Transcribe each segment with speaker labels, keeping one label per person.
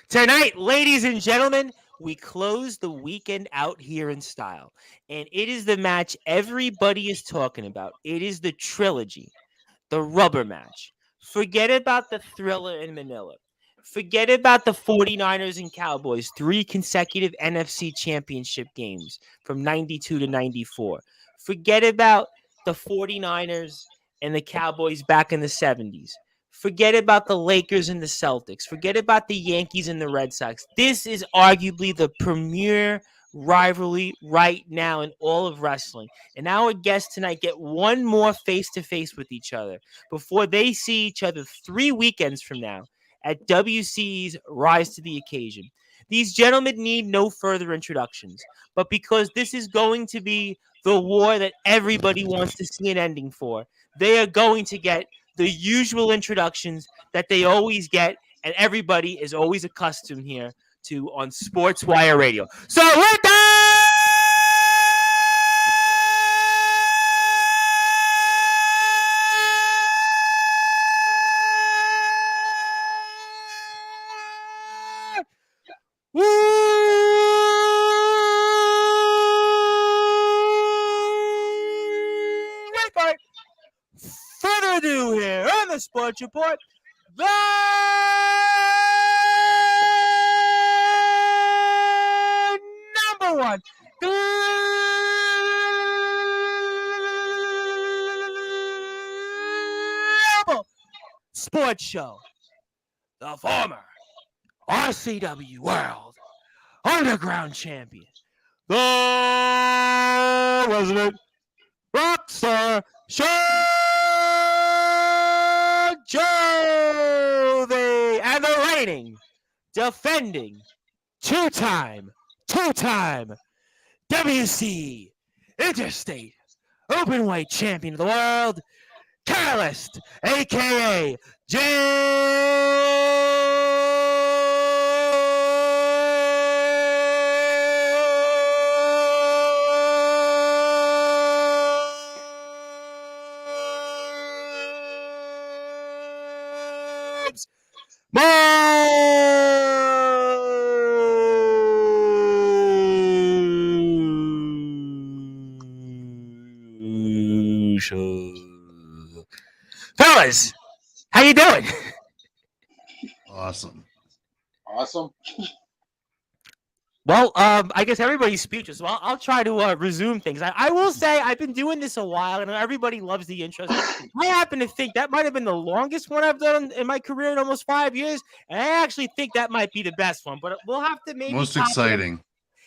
Speaker 1: Tonight, ladies and gentlemen, we close the weekend out here in style. And it is the match everybody is talking about. It is the trilogy, the rubber match. Forget about the thriller in Manila. Forget about the 49ers and Cowboys, 3 consecutive NFC championship games from 92 to 94. Forget about the 49ers and the Cowboys back in the 70s. Forget about the Lakers and the Celtics. Forget about the Yankees and the Red Sox. This is arguably the premier rivalry right now in all of wrestling. And our guests tonight get one more face to face with each other before they see each other 3 weekends from now at WC's Rise to the Occasion. These gentlemen need no further introductions, but because this is going to be the war that everybody wants to see an ending for, they are going to get the usual introductions that they always get, and everybody is always accustomed here to on Sportswire Radio. So with that, wait for it. Further ado here on the Sports Report, the number one global sports show, the former RCW World Underground Champion, the resident rockstar Shawn Jovi, and the reigning, defending, two-time WC Interstate Openweight Champion of the World, Catalyst, a.k.a. Fellas, how you doing?
Speaker 2: Awesome.
Speaker 1: Well, I guess everybody's speechless. Well, I'll try to resume things. I will say I've been doing this a while, and everybody loves the intros. I happen to think that might have been the longest one I've done in my career in almost 5 years, and I actually think that might be the best one. But we'll have to maybe
Speaker 2: most exciting.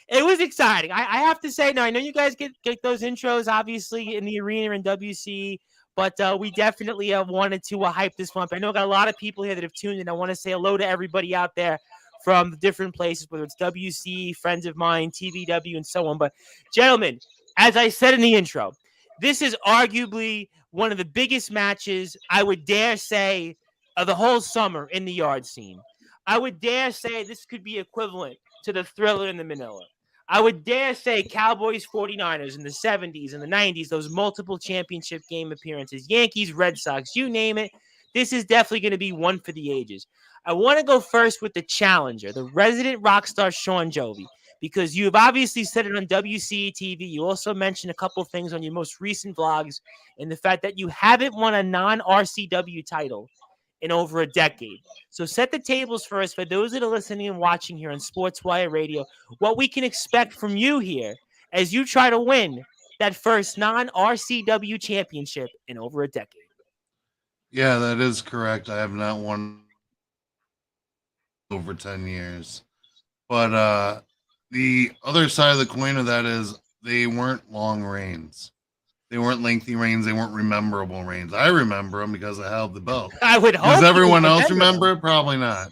Speaker 1: It was exciting. I have to say, now I know you guys get those intros, obviously, in the arena and WC, but we definitely wanted to hype this one up. I know I got a lot of people here that have tuned in. I want to say hello to everybody out there from the different places, whether it's WC, friends of mine, TVW, and so on. But, gentlemen, as I said in the intro, this is arguably one of the biggest matches, I would dare say, of the whole summer in the yard scene. I would dare say this could be equivalent to the Thriller in the Manila. I would dare say Cowboys 49ers in the 70s and the 90s, those multiple championship game appearances, Yankees, Red Sox, you name it. This is definitely going to be one for the ages. I want to go first with the challenger, the resident rock star Shawn Jovi, because you've obviously said it on WCE TV. You also mentioned a couple things on your most recent vlogs and the fact that you haven't won a non-RCW title in over a decade. So set the tables for us, for those that are listening and watching here on Sportswire Radio, what we can expect from you here as you try to win that first non-RCW championship in over a decade.
Speaker 2: Yeah, that is correct. I have not won over 10 years. But the other side of the coin of that is they weren't long reigns. They weren't lengthy reigns. They weren't rememberable reigns. I remember them because I held the belt.
Speaker 1: I would hope.
Speaker 2: Does everyone else remember it? Probably not.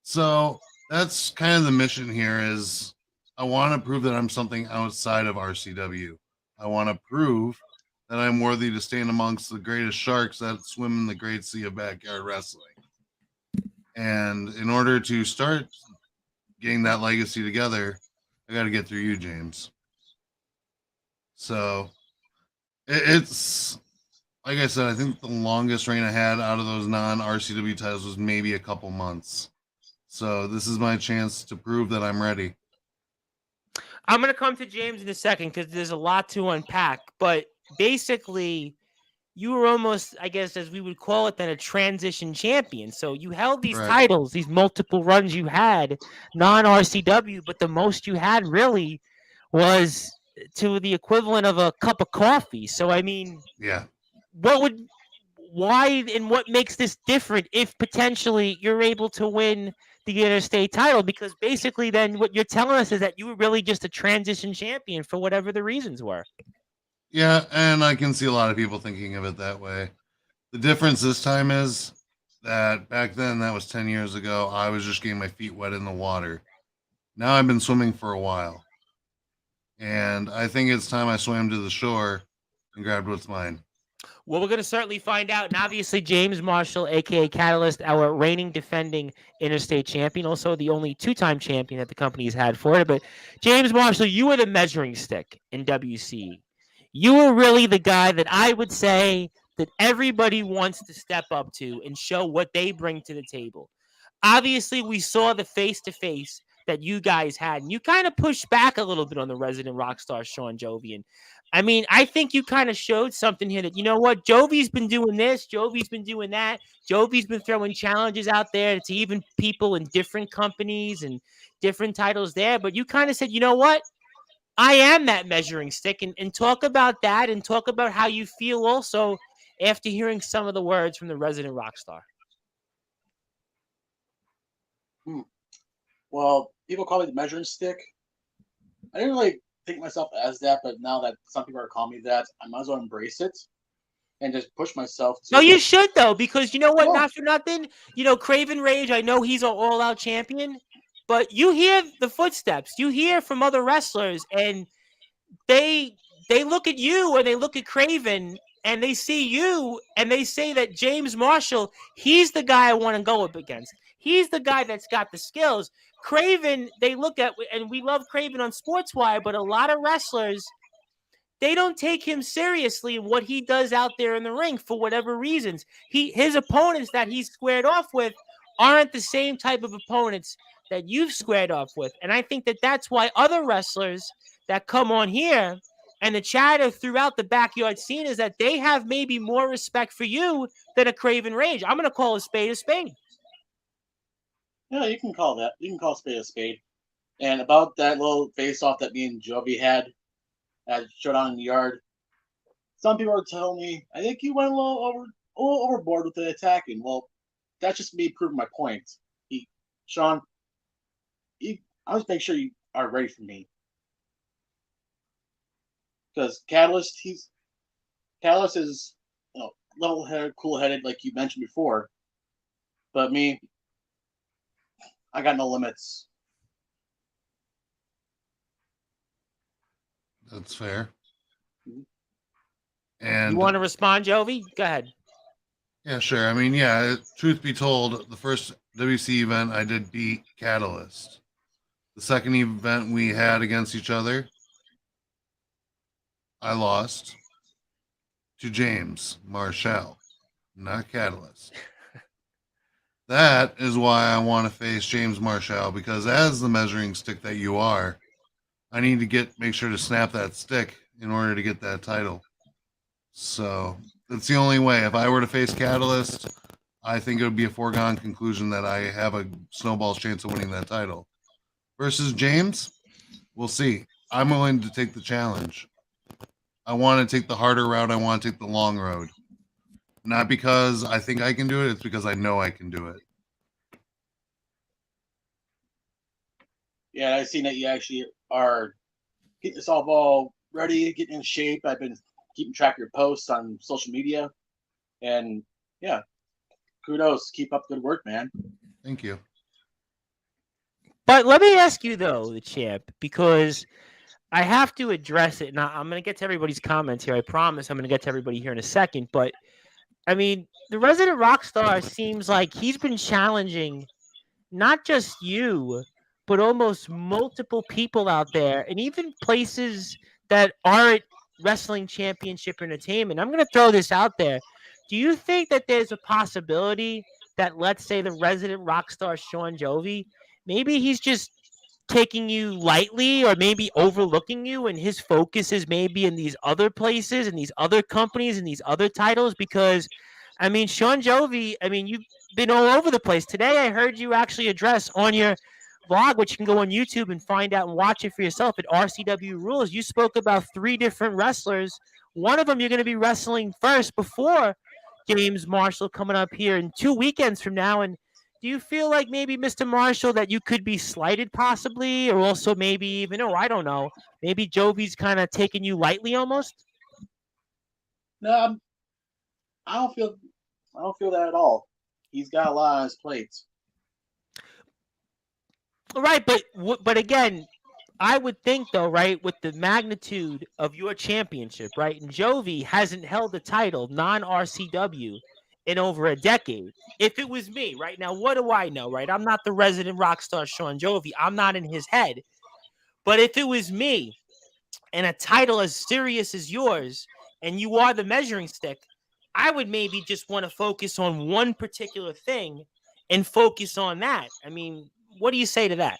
Speaker 2: So that's kind of the mission here is I want to prove that I'm something outside of RCW. I want to prove that I'm worthy to stand amongst the greatest sharks that swim in the great sea of backyard wrestling. And in order to start getting that legacy together, I got to get through you, James. So it's like I said, I think the longest reign I had out of those non-RCW titles was maybe a couple months. So this is my chance to prove that I'm ready.
Speaker 1: I'm going to come to James in a second because there's a lot to unpack. But basically, you were almost, I guess, as we would call it, then a transition champion. So you held these
Speaker 2: Correct.
Speaker 1: titles, these multiple runs you had, non-RCW, but the most you had really was to the equivalent of a cup of coffee. So, I mean,
Speaker 2: Yeah.
Speaker 1: why and what makes this different if potentially you're able to win the interstate title? Because basically then what you're telling us is that you were really just a transition champion for whatever the reasons were.
Speaker 2: Yeah, and I can see a lot of people thinking of it that way. The difference this time is that back then, that was 10 years ago, I was just getting my feet wet in the water. Now I've been swimming for a while. And I think it's time I swam to the shore and grabbed what's mine.
Speaker 1: Well, we're going to certainly find out. And obviously, James Marshall, a.k.a. Catalyst, our reigning defending interstate champion, also the only two-time champion that the company's had for it. But James Marshall, you were the measuring stick in WC. You were really the guy that I would say that everybody wants to step up to and show what they bring to the table. Obviously, we saw the face-to-face that you guys had, and you kind of pushed back a little bit on the resident rock star, Shawn Jovi. And I mean, I think you kind of showed something here that, you know what, Jovi's been doing this, Jovi's been doing that, Jovi's been throwing challenges out there to even people in different companies and different titles there. But you kind of said, you know what, I am that measuring stick, and talk about that and talk about how you feel also after hearing some of the words from the resident rock star.
Speaker 3: Well, people call me the measuring stick. I didn't really think myself as that, but now that some people are calling me that, I might as well embrace it and just push myself to.
Speaker 1: No, you should though, because you know what?
Speaker 3: Yeah.
Speaker 1: Not for nothing. You know, Craven Rage. I know he's an all-out champion, but you hear the footsteps. You hear from other wrestlers, and they look at you and they look at Craven and they see you and they say that James Marshall, he's the guy I want to go up against. He's the guy that's got the skills. Craven, they look at, and we love Craven on Sportswire, but a lot of wrestlers, they don't take him seriously in what he does out there in the ring for whatever reasons. His opponents that he's squared off with aren't the same type of opponents that you've squared off with. And I think that that's why other wrestlers that come on here and the chatter throughout the backyard scene is that they have maybe more respect for you than a Craven Rage. I'm going to call a spade a spade.
Speaker 3: Yeah, you can call that. You can call a spade a spade. And about that little face-off that me and Jovi had at Showdown in the Yard, some people are telling me, I think you went a little overboard with the attacking. Well, that's just me proving my point. Shawn, I'll just make sure you are ready for me. Because Catalyst is level-headed, cool-headed, like you mentioned before. But me, I got no limits.
Speaker 2: That's fair.
Speaker 3: Mm-hmm.
Speaker 2: And
Speaker 1: you want to respond, Jovi? Go ahead.
Speaker 2: Yeah, sure. I mean, yeah, truth be told, the first WC event I did beat Catalyst. The second event we had against each other, I lost to James Marshall, not Catalyst. That is why I want to face James Marshall, because as the measuring stick that you are, I need to make sure to snap that stick in order to get that title. So that's the only way. If I were to face Catalyst, I think it would be a foregone conclusion that I have a snowball's chance of winning that title. Versus James, we'll see. I'm willing to take the challenge. I want to take the harder route. I want to take the long road. Not because I think I can do it. It's because I know I can do it.
Speaker 3: Yeah, I've seen that you actually are getting yourself all ready, getting in shape. I've been keeping track of your posts on social media. And yeah, kudos. Keep up good work, man.
Speaker 2: Thank you.
Speaker 1: But let me ask you, though, the champ, because I have to address it. Now, I'm going to get to everybody's comments here. I promise I'm going to get to everybody here in a second. But, I mean, the resident rock star seems like he's been challenging not just you, but almost multiple people out there, and even places that aren't wrestling championship entertainment. I'm going to throw this out there. Do you think that there's a possibility that, let's say, the resident rock star Shawn Jovi, maybe he's just taking you lightly or maybe overlooking you, and his focus is maybe in these other places and these other companies and these other titles? Because I mean, Shawn Jovi, I mean, you've been all over the place. Today I heard you actually address on your vlog, which you can go on YouTube and find out and watch it for yourself at RCW Rules. You spoke about 3 different wrestlers. One of them you're going to be wrestling first before James Marshall coming up here in 2 weekends from now. And do you feel like maybe, Mr. Marshall, that you could be slighted possibly, or also maybe even, oh, I don't know, maybe Jovi's kind of taking you lightly almost?
Speaker 3: No, I don't feel that at all. He's got a lot on his plate.
Speaker 1: Right, but again, I would think though, right, with the magnitude of your championship, right, and Jovi hasn't held the title non-RCW in over a decade. If it was me, right now, what do I know, right? I'm not the resident rock star Shawn Jovi. I'm not in his head. But if it was me and a title as serious as yours, and you are the measuring stick, I would maybe just want to focus on one particular thing and focus on that. I mean, what do you say to that?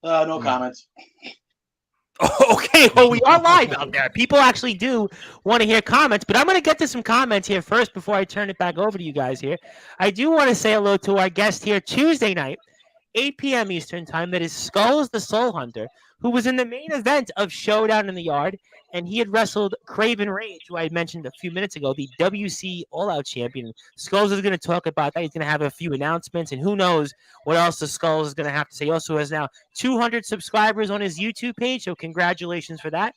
Speaker 3: No comments.
Speaker 1: Okay, well, we are live out there. People actually do want to hear comments, but I'm going to get to some comments here first before I turn it back over to you guys here. I do want to say hello to our guest here Tuesday night, 8 p.m. Eastern time. That is Skulls the Soul Hunter, who was in the main event of Showdown in the Yard, and he had wrestled Craven Rage, who I mentioned a few minutes ago, the WC All-Out champion. Skulls is going to talk about that. He's going to have a few announcements, and who knows what else the Skulls is going to have to say. He also has now 200 subscribers on his YouTube page, so congratulations for that.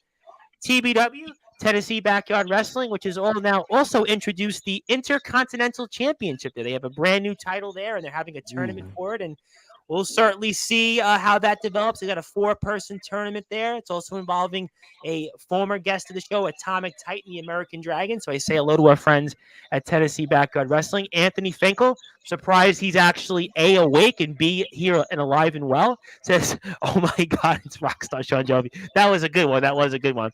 Speaker 1: TBW, Tennessee Backyard Wrestling, which is all now also introduced the Intercontinental Championship there. They have a brand new title there, and they're having a tournament for it, and we'll certainly see how that develops. They got a 4-person tournament there. It's also involving a former guest of the show, Atomic Titan, the American Dragon. So I say hello to our friends at Tennessee Backyard Wrestling. Anthony Finkel, surprised he's actually A, awake, and B, here and alive and well, says, oh my God, it's Rockstar Shawn Jovi. That was a good one. That was a good one.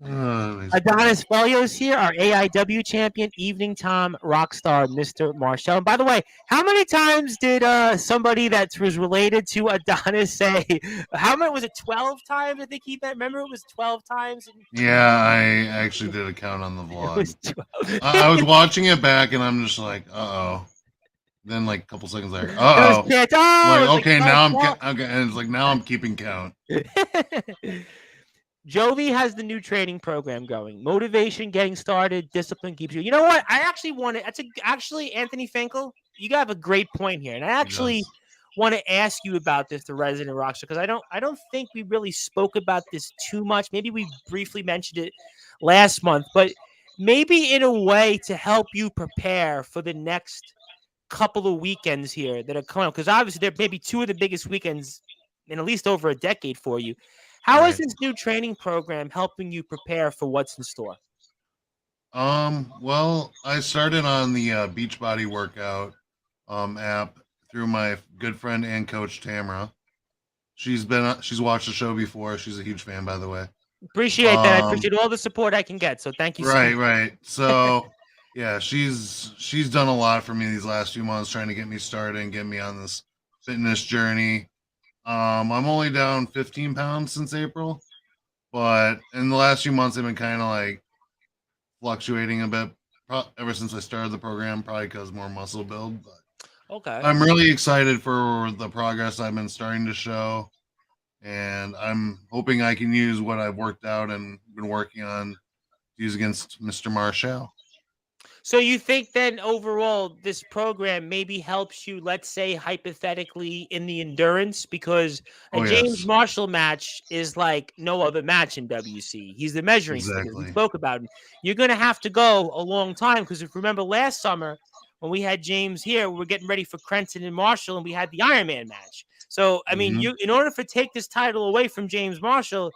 Speaker 1: Adonis Felios here, our AIW champion, Evening Tom Rockstar, Mr. Marshall. And by the way, how many times did somebody that was related to Adonis say, how many was it, 12 times? I think he remember it was 12 times.
Speaker 2: Yeah, I actually did a count on the vlog. I was watching it back and I'm just like, uh-oh. Then like a couple seconds later, uh-oh. Like, okay, now I'm and it's like, now I'm keeping count.
Speaker 1: Jovi has the new training program going. Motivation getting started. Discipline keeps you. You know what? I actually want to. Actually, Anthony Finkel, you have a great point here, and I actually want to ask you about this, the resident rockstar, because I don't think we really spoke about this too much. Maybe we briefly mentioned it last month, but maybe in a way to help you prepare for the next couple of weekends here that are coming up, because obviously they're maybe 2 of the biggest weekends in at least over a decade for you. How is this new training program helping you prepare for what's in store?
Speaker 2: Well, I started on the Beachbody workout app through my good friend and coach Tamara. She's watched the show before. She's a huge fan, by the way.
Speaker 1: Appreciate that. I appreciate all the support I can get. So thank you.
Speaker 2: Right. So yeah, she's done a lot for me these last few months, trying to get me started and get me on this fitness journey. I'm only down 15 pounds since April, but in the last few months, I've been kind of like fluctuating a bit ever since I started the program, probably because more muscle build. But
Speaker 1: okay,
Speaker 2: I'm really excited for the progress I've been starting to show, and I'm hoping I can use what I've worked out and been working on to use against Mr. Marshall.
Speaker 1: So you think then overall this program maybe helps you, let's say hypothetically, in the endurance, because a James Marshall match is like no other match in WC. He's the measuring stick, as we spoke about. You're going to have to go a long time, because if you remember last summer when we had James here, we were getting ready for Crenton and Marshall, and we had the Iron Man match. So, I mean, in order to take this title away from James Marshall,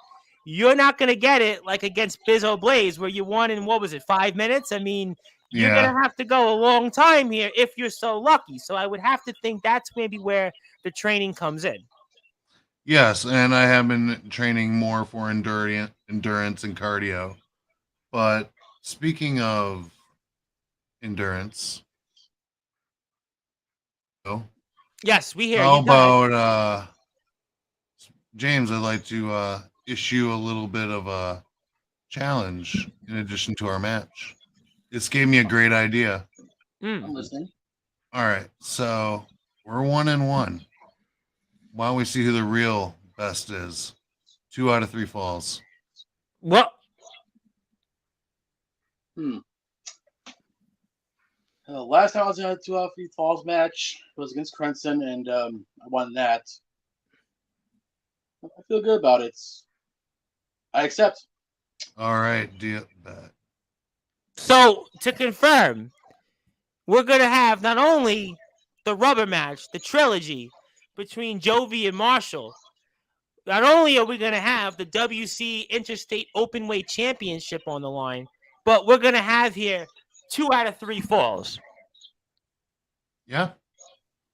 Speaker 1: you're not going to get it like against Bizzo Blaze, where you won in, 5 minutes? I mean, you're going to have to go a long time here if you're so lucky. So I would have to think that's maybe where the training comes in.
Speaker 2: Yes, and I have been training more for endurance and cardio. But speaking of endurance. So,
Speaker 1: Yes, we hear
Speaker 2: how
Speaker 1: you. Go ahead.
Speaker 2: about James? I'd like to issue a little bit of a challenge in addition to our match. This gave me a great idea.
Speaker 3: I'm listening.
Speaker 2: All right, so we're 1-1. Why don't we see who the real best is? 2 out of 3 falls.
Speaker 1: Well,
Speaker 3: Last time I was in a 2 out of 3 falls match was against Crenson, and I won that. I feel good about it. I accept.
Speaker 2: All right, deal bet.
Speaker 1: so to confirm, we're going to have not only the rubber match, the trilogy between Jovi and Marshall. Not only are we going to have the WC Interstate Openweight Championship on the line, but we're going to have here 2 out of 3 falls.
Speaker 2: Yeah,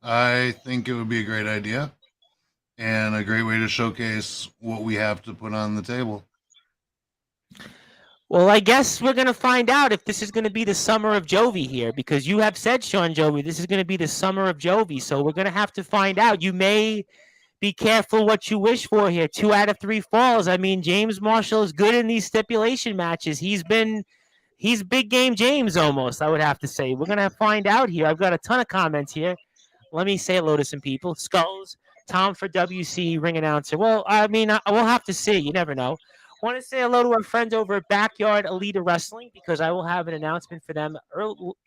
Speaker 2: I think it would be a great idea and a great way to showcase what we have to put on the table.
Speaker 1: Well, I guess we're going to find out if this is going to be the summer of Jovi here, because you have said, Shawn Jovi, this is going to be the summer of Jovi. So we're going to have to find out. You may be careful what you wish for here. 2 out of 3 falls. I mean, James Marshall is good in these stipulation matches. He's big game James almost, I would have to say. We're going to find out here. I've got a ton of comments here. Let me say hello to some people. Skulls, Tom for WC, ring announcer. Well, I mean, we'll have to see. You never know. Want to say hello to our friends over at Backyard Elite Wrestling, because I will have an announcement for them,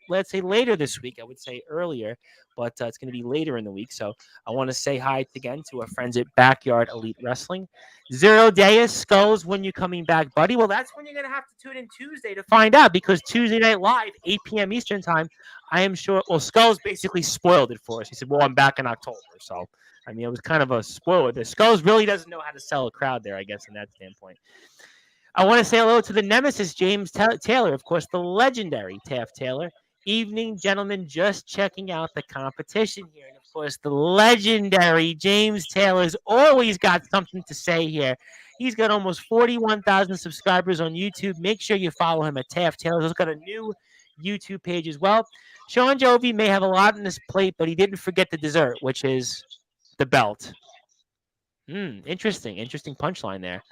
Speaker 1: let's say later this week. I would say earlier, but it's going to be later in the week. So I want to say hi again to our friends at Backyard Elite Wrestling. Zero Deus, Skulls, when you coming back, buddy? Well, that's when you're going to have to tune in Tuesday to find out, because Tuesday Night Live, 8 p.m. Eastern time, I am sure. Well, Skulls basically spoiled it for us. He said, well, I'm back in October. So, I mean, it was kind of a spoiler. The Skulls really doesn't know how to sell a crowd there, I guess, in that standpoint. I want to say hello to the nemesis, James Taylor, of course, the legendary Taft Taylor. Evening, gentlemen, just checking out the competition here. And, of course, the legendary James Taylor's always got something to say here. He's got almost 41,000 subscribers on YouTube. Make sure you follow him at Taft Taylor. He's got a new YouTube page as well. Shawn Jovi may have a lot on his plate, but he didn't forget the dessert, which is the belt. Interesting punchline there.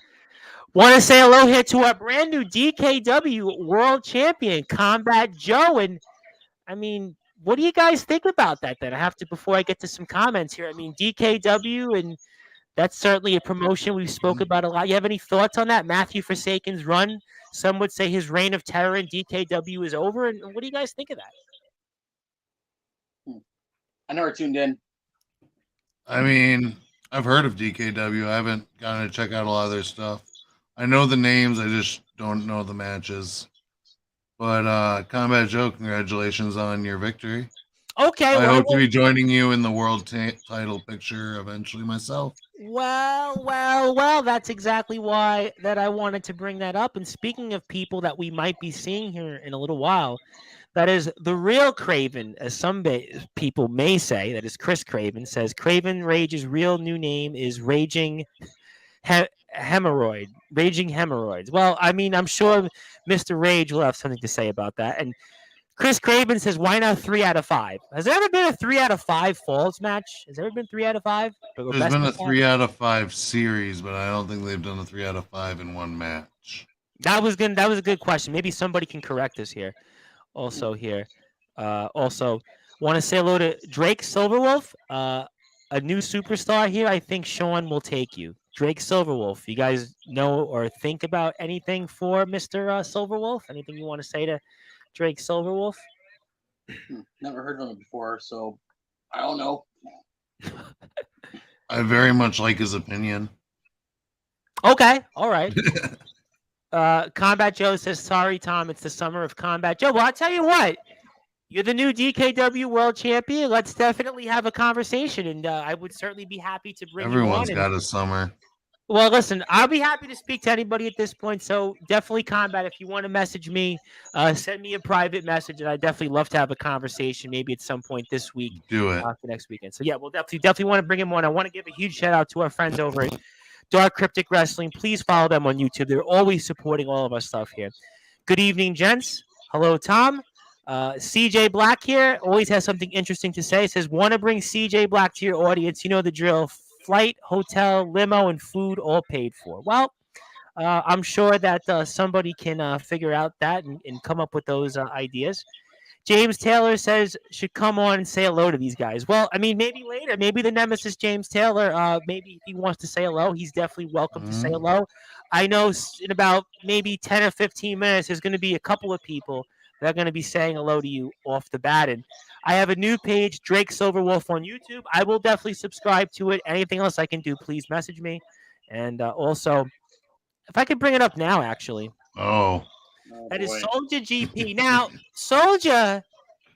Speaker 1: Want to say hello here to our brand new DKW World Champion, Combat Joe. And, I mean, what do you guys think about that then? I have to, before I get to some comments here, I mean, DKW, and that's certainly a promotion we've spoken about a lot. You have any thoughts on that? Matthew Forsaken's run? Some would say his reign of terror in DKW is over. And what do you guys think of that?
Speaker 3: I never tuned in.
Speaker 2: I mean, I've heard of DKW. I haven't gotten to check out a lot of their stuff. I know the names. I just don't know the matches. But Combat Joe, congratulations on your victory.
Speaker 1: Okay.
Speaker 2: I hope to be joining you in the world title picture eventually myself.
Speaker 1: Well, that's exactly why that I wanted to bring that up. And speaking of people that we might be seeing here in a little while, that is the real Craven, as some people may say, that is Chris Craven, says Craven Rage's real new name is Raging Hemorrhoids. Well, I mean, I'm sure Mr. Rage will have something to say about that. And Chris Craven says, why not 3 out of 5? Has there ever been a 3 out of 5 falls match? Has there ever been 3 out of 5?
Speaker 2: There's been a 3 out of 5 series, but I don't think they've done a 3 out of 5 in one match.
Speaker 1: That was good. That was a good question. Maybe somebody can correct us here. Also want to say hello to Drake Silverwolf, a new superstar here. I think Shawn will take you. Drake Silverwolf. You guys know or think about anything for Mr. Silverwolf? Anything you want to say to Drake Silverwolf?
Speaker 3: Never heard of him before, so I don't know.
Speaker 2: I very much like his opinion.
Speaker 1: Okay, all right. Combat Joe says, sorry, Tom, it's the summer of Combat Joe. Well, I'll tell you what. You're the new DKW World Champion. Let's definitely have a conversation, and I would certainly be happy to bring you on.
Speaker 2: Everyone's got a summer.
Speaker 1: Well, listen, I'll be happy to speak to anybody at this point, so definitely, Combat, if you want to message me, send me a private message, and I'd definitely love to have a conversation maybe at some point this week.
Speaker 2: Do it.
Speaker 1: For next weekend. So, yeah, we'll definitely want to bring him on. I want to give a huge shout-out to our friends over at Dark Cryptic Wrestling. Please follow them on YouTube. They're always supporting all of our stuff here. Good evening, gents. Hello, Tom. CJ Black here always has something interesting to say. It says, want to bring CJ Black to your audience. You know the drill. Flight, hotel, limo, and food all paid for. Well, I'm sure that somebody can figure out that and come up with those ideas. James Taylor says should come on and say hello to these guys. Well, I mean, maybe later. Maybe the nemesis James Taylor. Maybe if he wants to say hello, he's definitely welcome to say hello. I know in about maybe 10 or 15 minutes, there's going to be a couple of people that are going to be saying hello to you off the bat. And I have a new page, Drake Silverwolf on YouTube. I will definitely subscribe to it. Anything else I can do, please message me. And also, if I could bring it up now, actually.
Speaker 2: Oh.
Speaker 1: That is Soldier GP. Now, Soldier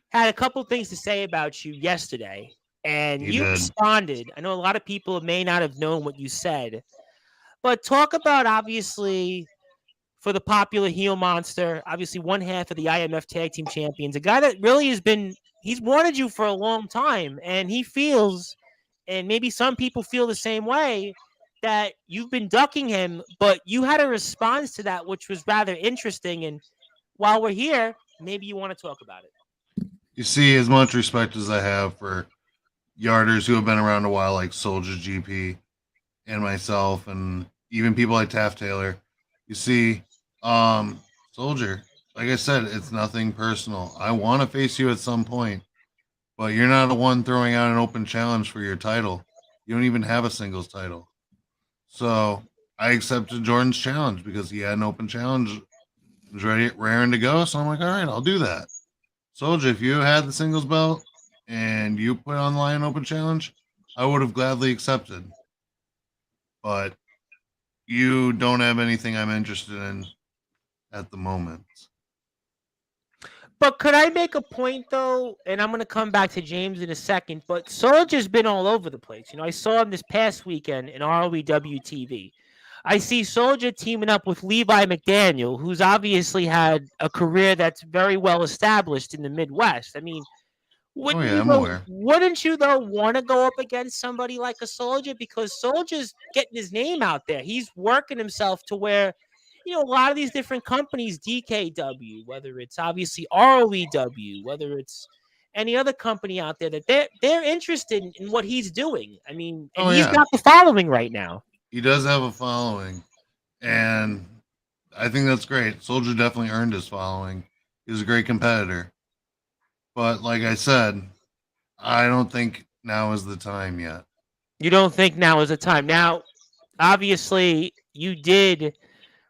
Speaker 1: had a couple things to say about you yesterday, and you responded. I know a lot of people may not have known what you said, but talk about, obviously, for the popular heel monster, obviously one half of the IMF Tag Team Champions, a guy that really he's wanted you for a long time, and he feels, and maybe some people feel the same way, that you've been ducking him, but you had a response to that, which was rather interesting. And while we're here, maybe you want to talk about it.
Speaker 2: You see, as much respect as I have for yarders who have been around a while, like Soldier GP and myself, and even people like Taft Taylor, you see, Soldier, like I said, it's nothing personal. I want to face you at some point, but you're not the one throwing out an open challenge for your title. You don't even have a singles title. So I accepted Jordan's challenge because he had an open challenge. He was raring to go. So I'm like, all right, I'll do that. Soldier, if you had the singles belt and you put on the line open challenge, I would have gladly accepted. But you don't have anything I'm interested in at the moment.
Speaker 1: But could I make a point, though? And I'm going to come back to James in a second. But Soldier's been all over the place. You know, I saw him this past weekend in ROW TV. I see Soldier teaming up with Levi McDaniel, who's obviously had a career that's very well established in the Midwest. I mean, wouldn't you, though, want to go up against somebody like a Soldier? Because Soldier's getting his name out there. He's working himself to where, you know, a lot of these different companies, DKW, whether it's obviously ROEW, whether it's any other company out there, that they're interested in what he's doing. I mean, and he's got the following right now.
Speaker 2: He does have a following, and I think that's great. Soldier definitely earned his following. He's a great competitor. But like I said, I don't think now is the time yet.
Speaker 1: You don't think now is the time? Now, obviously, you did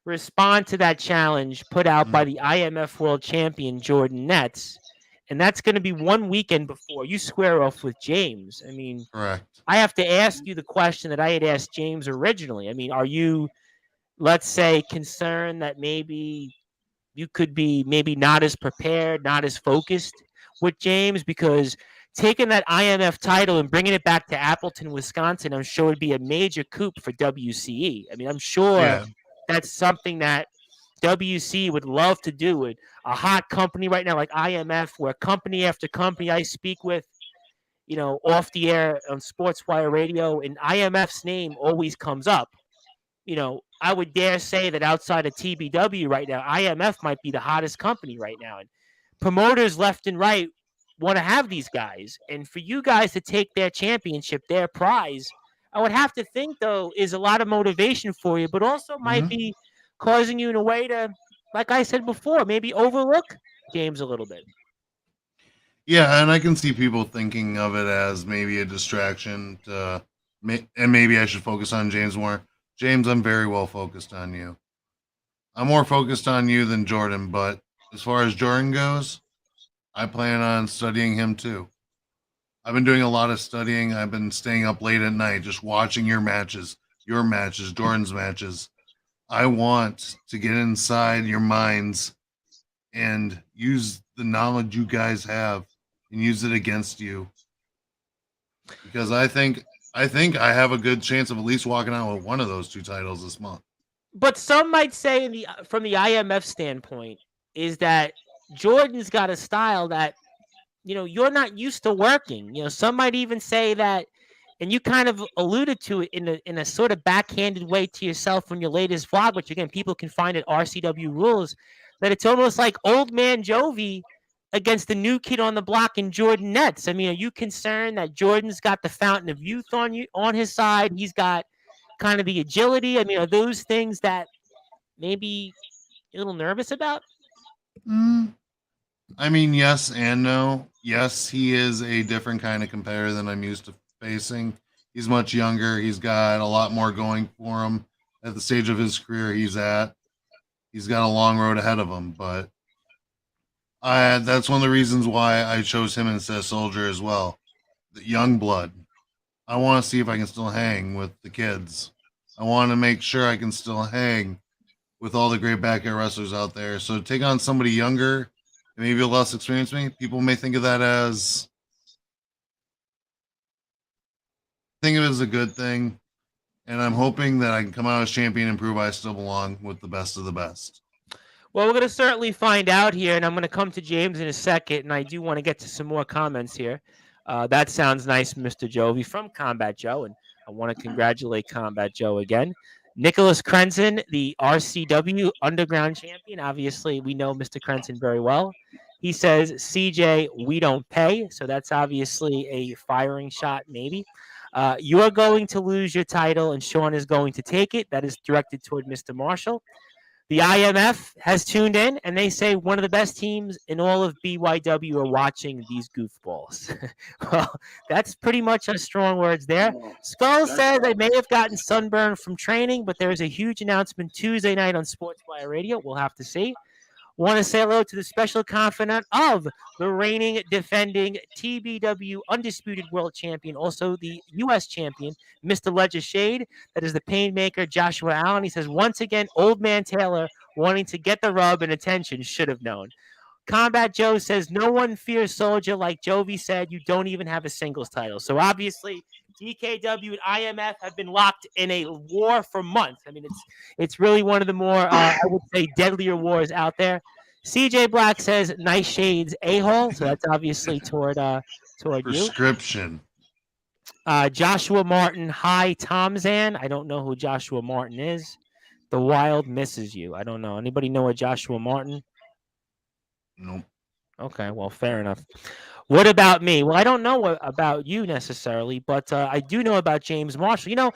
Speaker 1: respond to that challenge put out by the IMF World Champion Jordan Nets, and that's going to be one weekend before you square off with James. I mean,
Speaker 2: correct.
Speaker 1: I have to ask you the question that I had asked James originally. I mean, are you, let's say, concerned that maybe you could be maybe not as prepared, not as focused with James? Because taking that IMF title and bringing it back to Appleton, Wisconsin, I'm sure would be a major coup for WCE. I mean, I'm sure that's something that WC would love to do with a hot company right now like IMF, where company after company I speak with, you know, off the air on Sportswire Radio, and IMF's name always comes up. You know, I would dare say that outside of TBW right now, IMF might be the hottest company right now. And promoters left and right want to have these guys. And for you guys to take their championship, their prize, I would have to think, though, is a lot of motivation for you, but also might be causing you in a way to, like I said before, maybe overlook James a little bit.
Speaker 2: Yeah, and I can see people thinking of it as maybe a distraction, and maybe I should focus on James more. James, I'm very well focused on you. I'm more focused on you than Jordan, but as far as Jordan goes, I plan on studying him too. I've been doing a lot of studying. I've been staying up late at night just watching your matches, Jordan's matches. I want to get inside your minds and use the knowledge you guys have and use it against you. Because I think I have a good chance of at least walking out with one of those two titles this month.
Speaker 1: But some might say from the IMF standpoint is that Jordan's got a style that, you know, you're not used to working. You know, some might even say that, and you kind of alluded to it in a sort of backhanded way to yourself on your latest vlog, which again, people can find at RCW Rules, that it's almost like old man Jovi against the new kid on the block in Jordan Nets? I mean, are you concerned that Jordan's got the fountain of youth on his side? He's got kind of the agility. I mean, are those things that maybe you're a little nervous about?
Speaker 2: I mean, yes and no. Yes, he is a different kind of competitor than I'm used to facing. He's much younger. He's got a lot more going for him at the stage of his career he's at. He's got a long road ahead of him, but that's one of the reasons why I chose him instead of Soldier as well. The young blood. I want to see if I can still hang with the kids. I want to make sure I can still hang with all the great backyard wrestlers out there. So to take on somebody younger and maybe less experienced me, people may think of that as a good thing. And I'm hoping that I can come out as champion and prove I still belong with the best of the best.
Speaker 1: Well, we're going to certainly find out here, and I'm going to come to James in a second, and I do want to get to some more comments here. That sounds nice, Mr. Jovi from Combat Joe, and I want to congratulate Combat Joe again. Nicholas Crenson, the RCW Underground Champion. Obviously, we know Mr. Crenson very well. He says, CJ, we don't pay. So that's obviously a firing shot, maybe. You are going to lose your title, and Shawn is going to take it. That is directed toward Mr. Marshall. The IMF has tuned in, and they say one of the best teams in all of BYW are watching these goofballs. Well, that's pretty much strong words there. Skull says they may have gotten sunburned from training, but there is a huge announcement Tuesday night on Sportzwire Radio. We'll have to see. Want to say hello to the special confidant of the reigning, defending TBW Undisputed World Champion, also the U.S. Champion, Mr. Ledger Shade. That is the Painmaker, Joshua Allen. He says, once again, Old Man Taylor wanting to get the rub and attention, should have known. Combat Joe says, no one fears Soldier. Like Jovi said, you don't even have a singles title. So obviously, DKW and IMF have been locked in a war for months. I mean, it's really one of the more, I would say, deadlier wars out there. CJ Black says, nice shades, a-hole. So that's obviously toward
Speaker 2: Prescription.
Speaker 1: you. Joshua Martin, hi, Tomzan. I don't know who Joshua Martin is. The Wild misses you. I don't know. Anybody know a Joshua Martin?
Speaker 2: Nope.
Speaker 1: Okay, well, fair enough. What about me? Well, I don't know about you necessarily, but I do know about James Marshall. You know,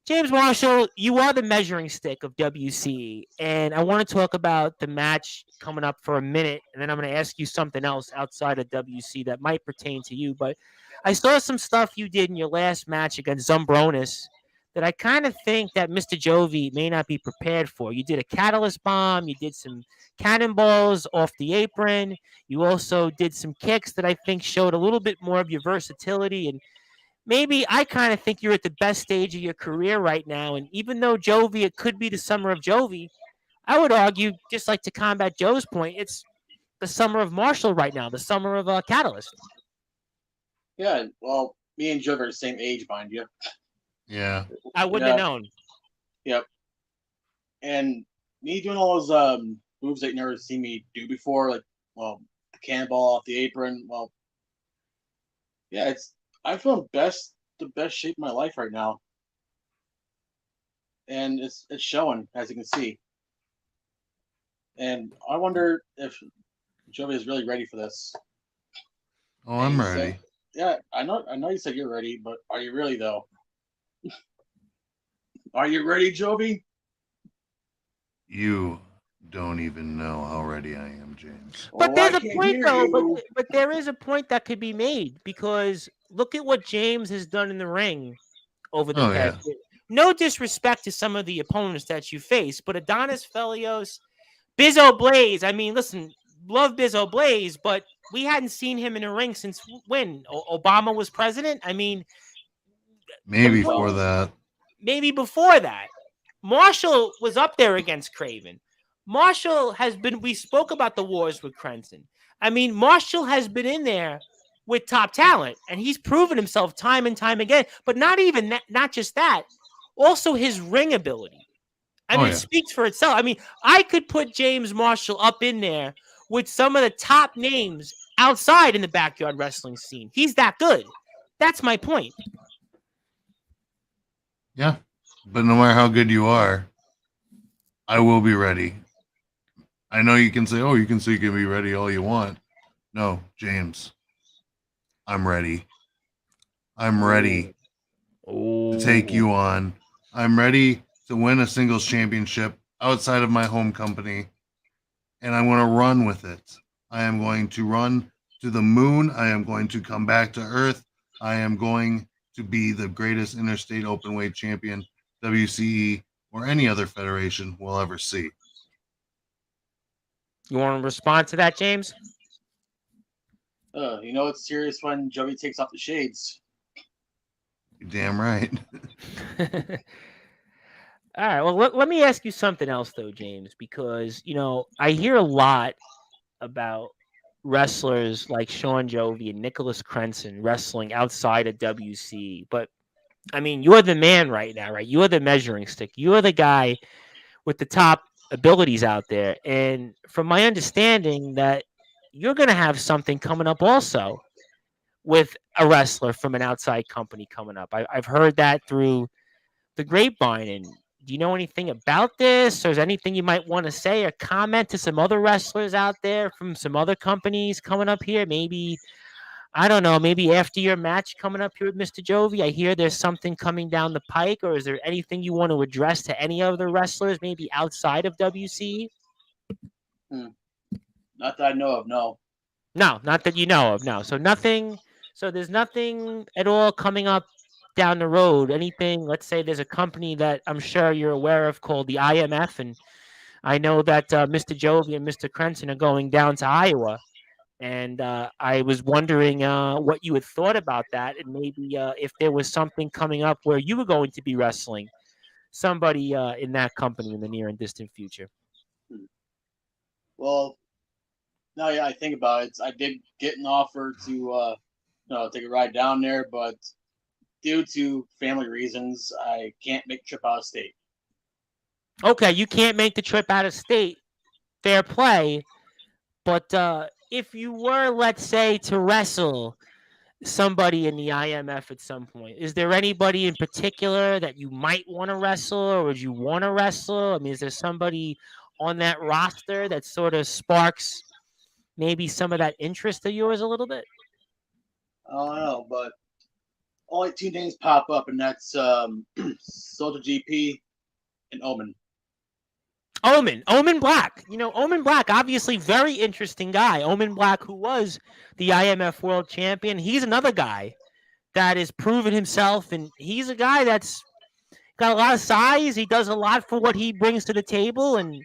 Speaker 1: James Marshall, you are the measuring stick of WCE, and I want to talk about the match coming up for a minute, and then I'm going to ask you something else outside of WC that might pertain to you. But I saw some stuff you did in your last match against Zumbronis that I kind of think that Mr. Jovi may not be prepared for. You did a catalyst bomb. You did some cannonballs off the apron. You also did some kicks that I think showed a little bit more of your versatility. And maybe I kind of think you're at the best stage of your career right now. And even though Jovi, it could be the summer of Jovi, I would argue, just like to Combat Joe's point, it's the summer of Marshall right now, the summer of Catalyst.
Speaker 3: Yeah, well, me and Jovi are the same age, mind you.
Speaker 2: Yeah.
Speaker 1: I wouldn't have known.
Speaker 3: Yep. And me doing all those moves that you never seen me do before, like, well, the cannonball off the apron. Well, yeah, I feel the best shape of my life right now, and it's showing, as you can see. And I wonder if Jovi is really ready for this.
Speaker 2: Oh, I'm ready.
Speaker 3: Yeah, I know you said you're ready, but are you really though? Are you ready, Jovi?
Speaker 2: You don't even know how ready I am, James.
Speaker 1: But there's a point, though. But there is a point that could be made, because look at what James has done in the ring over the past year. No disrespect to some of the opponents that you face, but Adonis Felios, Bizzo Blaze. I mean, listen, love Bizzo Blaze, but we hadn't seen him in a ring since when? Obama was president? I mean,
Speaker 2: maybe before that.
Speaker 1: Maybe before that. Marshall was up there against Craven. Marshall has been, we spoke about the wars with Crenson. I mean, Marshall has been in there with top talent, and he's proven himself time and time again. But not even that, not just that, also his ring ability. I mean, it speaks for itself. I mean, I could put James Marshall up in there with some of the top names outside in the backyard wrestling scene. He's that good. That's my point.
Speaker 2: Yeah, but no matter how good you are, I will be ready. I know you can say, you can be ready all you want. No, James, I'm ready. I'm ready to take you on. I'm ready to win a singles championship outside of my home company, and I'm going to run with it. I am going to run to the moon. I am going to come back to Earth. I am going to be the greatest interstate openweight champion WCE or any other federation will ever see.
Speaker 1: You want to respond to that, James?
Speaker 3: You know it's serious when Jovi takes off the shades.
Speaker 2: You're damn right.
Speaker 1: All right. Well, let me ask you something else, though, James, because, I hear a lot about wrestlers like Shawn Jovi and Nicholas Crenson wrestling outside of WC. But, I mean, you're the man right now, right? You're the measuring stick. You're the guy with the top abilities out there. And from my understanding that you're going to have something coming up also with a wrestler from an outside company coming up. I've heard that through the grapevine. And do you know anything about this? Or is there anything you might want to say or comment to some other wrestlers out there from some other companies coming up here? Maybe, I don't know, maybe after your match coming up here with Mr. Jovi, I hear there's something coming down the pike. Or is there anything you want to address to any other wrestlers, maybe outside of WC?
Speaker 3: Not that I know of, no.
Speaker 1: No, not that you know of, no. So nothing, so there's nothing at all coming up down the road. Anything, let's say there's a company that I'm sure you're aware of called the IMF, and I know that Mr. Jovi and Mr. Crenson are going down to Iowa, and I was wondering what you had thought about that, and maybe if there was something coming up where you were going to be wrestling somebody in that company in the near and distant future.
Speaker 3: Well, now I think about it, I did get an offer to take a ride down there, but due to family reasons, I can't make a trip out of state.
Speaker 1: Okay, you can't make the trip out of state. Fair play. But if you were, let's say, to wrestle somebody in the IMF at some point, is there anybody in particular that you might want to wrestle, or would you want to wrestle? I mean, is there somebody on that roster that sort of sparks maybe some of that interest of yours a little bit?
Speaker 3: I don't know, but only two names pop up, and that's Soldier GP and Omen.
Speaker 1: Omen Black. Omen Black, obviously very interesting guy. Omen Black, who was the IMF World Champion. He's another guy that has proven himself, and he's a guy that's got a lot of size. He does a lot for what he brings to the table, and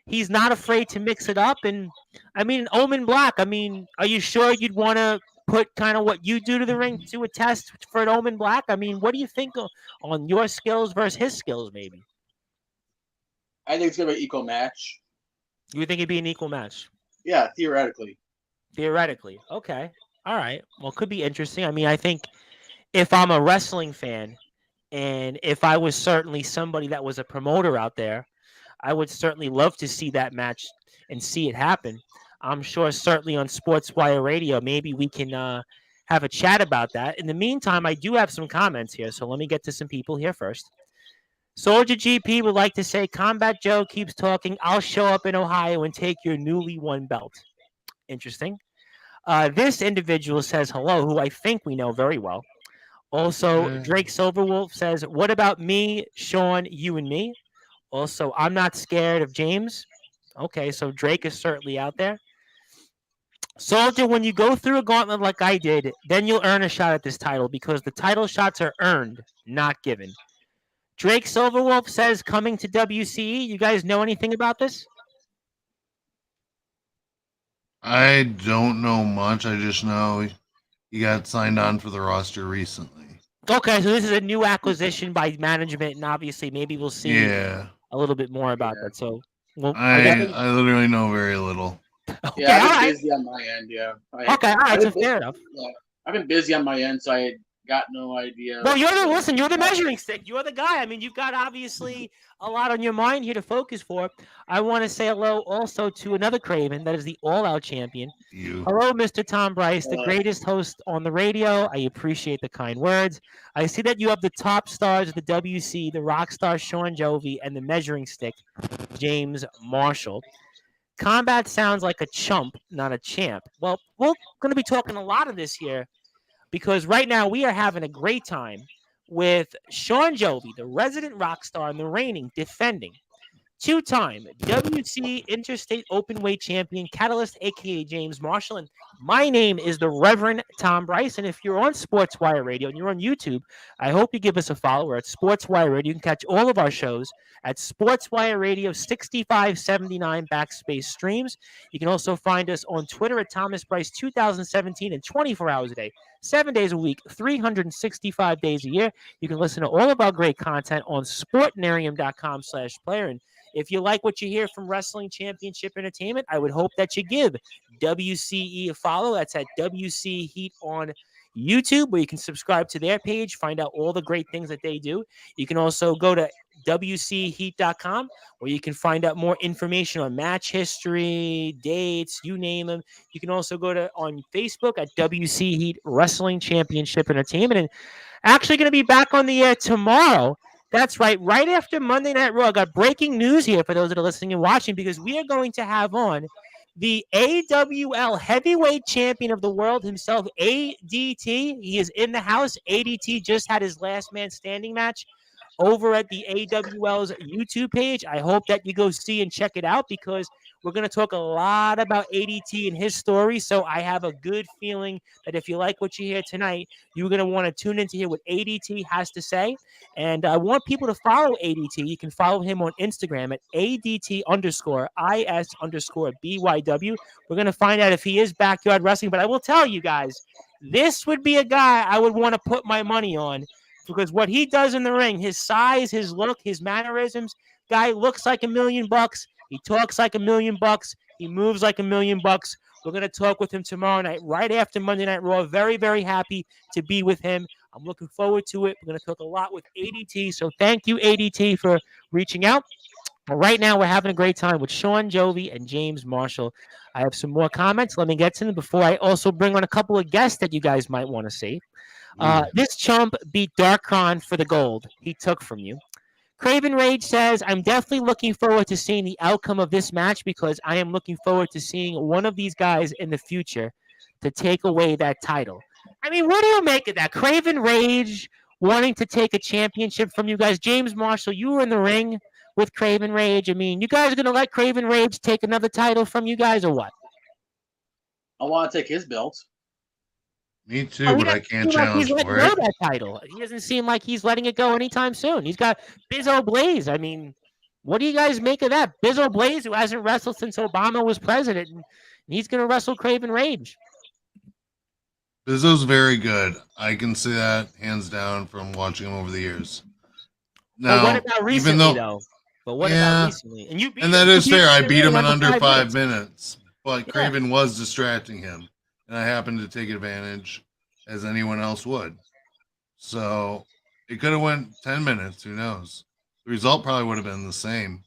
Speaker 1: he's not afraid to mix it up. And, I mean, Omen Black, I mean, are you sure you'd want to put kind of what you do to the ring to a test for an Omen Black? I mean, what do you think on your skills versus his skills, maybe?
Speaker 3: I think it's going to be an equal match.
Speaker 1: You would think it'd be an equal match?
Speaker 3: Yeah, theoretically.
Speaker 1: Theoretically. Okay. All right. Well, it could be interesting. I mean, I think if I'm a wrestling fan and if I was certainly somebody that was a promoter out there, I would certainly love to see that match and see it happen. I'm sure certainly on Sportswire Radio, maybe we can have a chat about that. In the meantime, I do have some comments here, so let me get to some people here first. Soldier GP would like to say, Combat Joe keeps talking. I'll show up in Ohio and take your newly won belt. Interesting. This individual says hello, who I think we know very well. Also, Drake Silverwolf says, what about me, Shawn, you and me? Also, I'm not scared of James. Okay, so Drake is certainly out there. Soldier, when you go through a gauntlet like I did, then you'll earn a shot at this title because the title shots are earned, not given. Drake Silverwolf says coming to WCE. You guys know anything about this?
Speaker 2: I don't know much. I just know he got signed on for the roster recently.
Speaker 1: Okay, so this is a new acquisition by management, and obviously maybe we'll see a little bit more about that. So,
Speaker 2: I literally know very little.
Speaker 1: Okay,
Speaker 3: yeah, I've been busy on my end. Yeah.
Speaker 1: Okay, all right, so fair enough.
Speaker 3: Yeah, I've been busy on my end, so I got no idea.
Speaker 1: Well, you're the measuring stick. You're the guy. I mean, you've got obviously a lot on your mind here to focus for. I want to say hello also to another Craven that is the all-out champion. Hello, Mr. Tom Bryce, the greatest host on the radio. I appreciate the kind words. I see that you have the top stars of the WC, the rock star Shawn Jovi, and the measuring stick, James Marshall. Combat sounds like a chump, not a champ. Well, we're going to be talking a lot of this here because right now we are having a great time with Shawn Jovi, the resident rock star and the reigning, defending two-time WC Interstate Openweight Champion, Catalyst, a.k.a. James Marshall. And my name is the Reverend Tom Bryce. And if you're on Sportswire Radio and you're on YouTube, I hope you give us a follow. We're at Sportswire Radio. You can catch all of our shows at Sportswire Radio 6579 backspace streams. You can also find us on Twitter at Thomas Bryce 2017 and 24 hours a day, 7 days a week, 365 days a year. You can listen to all of our great content on sportnarium.com/player. And if you like what you hear from Wrestling Championship Entertainment, I would hope that you give WCE a follow. That's at WC Heat on YouTube, where you can subscribe to their page, find out all the great things that they do. You can also go to WCHeat.com, where you can find out more information on match history, dates, you name them. You can also go to on Facebook at WC Heat Wrestling Championship Entertainment. And actually going to be back on the air tomorrow. That's right. Right after Monday Night Raw, I got breaking news here for those that are listening and watching, because we are going to have on the AWL heavyweight champion of the world himself, ADT. He is in the house. ADT just had his last man standing match over at the AWL's YouTube page. I hope that you go see and check it out, because we're going to talk a lot about ADT and his story. So I have a good feeling that if you like what you hear tonight, you're going to want to tune in to hear what ADT has to say. And I want people to follow ADT. You can follow him on Instagram at ADT_IS_BYW. We're going to find out if he is backyard wrestling. But I will tell you guys, this would be a guy I would want to put my money on, because what he does in the ring, his size, his look, his mannerisms, guy looks like $1 million. He talks like $1 million. He moves like $1 million. We're going to talk with him tomorrow night, right after Monday Night Raw. Very, very happy to be with him. I'm looking forward to it. We're going to talk a lot with ADT. So thank you, ADT, for reaching out. But right now, we're having a great time with Shawn Jovi and James Marshall. I have some more comments. Let me get to them before I also bring on a couple of guests that you guys might want to see. This chump beat Darkron for the gold he took from you. Craven Rage says, I'm definitely looking forward to seeing the outcome of this match, because I am looking forward to seeing one of these guys in the future to take away that title. I mean, what do you make of that? Craven Rage wanting to take a championship from you guys. James Marshall, you were in the ring with Craven Rage. I mean, you guys are going to let Craven Rage take another title from you guys, or what?
Speaker 3: I want to take his belt.
Speaker 2: Me too, but I can't challenge
Speaker 1: for
Speaker 2: it.
Speaker 1: That title. He doesn't seem like he's letting it go anytime soon. He's got Bizzo Blaze. I mean, what do you guys make of that? Bizzo Blaze, who hasn't wrestled since Obama was president, and he's going to wrestle Craven Rage.
Speaker 2: Bizzo's very good. I can say that hands down from watching him over the years. Now,
Speaker 1: what about recently, though? But what about recently?
Speaker 2: And that is fair. I beat him in under 5 minutes. But Craven was distracting him, and I happened to take advantage as anyone else would. So it could have went 10 minutes. Who knows? The result probably would have been the same,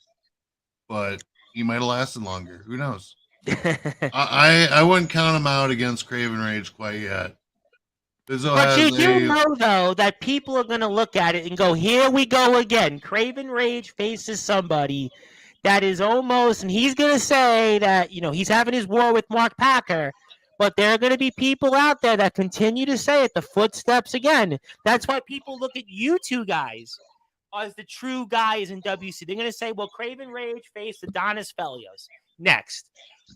Speaker 2: but he might have lasted longer. Who knows? I wouldn't count him out against Craven Rage quite yet.
Speaker 1: But you do know, though, that people are going to look at it and go, here we go again. Craven Rage faces somebody that is almost, and he's going to say that, you know, he's having his war with Mark Packer, but there are going to be people out there that continue to say it, the footsteps again. That's why people look at you two guys as the true guys in WC. They're going to say, well, Craven Rage faced Adonis Felios. Next.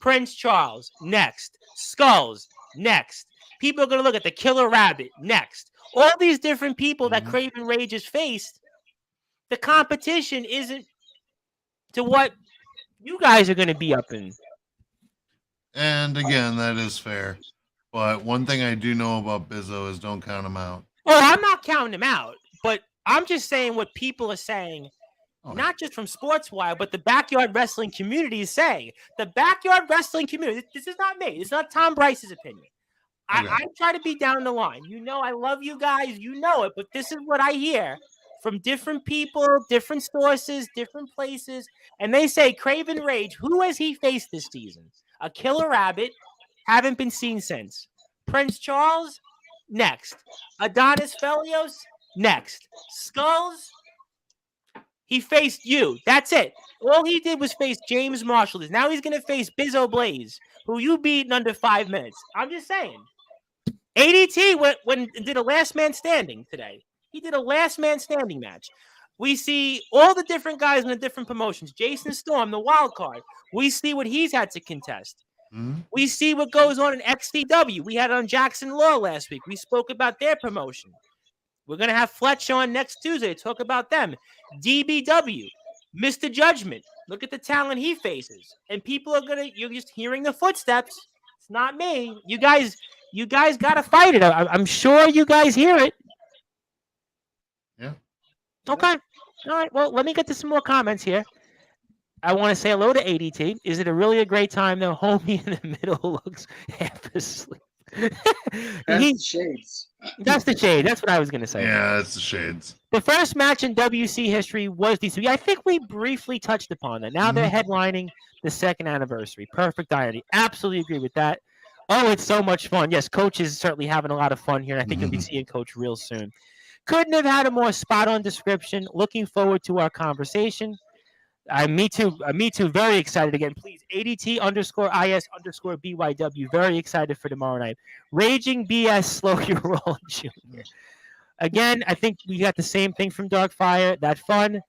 Speaker 1: Prince Charles. Next. Skulls. Next. People are going to look at the Killer Rabbit. Next. All these different people that Craven Rage has faced, the competition isn't to what you guys are going to be up in.
Speaker 2: And again, that is fair. But one thing I do know about Bizzo is don't count him out.
Speaker 1: Oh, I'm not counting him out, but I'm just saying what people are saying, not just from Sportswire, but the backyard wrestling community is saying. The backyard wrestling community, this is not me. It's not Tom Bryce's opinion. I try to be down the line. You know, I love you guys. You know it, but this is what I hear from different people, different sources, different places. And they say, Craven Rage, who has he faced this season? A Killer Rabbit, haven't been seen since. Prince Charles, next. Adonis Felios, next. Skulls, He faced you. That's it. All he did was face James Marshall. Now he's going to face Bizzo Blaze, who you beat in under 5 minutes. I'm just saying. ADT when did a last man standing today. He did a last man standing match. We see all the different guys in the different promotions. Jason Storm, the wild card. We see what he's had to contest.
Speaker 2: Mm-hmm.
Speaker 1: We see what goes on in XCW. We had it on Jackson Law last week. We spoke about their promotion. We're going to have Fletch on next Tuesday to talk about them. DBW, Mr. Judgment. Look at the talent he faces. And people are you're just hearing the footsteps. It's not me. You guys got to fight it. I'm sure you guys hear it.
Speaker 2: Yeah.
Speaker 1: Okay. All right. Well, let me get to some more comments here. I want to say hello to ADT. Is it really a great time though? Homie in the middle looks half asleep.
Speaker 3: That's the shades.
Speaker 1: That's the shade. That's what I was going to say.
Speaker 2: Yeah, it's the shades.
Speaker 1: The first match in WC history was DCW. I think we briefly touched upon that. Now they're headlining the second anniversary. Perfect irony. Absolutely agree with that. Oh, it's so much fun. Yes, Coach is certainly having a lot of fun here. I think you'll be seeing Coach real soon. Couldn't have had a more spot-on description. Looking forward to our conversation. Me too. Very excited again. Please, ADT_IS_BYW. Very excited for tomorrow night. Raging BS, slow your roll, Junior. Again, I think we got the same thing from Darkfire. That fun.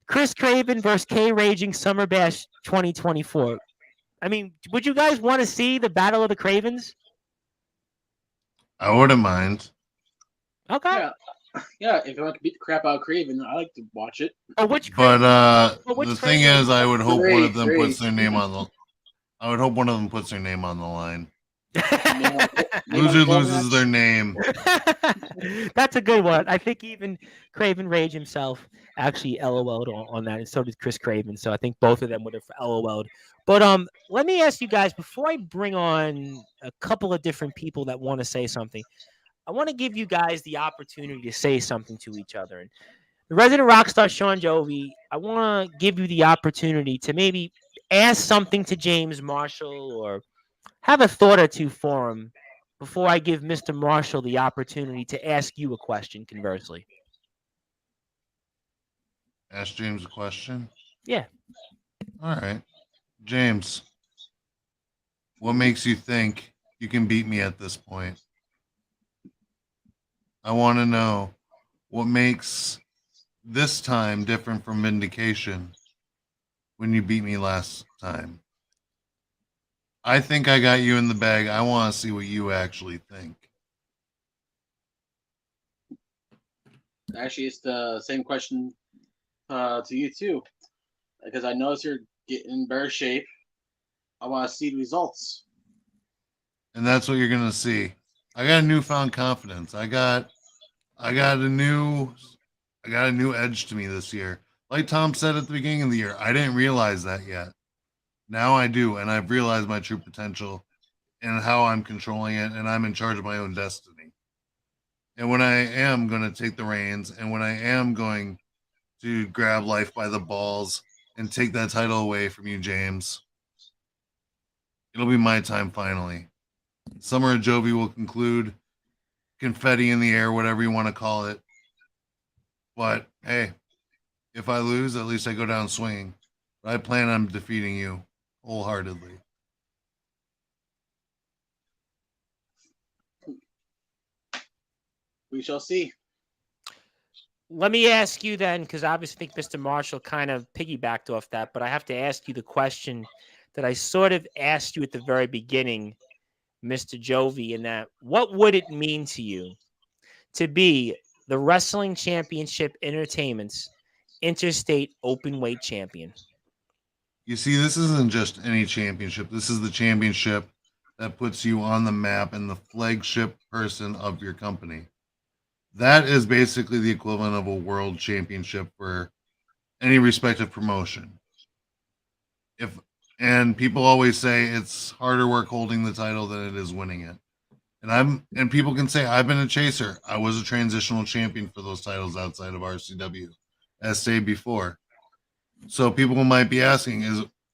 Speaker 1: Chris Craven versus K Raging Summer Bash 2024. I mean, would you guys want to see the Battle of the Cravens?
Speaker 2: I wouldn't mind.
Speaker 1: Okay.
Speaker 3: Yeah, if you want to beat the crap out of Craven, I like to watch it.
Speaker 1: Oh, which
Speaker 2: But
Speaker 1: which
Speaker 2: the thing
Speaker 1: Craven?
Speaker 2: is, I would hope one of them
Speaker 3: Great.
Speaker 2: puts their name on the. I would hope one of them puts their name on the line.
Speaker 3: Name
Speaker 2: Loser
Speaker 3: on the
Speaker 2: loses
Speaker 3: match.
Speaker 2: their name.
Speaker 1: That's a good one. I think even Craven Rage himself actually LOL'd on that, and so did Chris Craven. So I think both of them would have LOL'd. But let me ask you guys before I bring on a couple of different people that want to say something. I want to give you guys the opportunity to say something to each other. And the resident rock star Shawn Jovi, I want to give you the opportunity to maybe ask something to James Marshall or have a thought or two for him before I give Mr. Marshall the opportunity to ask you a question, conversely.
Speaker 2: Ask James a question.
Speaker 1: Yeah.
Speaker 2: All right, James. What makes you think you can beat me at this point? I want to know what makes this time different from Vindication when you beat me last time. I think I got you in the bag. I want to see what you actually think.
Speaker 3: Actually, it's the same question to you too, because I notice you're getting in better shape. I want to see the results.
Speaker 2: And that's what you're going to see. I got a newfound confidence. I got a new edge to me this year. Like Tom said at the beginning of the year, I didn't realize that yet. Now I do, and I've realized my true potential and how I'm controlling it, and I'm in charge of my own destiny. And when I am going to take the reins, and when I am going to grab life by the balls and take that title away from you, James, it'll be my time finally. Summer of Jovi will conclude, confetti in the air, whatever you want to call it. But hey, if I lose, at least I go down swinging. But I plan on defeating you wholeheartedly.
Speaker 3: We shall see.
Speaker 1: Let me ask you then, because I obviously think Mr. Marshall kind of piggybacked off that, but I have to ask you the question that I sort of asked you at the very beginning, Mr. Jovi, in that what would it mean to you to be the Wrestling Championship Entertainment's Interstate Openweight Champion?
Speaker 2: You see, this isn't just any championship. This is the championship that puts you on the map and the flagship person of your company. That is basically the equivalent of a world championship for any respective promotion. And people always say it's harder work holding the title than it is winning it. And people can say I've been a chaser. I was a transitional champion for those titles outside of RCW, as stated before. So people might be asking,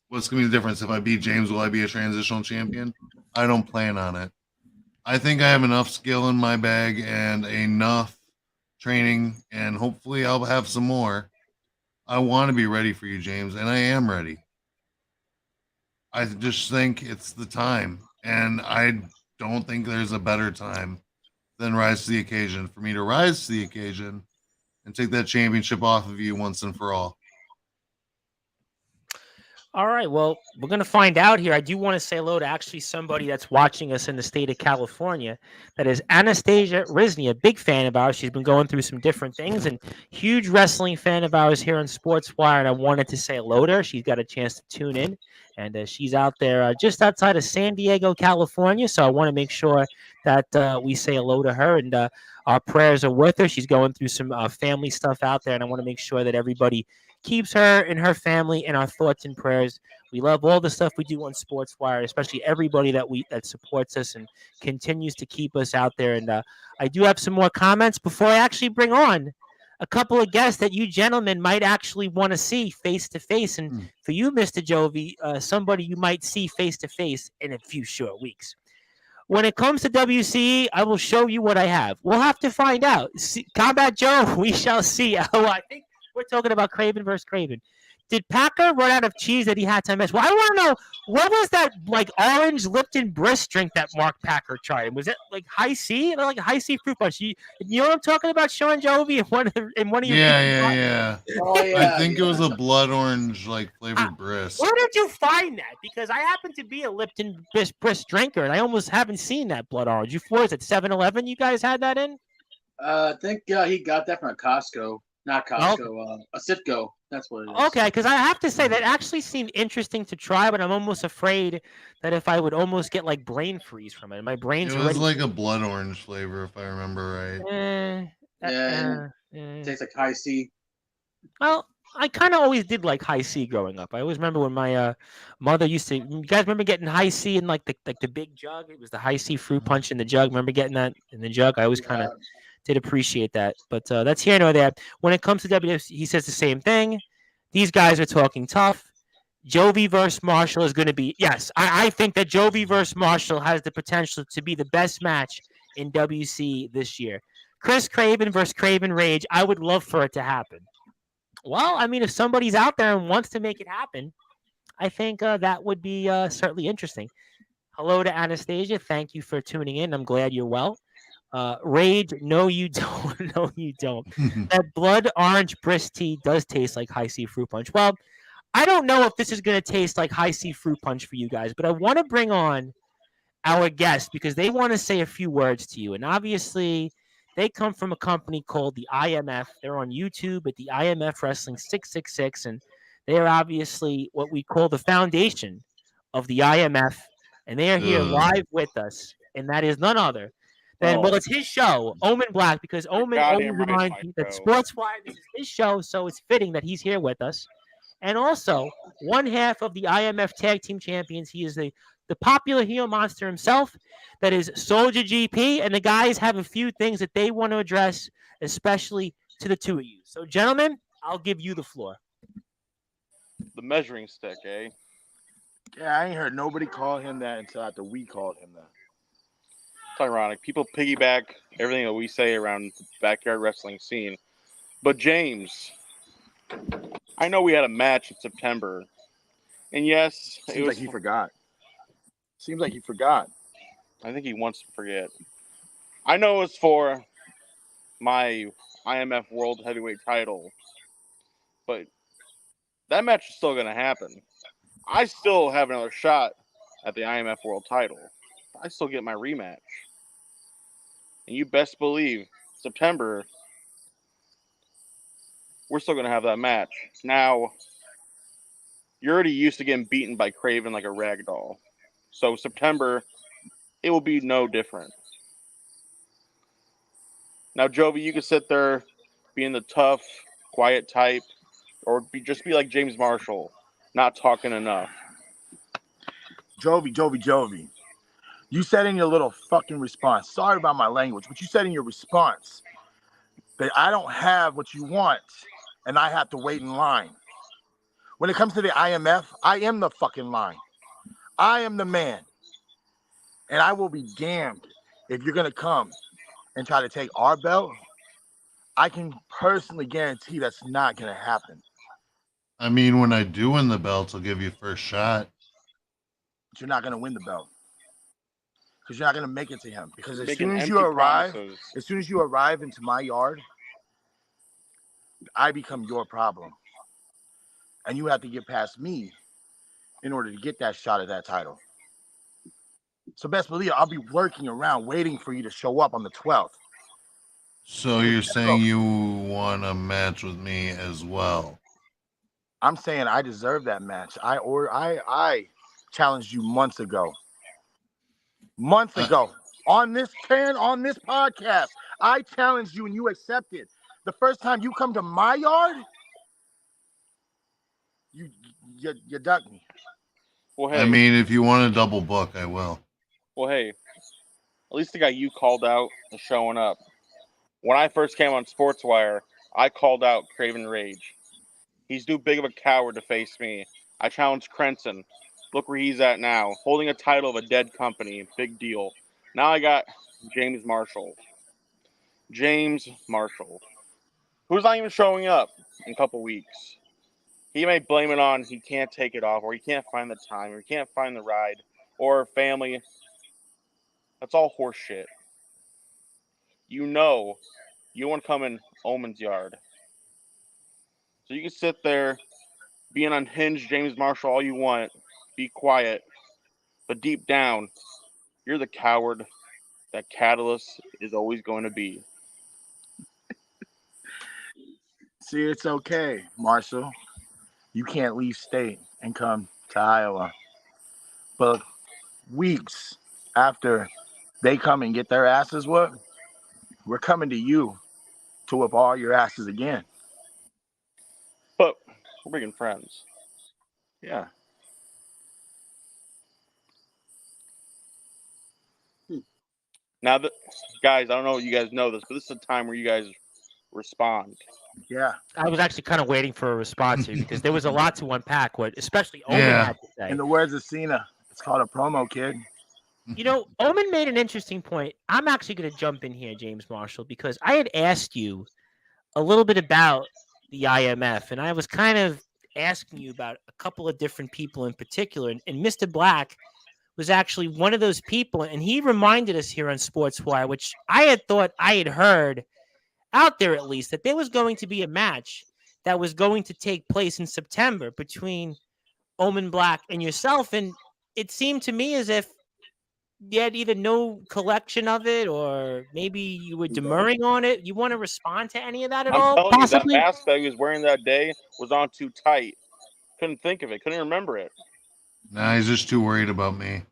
Speaker 2: what's going to be the difference? If I beat James, will I be a transitional champion? I don't plan on it. I think I have enough skill in my bag and enough training, and hopefully I'll have some more I want to be ready for you, James, and I am ready. I just think it's the time, and I don't think there's a better time than rise to the occasion for me to rise to the occasion and take that championship off of you once and for all.
Speaker 1: All right. Well, we're going to find out here. I do want to say hello to actually somebody that's watching us in the state of California. That is Anastasia Risney, a big fan of ours. She's been going through some different things and huge wrestling fan of ours here on Sportswire. And I wanted to say hello to her. She's got a chance to tune in. And she's out there just outside of San Diego, California. So I want to make sure that we say hello to her. And our prayers are with her. She's going through some family stuff out there. And I want to make sure that everybody keeps her and her family in our thoughts and prayers. We love all the stuff we do on Sportswire, especially everybody that supports us and continues to keep us out there. And I do have some more comments before I actually bring on a couple of guests that you gentlemen might actually want to see face to face. And for you, Mr. Jovi, somebody you might see face to face in a few short weeks. When it comes to WCE, I will show you what I have. We'll have to find out. Combat Joe, we shall see. Oh, I think we're talking about Craven versus Craven. Did Packer run out of cheese that he had to mess? Well, I want to know, what was that like orange Lipton Brisk drink that Mark Packer tried? Was it like High C? Like High C fruit punch? You know what I'm talking about, Shawn Jovi, in one of your
Speaker 2: Yeah.
Speaker 3: Oh, yeah.
Speaker 2: I think it was a blood orange like flavored Brisk.
Speaker 1: Where did you find that? Because I happen to be a Lipton Brisk drinker, and I almost haven't seen that blood orange. You was it 7-Eleven? You guys had that in?
Speaker 3: I think he got that from a Costco. Not Costco, a Citgo. That's what it is.
Speaker 1: Okay, because I have to say that actually seemed interesting to try, but I'm almost afraid that if I would almost get like brain freeze from it. My brain's
Speaker 2: It was
Speaker 1: already
Speaker 2: like a blood orange flavor, if I remember right.
Speaker 3: Tastes like High C.
Speaker 1: Well, I kind of always did like High C growing up. I always remember when my mother used to. You guys remember getting High C in like the big jug? It was the High C fruit punch in the jug. Remember getting that in the jug? I always kind of did appreciate that. But that's here nor there. When it comes to WWF, he says the same thing. These guys are talking tough. Jovi versus Marshall is going to be, yes, I think that Jovi versus Marshall has the potential to be the best match in WC this year. Chris Craven versus Craven Rage, I would love for it to happen. Well, I mean, if somebody's out there and wants to make it happen, I think that would be certainly interesting. Hello to Anastasia. Thank you for tuning in. I'm glad you're well. Rage, no, you don't. No, you don't. That blood orange Brisk tea does taste like High C fruit punch. Well, I don't know if this is going to taste like High C fruit punch for you guys, but I want to bring on our guest because they want to say a few words to you. And obviously, they come from a company called the IMF. They're on YouTube at the IMF Wrestling 666, and they are obviously what we call the foundation of the IMF, and they are here live with us, and that is none other than, well, it's his show, Omen Black, because Omen always reminds me that Sportswire, this is his show, so it's fitting that he's here with us. And also, one half of the IMF Tag Team Champions. He is the popular heel monster himself. That is Soldier GP. And the guys have a few things that they want to address, especially to the two of you. So, gentlemen, I'll give you the floor.
Speaker 4: The measuring stick, eh?
Speaker 5: Yeah, I ain't heard nobody call him that until after we called him that.
Speaker 4: It's ironic. People piggyback everything that we say around the backyard wrestling scene. But James, I know we had a match in September. And yes,
Speaker 5: Seems like he forgot. Seems like he forgot.
Speaker 4: I think he wants to forget. I know it's for my IMF World Heavyweight title. But that match is still going to happen. I still have another shot at the IMF World title. I still get my rematch. And you best believe, September, we're still going to have that match. Now, you're already used to getting beaten by Craven like a rag doll. So September, it will be no different. Now, Jovi, you can sit there being the tough, quiet type, or just be like James Marshall, not talking enough.
Speaker 5: Jovi. You said in your little fucking response, sorry about my language, but you said in your response that I don't have what you want and I have to wait in line. When it comes to the IMF, I am the fucking line. I am the man. And I will be damned if you're going to come and try to take our belt. I can personally guarantee that's not going to happen.
Speaker 2: I mean, when I do win the belt, I'll give you first shot.
Speaker 5: But you're not going to win the belt because you're not going to make it to him. Because as
Speaker 4: Making
Speaker 5: soon as
Speaker 4: empty
Speaker 5: you arrive,
Speaker 4: promises.
Speaker 5: into my yard, I become your problem, and you have to get past me in order to get that shot at that title. So best believe I'll be working around, waiting for you to show up on the 12th.
Speaker 2: So you're saying you want a match with me as well?
Speaker 5: I'm saying I deserve that match. I challenged you months ago. On this podcast, I challenged you and you accepted. The first time you come to my yard, you duck me.
Speaker 4: Well, hey.
Speaker 2: I mean, if you want a double book, I will.
Speaker 4: Well, hey. At least the guy you called out is showing up. When I first came on Sportswire, I called out Craven Rage. He's too big of a coward to face me. I challenged Crenson. Look where he's at now, holding a title of a dead company. Big deal. Now I got James Marshall. James Marshall, who's not even showing up in a couple weeks. He may blame it on he can't take it off, or he can't find the time, or he can't find the ride, or family. That's all horse shit. You know you want to come in Omen's yard. So you can sit there, be an unhinged James Marshall all you want, be quiet, but deep down, you're the coward that Catalyst is always going to be.
Speaker 5: See, it's okay, Marshall. You can't leave state and come to Iowa. But weeks after they come and get their asses whooped, we're coming to you to whip all your asses again.
Speaker 4: But we're bringing friends.
Speaker 5: Yeah.
Speaker 4: Now, guys, I don't know if you guys know this, but this is a time where you guys respond.
Speaker 5: Yeah.
Speaker 1: I was actually kind of waiting for a response here because there was a lot to unpack, what especially Omen
Speaker 2: Yeah.
Speaker 1: had to say.
Speaker 5: In the words of Cena, it's called a promo, kid.
Speaker 1: You know, Omen made an interesting point. I'm actually going to jump in here, James Marshall, because I had asked you a little bit about the IMF, and I was kind of asking you about a couple of different people in particular, and Mr. Black was actually one of those people, and he reminded us here on Sportswire, which I had thought I had heard out there at least, that there was going to be a match that was going to take place in September between Omen Black and yourself, and it seemed to me as if you had either no collection of it or maybe you were demurring on it. You want to respond to any of that at
Speaker 4: I'm
Speaker 1: all?
Speaker 4: telling
Speaker 1: Possibly?
Speaker 4: you, that mask that he was wearing that day was on too tight. Couldn't think of it. Couldn't remember it.
Speaker 2: Nah, he's just too worried about me.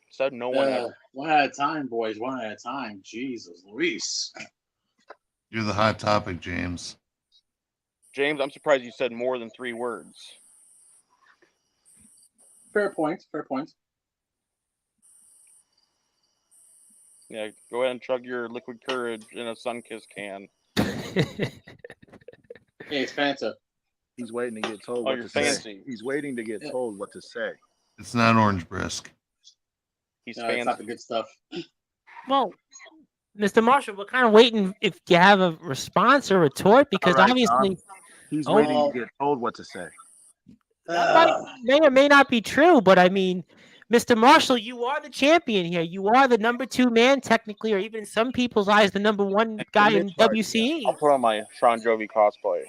Speaker 4: Said no one ever.
Speaker 3: One at a time, boys. One at a time. Jesus, Luis.
Speaker 2: You're the hot topic, James.
Speaker 4: James, I'm surprised you said more than 3 words.
Speaker 3: Fair point. Fair point.
Speaker 4: Yeah, go ahead and chug your liquid courage in a Sunkist can.
Speaker 3: Hey, it's Fanta.
Speaker 5: He's waiting to get told
Speaker 4: Oh,
Speaker 5: what
Speaker 4: you're
Speaker 5: to say.
Speaker 4: fancy.
Speaker 5: He's waiting to get told what to say.
Speaker 2: It's not orange brisk.
Speaker 4: He's
Speaker 3: No, it's not the
Speaker 4: fancy.
Speaker 3: good stuff.
Speaker 1: Well, Mr. Marshall, we're kind of waiting if you have a response or retort because
Speaker 5: All right,
Speaker 1: obviously
Speaker 5: Tom. He's
Speaker 1: Oh.
Speaker 5: waiting to get told what to say.
Speaker 1: that may or may not be true, but I mean, Mr. Marshall, you are the champion here. You are the number 2 man, technically, or even in some people's eyes, the number 1 guy in
Speaker 5: mid-card,
Speaker 1: WCE.
Speaker 4: I'll put on my Shawn Jovi cosplay.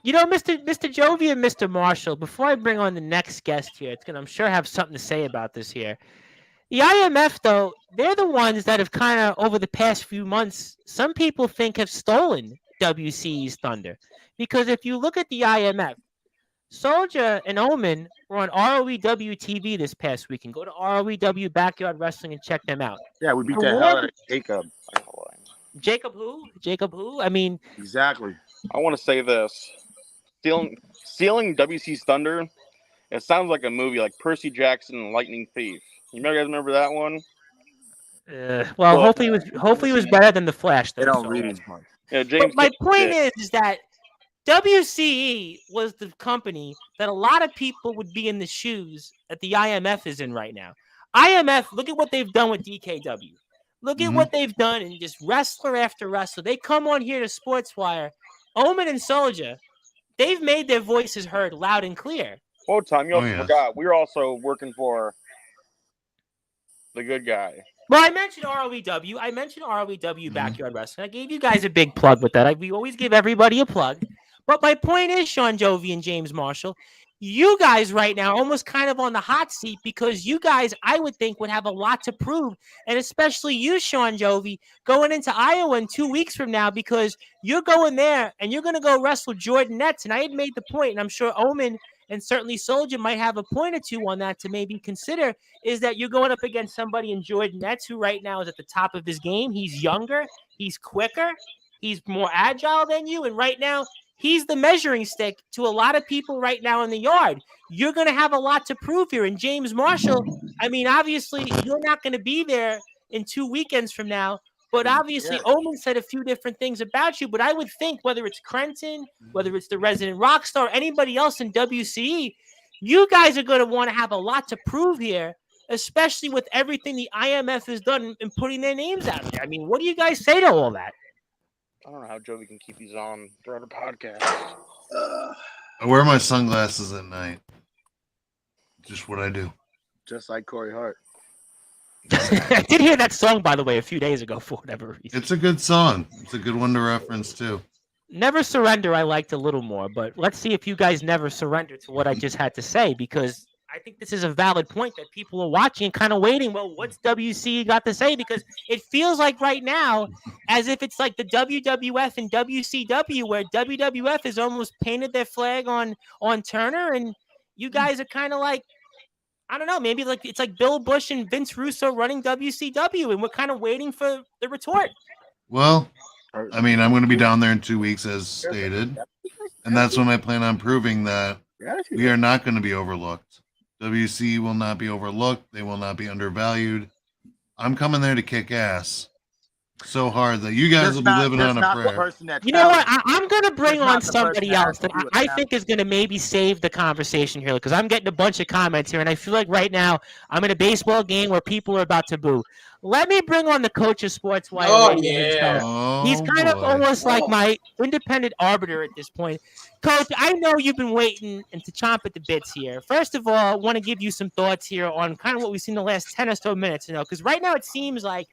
Speaker 1: You know, Mr. Jovi and Mr. Marshall, before I bring on the next guest here, it's gonna, I'm sure, have something to say about this here. The IMF, though, they're the ones that have kind of, over the past few months, some people think have stolen WCE's thunder. Because if you look at the IMF, Soldier and Omen were on ROEW TV this past weekend. Go to ROEW Backyard Wrestling and check them out.
Speaker 5: Yeah, we beat
Speaker 1: The
Speaker 5: the hell
Speaker 1: one-
Speaker 5: out of Jacob.
Speaker 1: Jacob who? Jacob who? I mean,
Speaker 5: Exactly.
Speaker 4: I want to say this. Stealing WC's thunder, it sounds like a movie like Percy Jackson and Lightning Thief. You guys remember that one?
Speaker 1: well,
Speaker 4: Well,
Speaker 1: hopefully it was better than the Flash. Though,
Speaker 5: They don't
Speaker 1: so-
Speaker 5: read as much.
Speaker 4: Yeah, James.
Speaker 1: But my point
Speaker 4: did.
Speaker 1: is that WCE was the company that a lot of people would be in the shoes that the IMF is in right now. IMF, look at what they've done with DKW. Look at what they've done, and just wrestler after wrestler. They come on here to Sportswire. Omen and Soldier, they've made their voices heard loud and clear.
Speaker 4: Oh, Tom, you also forgot. We were also working for the good guy.
Speaker 1: Well, I mentioned ROEW. I mentioned ROEW Backyard Wrestling. I gave you guys a big plug with that. We always give everybody a plug. But my point is, Shawn, Jovi, and James Marshall, you guys right now are almost kind of on the hot seat because you guys, I would think, would have a lot to prove. And especially you, Shawn, Jovi, going into Iowa in 2 weeks from now, because you're going there and you're going to go wrestle Jordan Nets. And I had made the point, and I'm sure Omen and certainly Soldier might have a point or two on that to maybe consider, is that you're going up against somebody in Jordan Nets who right now is at the top of his game. He's younger, he's quicker, he's more agile than you, and right now he's the measuring stick to a lot of people right now in the yard. You're going to have a lot to prove here. And James Marshall, I mean, obviously you're not going to be there in 2 weekends from now, but obviously Omen said a few different things about you. But I would think whether it's Crenton, whether it's the resident rock star, anybody else in WCE, you guys are going to want to have a lot to prove here, especially with everything the IMF has done in putting their names out there. I mean, what do you guys say to all that?
Speaker 4: I don't know how Jovi can keep these on throughout a podcast.
Speaker 2: I wear my sunglasses at night. Just what I do.
Speaker 5: Just like Corey Hart.
Speaker 1: I did hear that song, by the way, a few days ago for whatever reason.
Speaker 2: It's a good song. It's a good one to reference, too.
Speaker 1: Never Surrender I liked a little more, but let's see if you guys never surrender to what I just had to say, because I think this is a valid point that people are watching and kind of waiting. Well, what's WC got to say? Because it feels like right now as if it's like the WWF and WCW, where WWF has almost painted their flag on Turner, and you guys are kind of like, I don't know, maybe like it's like Bill Bush and Vince Russo running WCW, and we're kind of waiting for the retort.
Speaker 2: Well, I mean, I'm going to be down there in 2 weeks, as stated, and that's when I plan on proving that we are not going to be overlooked. WC will not be overlooked. They will not be undervalued. I'm coming there to kick ass so hard that you guys will be living on a prayer.
Speaker 1: You know what? I'm going to bring on somebody else that I think is going to maybe save the conversation here, because I'm getting a bunch of comments here, and I feel like right now I'm in a baseball game where people are about to boo. Let me bring on the coach of Sportswire.
Speaker 6: Oh, yeah.
Speaker 1: He's kind of almost like my independent arbiter at this point. Coach, I know you've been waiting and to chomp at the bits here. First of all, I want to give you some thoughts here on kind of what we've seen the last 10 or so minutes, because right now it seems like,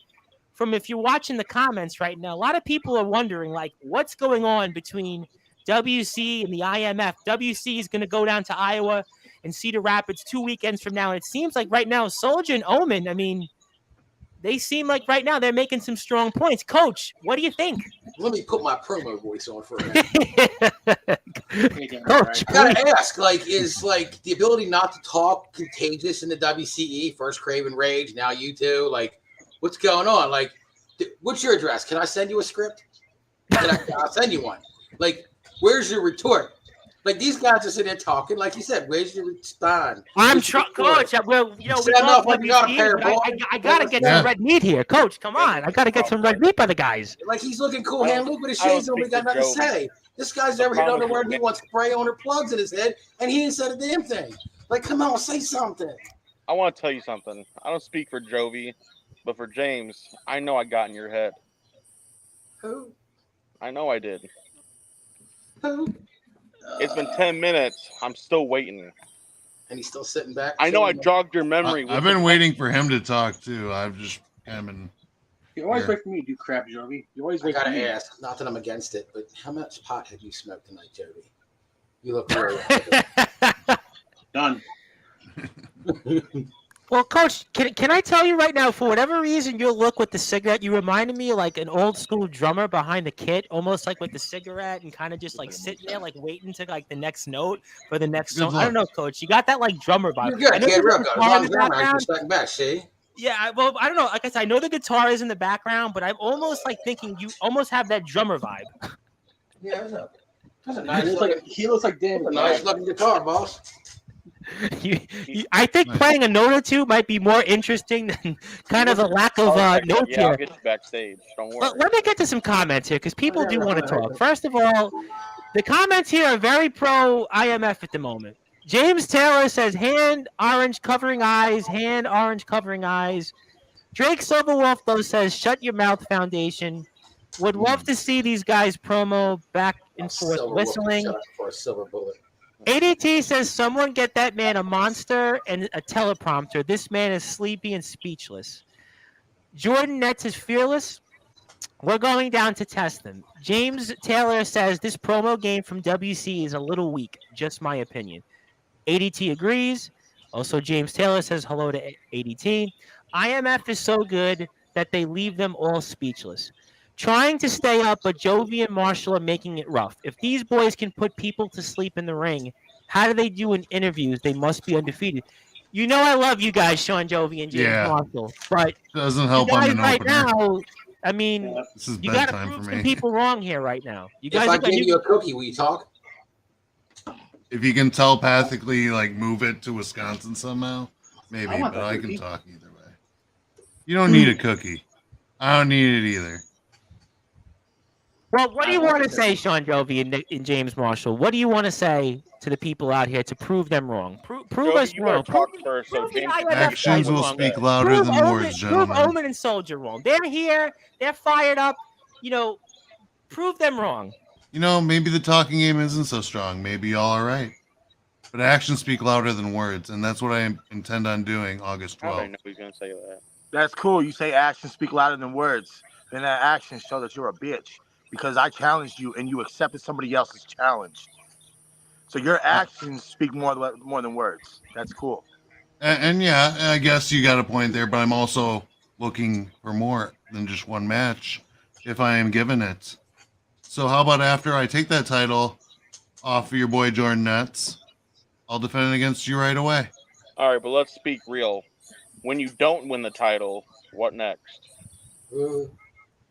Speaker 1: from if you're watching the comments right now, a lot of people are wondering, like, what's going on between WC and the IMF. WC is going to go down to Iowa and Cedar Rapids 2 weekends from now, and it seems like right now Soldier and Omen, I mean, they seem like right now they're making some strong points. Coach, what do you think?
Speaker 6: Let me put my promo voice on for a minute.
Speaker 1: Coach,
Speaker 6: I gotta ask, like, is like the ability not to talk contagious in the WCE? First Craven Rage, now you two. Like, what's going on? Like, what's your address? Can I send you a script? I'll send you one. Like, where's your retort? Like, these guys are sitting there talking, like you said. Where's your respond?
Speaker 1: I'm trying, Coach. Well, you know, I gotta get some red meat here, Coach. Come on, I gotta get some red meat by the guys.
Speaker 6: Like, he's looking cool, hand look with his shades on. We got nothing to say. This guy's never hit on the word. He wants spray on or plugs in his head, and he ain't said a damn thing. Like, come on, say something.
Speaker 4: I want to tell you something. I don't speak for Jovi, but for James, I know I got in your head.
Speaker 6: Who?
Speaker 4: I know I did.
Speaker 6: Who?
Speaker 4: It's been 10 minutes. I'm still waiting.
Speaker 6: And he's still sitting back.
Speaker 4: I know I jogged your memory.
Speaker 2: I've been waiting for him to talk, too. I've just kind of been...
Speaker 3: You always wait for me to do crap, Jovi. You always wait for me.
Speaker 6: I gotta ask, not that I'm against it, but how much pot have you smoked tonight, Jovi? You look very
Speaker 3: Done.
Speaker 1: Well, Coach, can I tell you right now, for whatever reason, your look with the cigarette, you reminded me of like an old school drummer behind the kit, almost like with the cigarette and kind of just like sitting there, like waiting to like the next note for the next song. I don't know, Coach. You got that like drummer vibe.
Speaker 6: You're good, kid. Real good. As long as I'm stepping back, see?
Speaker 1: Yeah, well, I don't know. Like I said, I know the guitar is in the background, but I'm almost like thinking you almost have that drummer vibe.
Speaker 6: Yeah, that's a
Speaker 3: nice. He looks like Dan.
Speaker 6: Nice looking guitar, boss.
Speaker 1: I think playing a note or two might be more interesting than kind of the lack of notes here.
Speaker 4: I'll get you backstage. Don't worry.
Speaker 1: Let me get to some comments here, because people do want to talk. First of all, the comments here are very pro IMF at the moment. James Taylor says, hand orange covering eyes, hand orange covering eyes. Drake Silverwolf, though, says, shut your mouth, Foundation. Would love to see these guys promo back and forth whistling.
Speaker 6: Shut up for a silver bullet.
Speaker 1: ADT says, someone get that man a monster and a teleprompter. This man is sleepy and speechless. Jordan Nets is fearless. We're going down to test them. James Taylor says, this promo game from WC is a little weak. Just my opinion. ADT agrees. Also, James Taylor says hello to ADT. IMF is so good that they leave them all speechless. Trying to stay up, but Jovi and Marshall are making it rough. If these boys can put people to sleep in the ring, how do they do in interviews? They must be undefeated. You know I love you guys, Shawn Jovi and James Marshall, but
Speaker 2: doesn't help.
Speaker 1: you guys
Speaker 2: I'm an
Speaker 1: right
Speaker 2: opener.
Speaker 1: now, I mean,
Speaker 2: This is
Speaker 1: you got to
Speaker 2: bedtime
Speaker 1: prove
Speaker 2: for
Speaker 1: some
Speaker 2: me.
Speaker 1: people wrong here right now. You guys,
Speaker 6: If I give you a cookie, will you talk?
Speaker 2: If you can telepathically like move it to Wisconsin somehow, maybe.
Speaker 3: want
Speaker 2: But
Speaker 3: that
Speaker 2: I
Speaker 3: cookie.
Speaker 2: can talk either way. You don't need a cookie. I don't need it either.
Speaker 1: Well, what do
Speaker 3: I
Speaker 1: you
Speaker 3: want
Speaker 1: want to
Speaker 3: it.
Speaker 1: say, Shawn Jovi and James Marshall? What do you want to say to the people out here to prove them wrong? Prove
Speaker 4: Jovi,
Speaker 1: us
Speaker 4: you better
Speaker 1: wrong.
Speaker 4: talk
Speaker 1: Prove,
Speaker 4: first, so
Speaker 1: prove the
Speaker 4: James can
Speaker 1: IMF
Speaker 4: make
Speaker 2: Actions
Speaker 1: guys
Speaker 2: will
Speaker 1: wrong.
Speaker 2: speak louder
Speaker 1: Prove
Speaker 2: than
Speaker 1: Omen,
Speaker 2: words,
Speaker 1: prove
Speaker 2: gentlemen.
Speaker 1: Omen and Soldier wrong. They're here. They're fired up. You know, prove them wrong.
Speaker 2: You know, maybe the talking game isn't so strong. Maybe y'all are right. But actions speak louder than words, and that's what I intend on doing August
Speaker 4: How did I
Speaker 2: 12th.
Speaker 4: know he's gonna say that?
Speaker 5: That's cool. You say actions speak louder than words. Then that actions show that you're a bitch because I challenged you and you accepted somebody else's challenge. So your actions speak more than words. That's cool.
Speaker 2: And yeah, I guess you got a point there, but I'm also looking for more than just one match if I am given it. So how about after I take that title off of your boy Jordan Nets, I'll defend it against you right away.
Speaker 4: All right, but let's speak real. When you don't win the title, what next?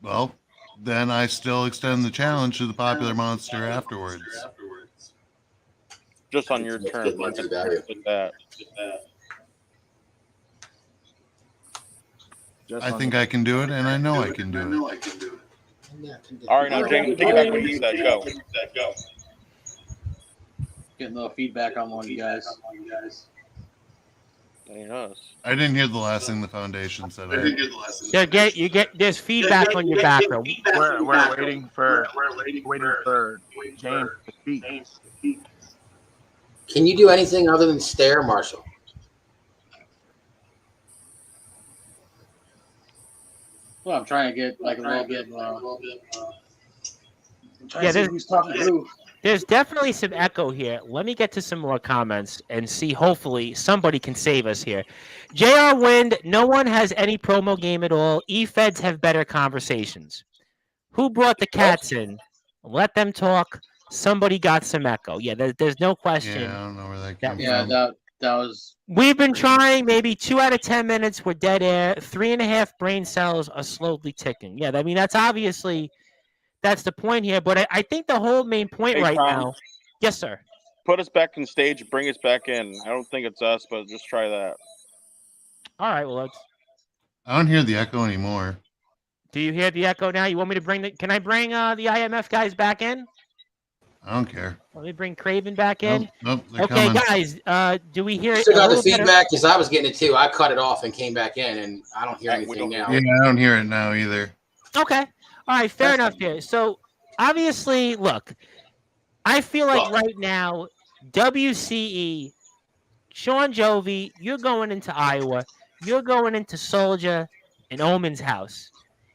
Speaker 2: Well, then I still extend the challenge to the popular monster afterwards.
Speaker 4: Just on your terms.
Speaker 6: Good
Speaker 4: Just
Speaker 6: value.
Speaker 4: that.
Speaker 2: I think I can do it, and I know I can do it.
Speaker 4: All right, now James, take it back when you said go.
Speaker 3: Getting a little feedback on one of you guys.
Speaker 4: Yes.
Speaker 2: I didn't hear the last thing the foundation said.
Speaker 1: There's feedback on your background.
Speaker 5: We're waiting for James to speak.
Speaker 6: Can you do anything other than stare, Marshall?
Speaker 3: Well, I'm trying to get like a little bit.
Speaker 1: Yeah,
Speaker 3: who's talking who.
Speaker 1: There's definitely some echo here. Let me get to some more comments and see. Hopefully, somebody can save us here. JR Wind, no one has any promo game at all. E-Feds have better conversations. Who brought the cats in? Let them talk. Somebody got some echo. Yeah, there's no question.
Speaker 2: Yeah, I don't know where that came
Speaker 3: Yeah,
Speaker 2: from.
Speaker 3: that was.
Speaker 1: We've been trying maybe 2 out of 10 minutes. We're dead air. 3.5 brain cells are slowly ticking. Yeah, I mean, that's obviously... That's the point here, but I think the whole main point
Speaker 4: Hey,
Speaker 1: right
Speaker 4: Tom.
Speaker 1: now. Yes, sir.
Speaker 4: Put us back on stage, bring us back in. I don't think it's us, but just try that.
Speaker 1: All right. Well,
Speaker 2: I don't hear the echo anymore.
Speaker 1: do you hear the echo now? You want me to bring the? Can I bring the IMF guys back in?
Speaker 2: I don't care.
Speaker 1: Let me bring Craven back in.
Speaker 2: Nope, they're
Speaker 1: Okay,
Speaker 2: coming.
Speaker 1: guys. Do we hear it?
Speaker 6: Still
Speaker 1: a
Speaker 6: got the
Speaker 1: little better?
Speaker 6: feedback because I was getting it too. I cut it off and came back in, and I don't hear
Speaker 4: Yeah, we
Speaker 6: anything
Speaker 4: don't
Speaker 6: now.
Speaker 2: Yeah, I don't hear it now either.
Speaker 1: Okay. All right. Fair enough here. So obviously, look, I feel like right now, WCE, Shawn Jovi, you're going into Iowa. You're going into Soldier and Omen's house.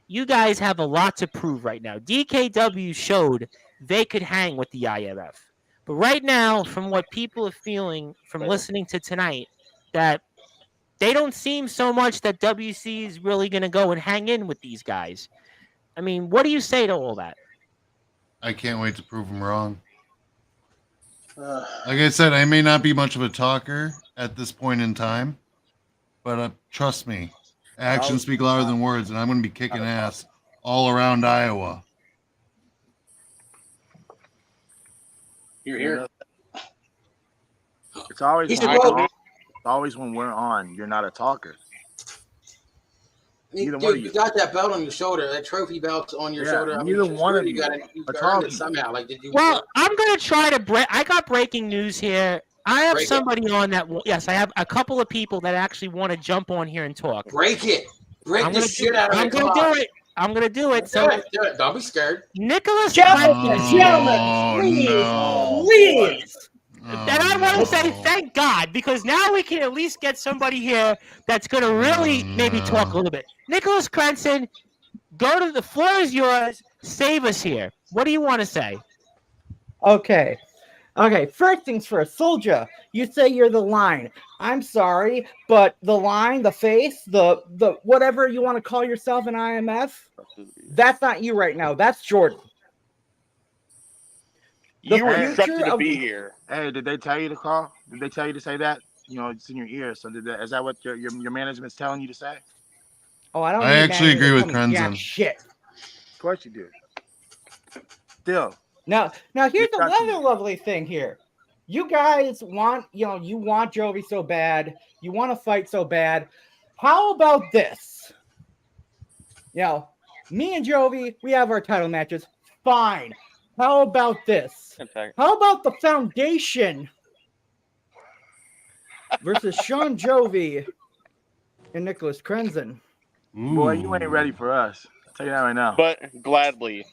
Speaker 1: You guys have a lot to prove right now. DKW showed they could hang with the IMF. But right now, from what people are feeling from listening to tonight, that they don't seem so much that WC is really going to go and hang in with these guys. I mean, what do you say to all that?
Speaker 2: I can't wait to prove them wrong. Like I said, I may not be much of a talker at this point in time, but trust me, actions speak louder than words, and I'm going to be kicking ass all around Iowa.
Speaker 3: You're here.
Speaker 5: It's always
Speaker 6: He's
Speaker 5: when
Speaker 6: a
Speaker 5: we're
Speaker 6: goat.
Speaker 5: on. It's always when we're on. You're not a talker. Neither one
Speaker 6: Dude,
Speaker 5: of
Speaker 6: you
Speaker 5: you.
Speaker 6: got that belt on your shoulder. That trophy belt's on your
Speaker 5: Yeah,
Speaker 6: shoulder. I mean,
Speaker 5: neither
Speaker 6: it's
Speaker 5: one
Speaker 6: weird
Speaker 5: of
Speaker 6: you
Speaker 5: you
Speaker 6: got it. You
Speaker 5: are
Speaker 6: earned it
Speaker 5: talking.
Speaker 6: somehow. Like, did you?
Speaker 1: Well, I'm going to try to break. I got breaking news here. I have
Speaker 6: Break it.
Speaker 1: somebody on that. Yes, I have a couple of people that actually want to jump on here and talk.
Speaker 6: break it. Break the shit out of it.
Speaker 1: I'm going to do it. I'm going to do it.
Speaker 6: Do it. Don't be scared.
Speaker 1: Nicholas
Speaker 7: Gentlemen,
Speaker 2: Oh,
Speaker 7: please,
Speaker 2: no.
Speaker 7: please.
Speaker 1: And I want to say thank God, because now we can at least get somebody here that's going to really maybe talk a little bit. Nicholas Crenson, the floor is yours. Save us here. What do you want to say?
Speaker 7: Okay. First things first, Soldier, you say you're the line. I'm sorry, but the line, the face, the whatever you want to call yourself in IMF, that's not you right now. That's Jordan.
Speaker 4: You were
Speaker 7: future
Speaker 4: instructed to
Speaker 7: of
Speaker 4: be
Speaker 7: the-
Speaker 4: here.
Speaker 5: Hey, did they tell you to call? Did they tell you to say that? You know, it's in your ear. So is that what your management's telling you to say?
Speaker 7: Oh, I don't.
Speaker 2: I
Speaker 7: need
Speaker 2: actually
Speaker 7: managers
Speaker 2: agree
Speaker 7: to
Speaker 2: with
Speaker 7: tell me jack
Speaker 2: Crenson.
Speaker 7: shit.
Speaker 5: Of course you do. Still.
Speaker 7: Now here's
Speaker 5: You're
Speaker 7: another
Speaker 5: talking-
Speaker 7: lovely thing here. You guys want, you want Jovi so bad. You want to fight so bad. How about this? Me and Jovi, we have our title matches. Fine. How about this?
Speaker 4: In fact,
Speaker 7: How about the Foundation versus Shawn Jovi and Nicholas Crenson?
Speaker 5: Boy, you ain't ready for us. I'll tell you that right now.
Speaker 4: but gladly.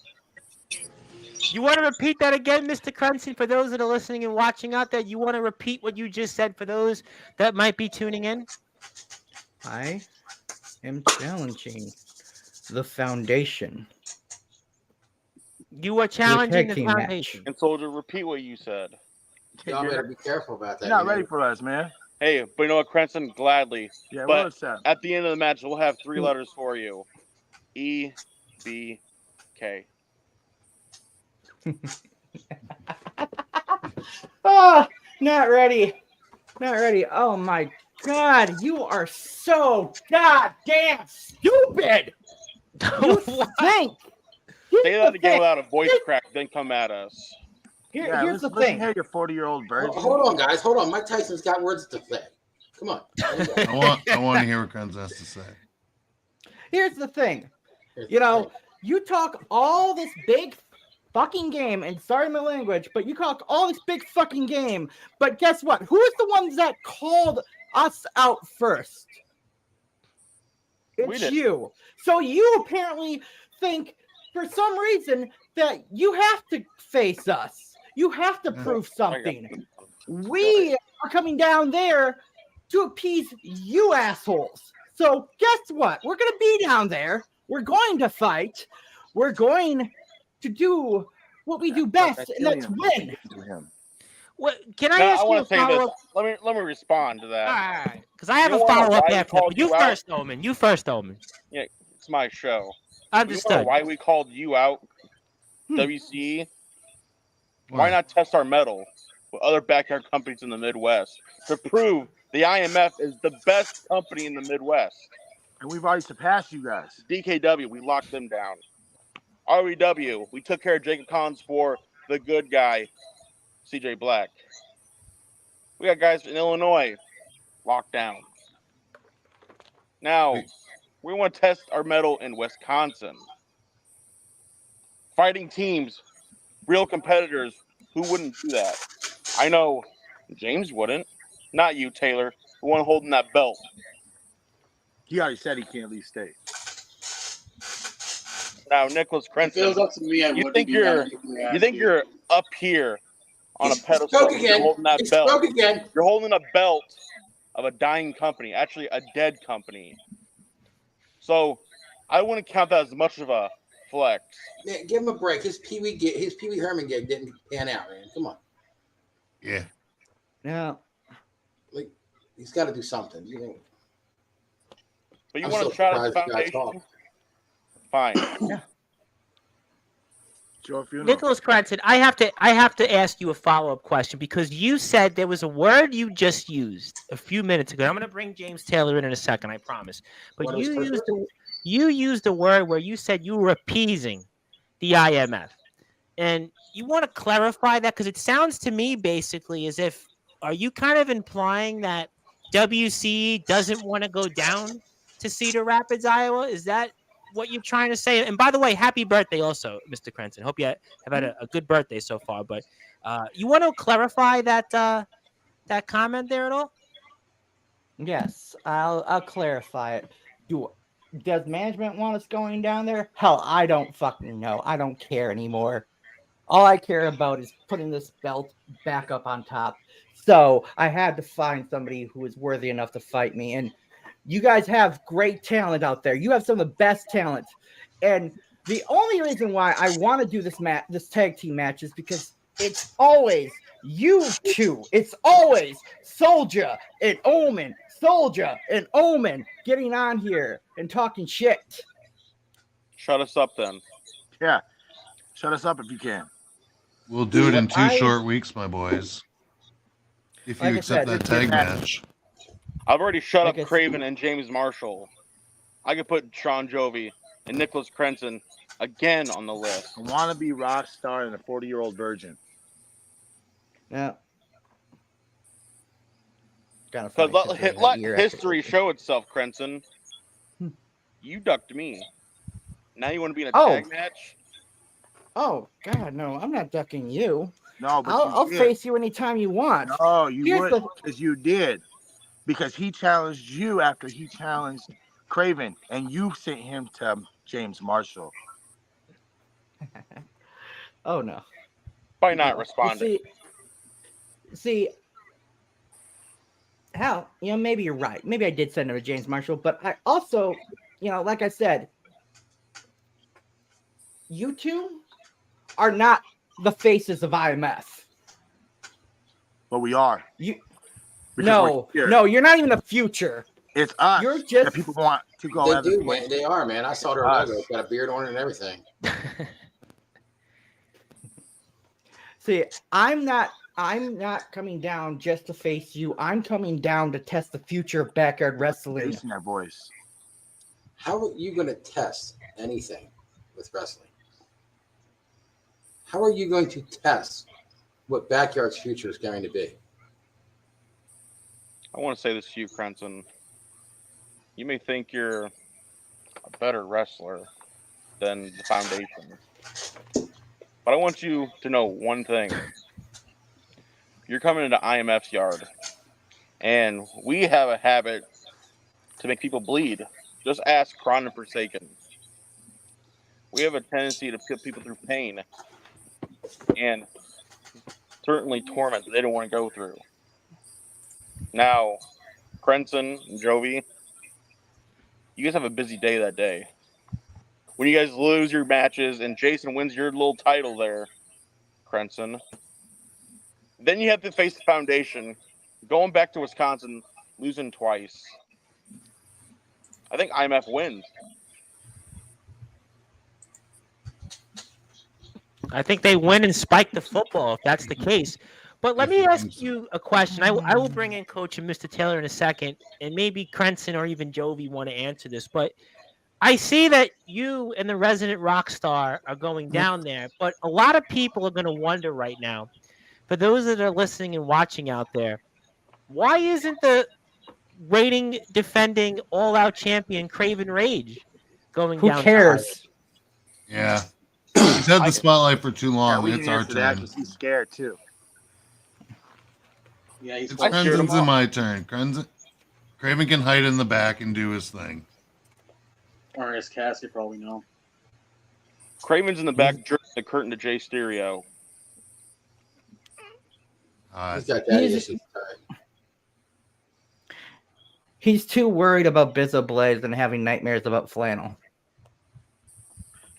Speaker 1: You want to repeat that again, Mr. Crenson, for those that are listening and watching out there? You want to repeat what you just said for those that might be tuning in?
Speaker 7: I am challenging the Foundation.
Speaker 1: You are challenging the
Speaker 7: team match.
Speaker 1: Foundation.
Speaker 4: And Soldier, repeat what you said.
Speaker 6: Y'all better be careful about that.
Speaker 5: You're not ready for us, man.
Speaker 4: Hey, but you know what, Crenson? Gladly.
Speaker 5: Yeah,
Speaker 4: But
Speaker 5: we'll accept.
Speaker 4: at the end of the match, we'll have 3 letters for you. E, B, K.
Speaker 7: Ah, not ready. Oh my God, you are so goddamn stupid. You think?
Speaker 4: Say that again without a voice crack, then come at us.
Speaker 7: Here's the
Speaker 5: listen
Speaker 7: thing.
Speaker 5: here, you 40-year-old virgin.
Speaker 6: Hold on, guys. Hold on. Mike Tyson's got words to say. Come on.
Speaker 2: I want to hear what Crenson has to say.
Speaker 7: Here's the thing. You talk all this big fucking game, and sorry my language, but you talk all this big fucking game. But guess what? Who is the ones that called us out first?
Speaker 4: We
Speaker 7: It's
Speaker 4: did.
Speaker 7: you. So you apparently think, for some reason, that you have to face us. You have to prove something. We are coming down there to appease you assholes. So guess what? We're going to be down there. We're going to fight. We're going to do what we do best, and that's win.
Speaker 1: What, can I
Speaker 4: Now,
Speaker 1: ask
Speaker 4: I
Speaker 1: you a
Speaker 4: want to say this.
Speaker 1: follow-up?
Speaker 4: Let me respond to that.
Speaker 1: All right, because I have
Speaker 4: You
Speaker 1: a
Speaker 4: wanna know
Speaker 1: follow-up
Speaker 4: why we
Speaker 1: after that.
Speaker 4: called
Speaker 1: But you
Speaker 4: you out?
Speaker 1: first, Omen. You first, Omen.
Speaker 4: Yeah, it's my show. You
Speaker 1: Understood.
Speaker 4: know why we called you out, WCE? Why not test our metal with other backyard companies in the Midwest to prove the IMF is the best company in the Midwest?
Speaker 5: And we've already surpassed you guys.
Speaker 4: DKW, we locked them down. REW, we took care of Jacob Collins for the good guy, CJ Black. We got guys in Illinois locked down. Now, we want to test our metal in Wisconsin. Fighting teams, real competitors, who wouldn't do that? I know James wouldn't. Not you, Taylor, the one holding that belt.
Speaker 5: He already said he can't leave state.
Speaker 4: Now, Nicholas
Speaker 3: If it was
Speaker 4: Crenson,
Speaker 3: up to me, I
Speaker 4: you
Speaker 3: wouldn't
Speaker 4: think
Speaker 3: be
Speaker 4: you think you're up here on a
Speaker 6: He
Speaker 4: pedestal?
Speaker 6: spoke
Speaker 4: You're
Speaker 6: again.
Speaker 4: holding that
Speaker 6: He
Speaker 4: belt.
Speaker 6: spoke again.
Speaker 4: You're holding a belt of a dying company, actually a dead company. So I wouldn't count that as much of a flex.
Speaker 6: Man, give him a break. His Pee Wee Herman gig didn't pan out, man. Come on.
Speaker 2: Yeah.
Speaker 7: Now,
Speaker 6: Like, he's got to do something.
Speaker 4: But you
Speaker 6: I'm
Speaker 4: want
Speaker 6: so
Speaker 4: to shout out the
Speaker 6: surprised the guy
Speaker 4: foundation? Fine.
Speaker 5: Your funeral.
Speaker 1: Nicholas Crenson, I have to ask you a follow-up question, because you said there was a word you just used a few minutes ago. I'm going to bring James Taylor in a second, I promise. But
Speaker 6: What was
Speaker 1: you
Speaker 6: first
Speaker 1: used a word where you said you were appeasing the IMF. And you want to clarify that, because it sounds to me basically as if, are you kind of implying that WC doesn't want to go down to Cedar Rapids, Iowa? Is that what you're trying to say? And by the way, happy birthday also, Mr. Crenson. Hope you have had a good birthday so far. But you want to clarify that that comment there at all?
Speaker 7: yes, I'll clarify it. does management want us going down there? Hell, I don't fucking know. I don't care anymore. All I care about is putting this belt back up on top. So I had to find somebody who is worthy enough to fight me. And you guys have great talent out there. You have some of the best talent. And the only reason why I want to do this tag team match is because it's always you two. It's always Soldier and Omen. Soldier and Omen getting on here and talking shit.
Speaker 4: Shut us up then.
Speaker 5: Yeah. Shut us up if you can.
Speaker 2: We'll do it in 2 short weeks, my boys. If you
Speaker 7: Like I
Speaker 2: accept
Speaker 7: said,
Speaker 2: that tag match.
Speaker 4: I've already shut
Speaker 7: Like I
Speaker 4: up Craven and James Marshall. I could put Shawn Jovi and Nicholas Crenson again on the list.
Speaker 5: A wannabe rock star and a 40-year-old virgin.
Speaker 7: Yeah.
Speaker 4: Because let history show itself, Crenson. You ducked me. Now you want to be in a tag match?
Speaker 7: Oh, God, no. I'm not ducking you.
Speaker 5: No, but
Speaker 7: I'll face you anytime you want.
Speaker 5: No, you would, because you did. Because he challenged you after he challenged Craven, and you sent him to James Marshall.
Speaker 7: Oh, no.
Speaker 4: By not responding.
Speaker 7: See, hell, maybe you're right. Maybe I did send him to James Marshall, but I also, like I said, you two are not the faces of IMF.
Speaker 5: But we are.
Speaker 7: No, you're not even the future.
Speaker 5: It's us.
Speaker 7: You're just
Speaker 5: that people want to go.
Speaker 6: They do, man. They are, man. I saw their logo. It's got a beard on it and everything.
Speaker 7: See, I'm not coming down just to face you. I'm coming down to test the future of backyard wrestling.
Speaker 5: Facing that voice.
Speaker 6: How are you going to test anything with wrestling? How are you going to test what Backyard's future is going to be?
Speaker 4: I want to say this to you, Crenson. You may think you're a better wrestler than the Foundation. But I want you to know one thing. You're coming into IMF's yard. And we have a habit to make people bleed. Just ask Kron and Forsaken. We have a tendency to put people through pain. And certainly torment that they don't want to go through. Now, Crenson and Jovi, you guys have a busy day that day. When you guys lose your matches and Jason wins your little title there, Crenson, then you have to face the Foundation, going back to Wisconsin, losing twice. I think IMF wins.
Speaker 1: I think they win and spike the football if that's the case. But let me ask you a question. I will bring in Coach and Mr. Taylor in a second, and maybe Crenson or even Jovi want to answer this. But I see that you and the resident rock star are going down there, but a lot of people are going to wonder right now, for those that are listening and watching out there, why isn't the reigning, defending, all-out champion Craven Rage going down?
Speaker 7: Who cares?
Speaker 2: Yeah. He's had the spotlight for too long. It's our turn.
Speaker 5: He's scared, too.
Speaker 3: Yeah, he's
Speaker 2: Crenson's in my turn. Craven can hide in the back and do his thing.
Speaker 3: Or as Cassie probably know.
Speaker 4: Craven's in the back, jerking the curtain to Jay Stereo.
Speaker 6: He's got that issue.
Speaker 7: He's too worried about Bizzo Blaze and having nightmares about flannel.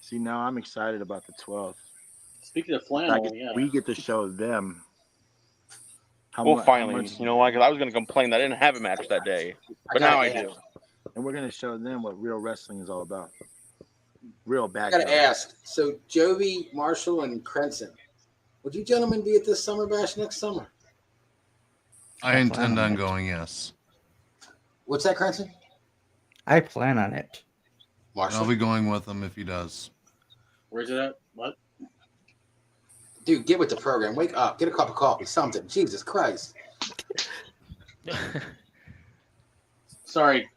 Speaker 5: See, now I'm excited about the 12th.
Speaker 3: Speaking of flannel,
Speaker 5: we get to show them.
Speaker 4: Finally, you know why? Because I was going to complain that I didn't have a match that day, but now I do.
Speaker 5: And we're going to show them what real wrestling is all about. Real bad.
Speaker 6: I got to ask. So, Jovi, Marshall, and Crenson, would you gentlemen be at this Summer Bash next summer?
Speaker 2: I intend on going, yes.
Speaker 6: What's that, Crenson?
Speaker 7: I plan on it.
Speaker 6: Marshall?
Speaker 2: I'll be going with him if he does.
Speaker 3: Where's it at? What?
Speaker 6: Dude, get with the program. Wake up. Get a cup of coffee. Something. Jesus Christ.
Speaker 3: Sorry.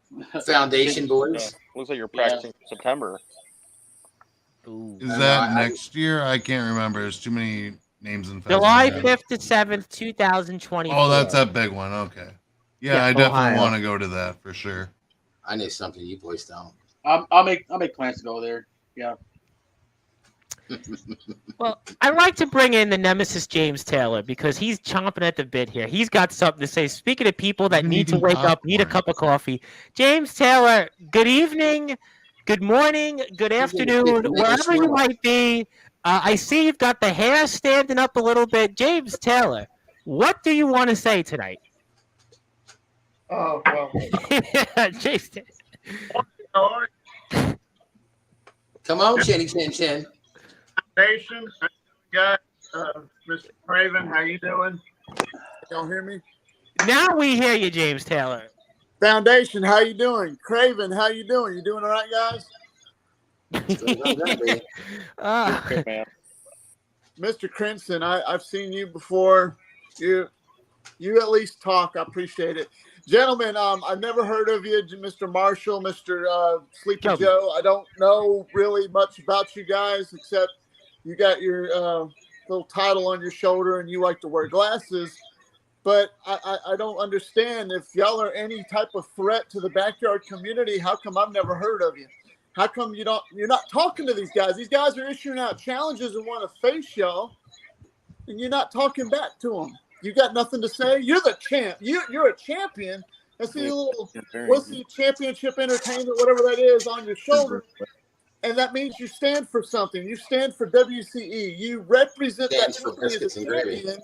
Speaker 6: Foundation boys.
Speaker 4: Looks like you're practicing for September.
Speaker 1: Ooh.
Speaker 2: Is that next year? I can't remember. There's too many names in
Speaker 1: July 5th to 7th, 2020.
Speaker 2: Oh, that's that big one. Okay. Yeah, I definitely want to go to that for sure.
Speaker 6: I need something you boys don't.
Speaker 3: I'll make plans to go there. Yeah.
Speaker 1: Well, I'd like to bring in the nemesis James Taylor because he's chomping at the bit here. He's got something to say. Speaking of people that
Speaker 2: Even
Speaker 1: need to
Speaker 2: eating
Speaker 1: wake up, need a
Speaker 2: popcorn.
Speaker 1: cup of coffee. James Taylor, good evening, good morning, good afternoon, wherever you might be. I see you've got the hair standing up a little bit. James Taylor, what do you want to say tonight?
Speaker 8: Oh, well.
Speaker 1: James,
Speaker 6: Come on, Chinny Chin Chin.
Speaker 8: Nation, guys, Mr. Craven, how you doing? Y'all hear me?
Speaker 1: now we hear you, James Taylor.
Speaker 8: Foundation, how you doing? Craven, how you doing? You doing all right, guys?
Speaker 4: Good man.
Speaker 8: Mr. Crimson, I've seen you before. You at least talk. I appreciate it. Gentlemen, I've never heard of you, Mr. Marshall, Mr. Sleepy
Speaker 1: Jovi.
Speaker 8: Joe. I don't know really much about you guys except you got your little title on your shoulder and you like to wear glasses. But I don't understand if y'all are any type of threat to the backyard community. How come I've never heard of you? How come you're not talking to these guys? These guys are issuing out challenges and want to face y'all, and you're not talking back to them. You got nothing to say. You're the champ. You're a champion. Let's see what's the championship entertainment, whatever that is, on your shoulder. And that means you stand for something. You stand for WCE. You represent that company as a champion.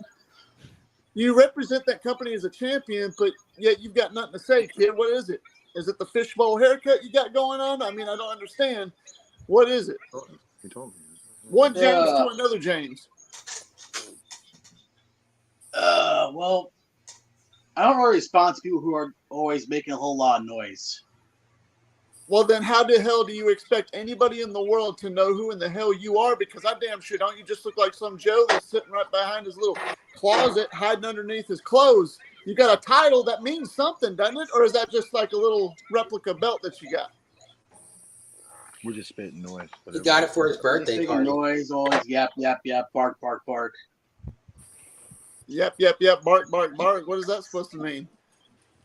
Speaker 8: You represent that company as a champion, but yet you've got nothing to say, kid. What is it? Is it the fishbowl haircut you got going on? I mean, I don't understand. What is it?
Speaker 5: He told me.
Speaker 8: One James to another James.
Speaker 3: Well, I don't really respond to people who are always making a whole lot of noise.
Speaker 8: Well, then how the hell do you expect anybody in the world to know who in the hell you are? Because I damn sure don't. You just look like some Joe that's sitting right behind his little closet, hiding underneath his clothes. You got a title that means something, doesn't it? Or is that just like a little replica belt that you got?
Speaker 5: We're just spitting noise.
Speaker 6: He got it for his birthday
Speaker 3: Making
Speaker 6: party.
Speaker 3: noise, always yap, yap, yap, bark, bark, bark.
Speaker 8: Yep, yep, yep. Bark, bark, bark. What is that supposed to mean?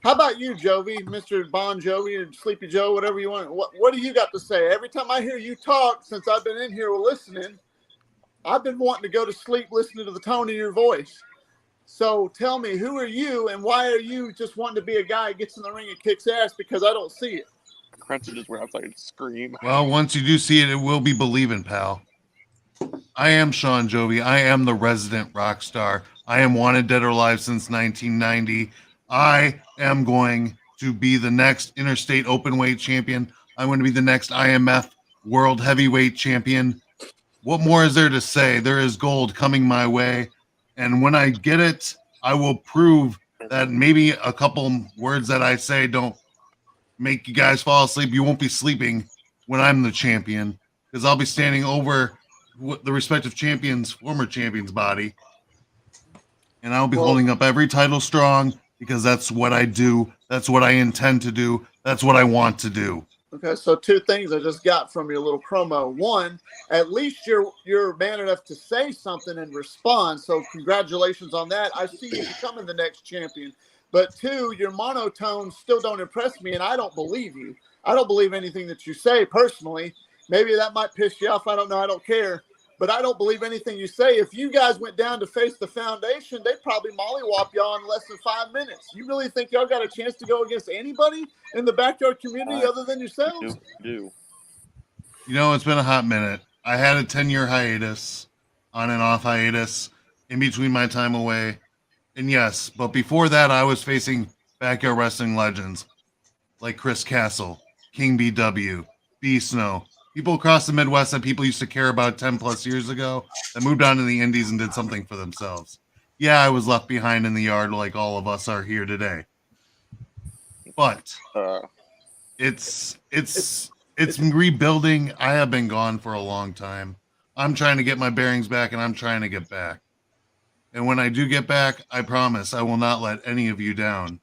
Speaker 8: How about you, Jovi, Mr. Bon Jovi, or Sleepy Joe, whatever you want? What do you got to say? Every time I hear you talk, since I've been in here listening, I've been wanting to go to sleep listening to the tone of your voice. So tell me, who are you, and why are you just wanting to be a guy who gets in the ring and kicks ass? Because I don't see it.
Speaker 4: Crunchy just went outside to scream.
Speaker 2: Well, once you do see it, it will be believing, pal. I am Shawn Jovi. I am the resident rock star. I am wanted dead or alive since 1990. I am going to be the next interstate openweight champion. I'm going to be the next IMF world heavyweight champion. What more is there to say? There is gold coming my way. And when I get it, I will prove that maybe a couple words that I say don't make you guys fall asleep. You won't be sleeping when I'm the champion, because I'll be standing over the respective champion's former champion's body, and I'll be holding up every title strong, because that's what I do. That's what I intend to do. That's what I want to do.
Speaker 8: Okay, so two things I just got from your little promo. One, at least you're man enough to say something and respond. So congratulations on that. I see you becoming the next champion. But two, your monotone still don't impress me, and I don't believe you. I don't believe anything that you say personally. Maybe that might piss you off. I don't know. I don't care. But I don't believe anything you say. If you guys went down to face the Foundation, they'd probably mollywop y'all in less than 5 minutes. You really think y'all got a chance to go against anybody in the backyard community other than yourselves?
Speaker 4: Do.
Speaker 2: You know, it's been a hot minute. I had a 10-year hiatus, on and off hiatus, in between my time away. And yes, but before that, I was facing backyard wrestling legends like Chris Castle, King BW, B Snow, people across the Midwest that people used to care about 10 plus years ago that moved on to the indies and did something for themselves. Yeah, I was left behind in the yard like all of us are here today. But it's rebuilding. I have been gone for a long time. I'm trying to get my bearings back, and I'm trying to get back. And when I do get back, I promise I will not let any of you down.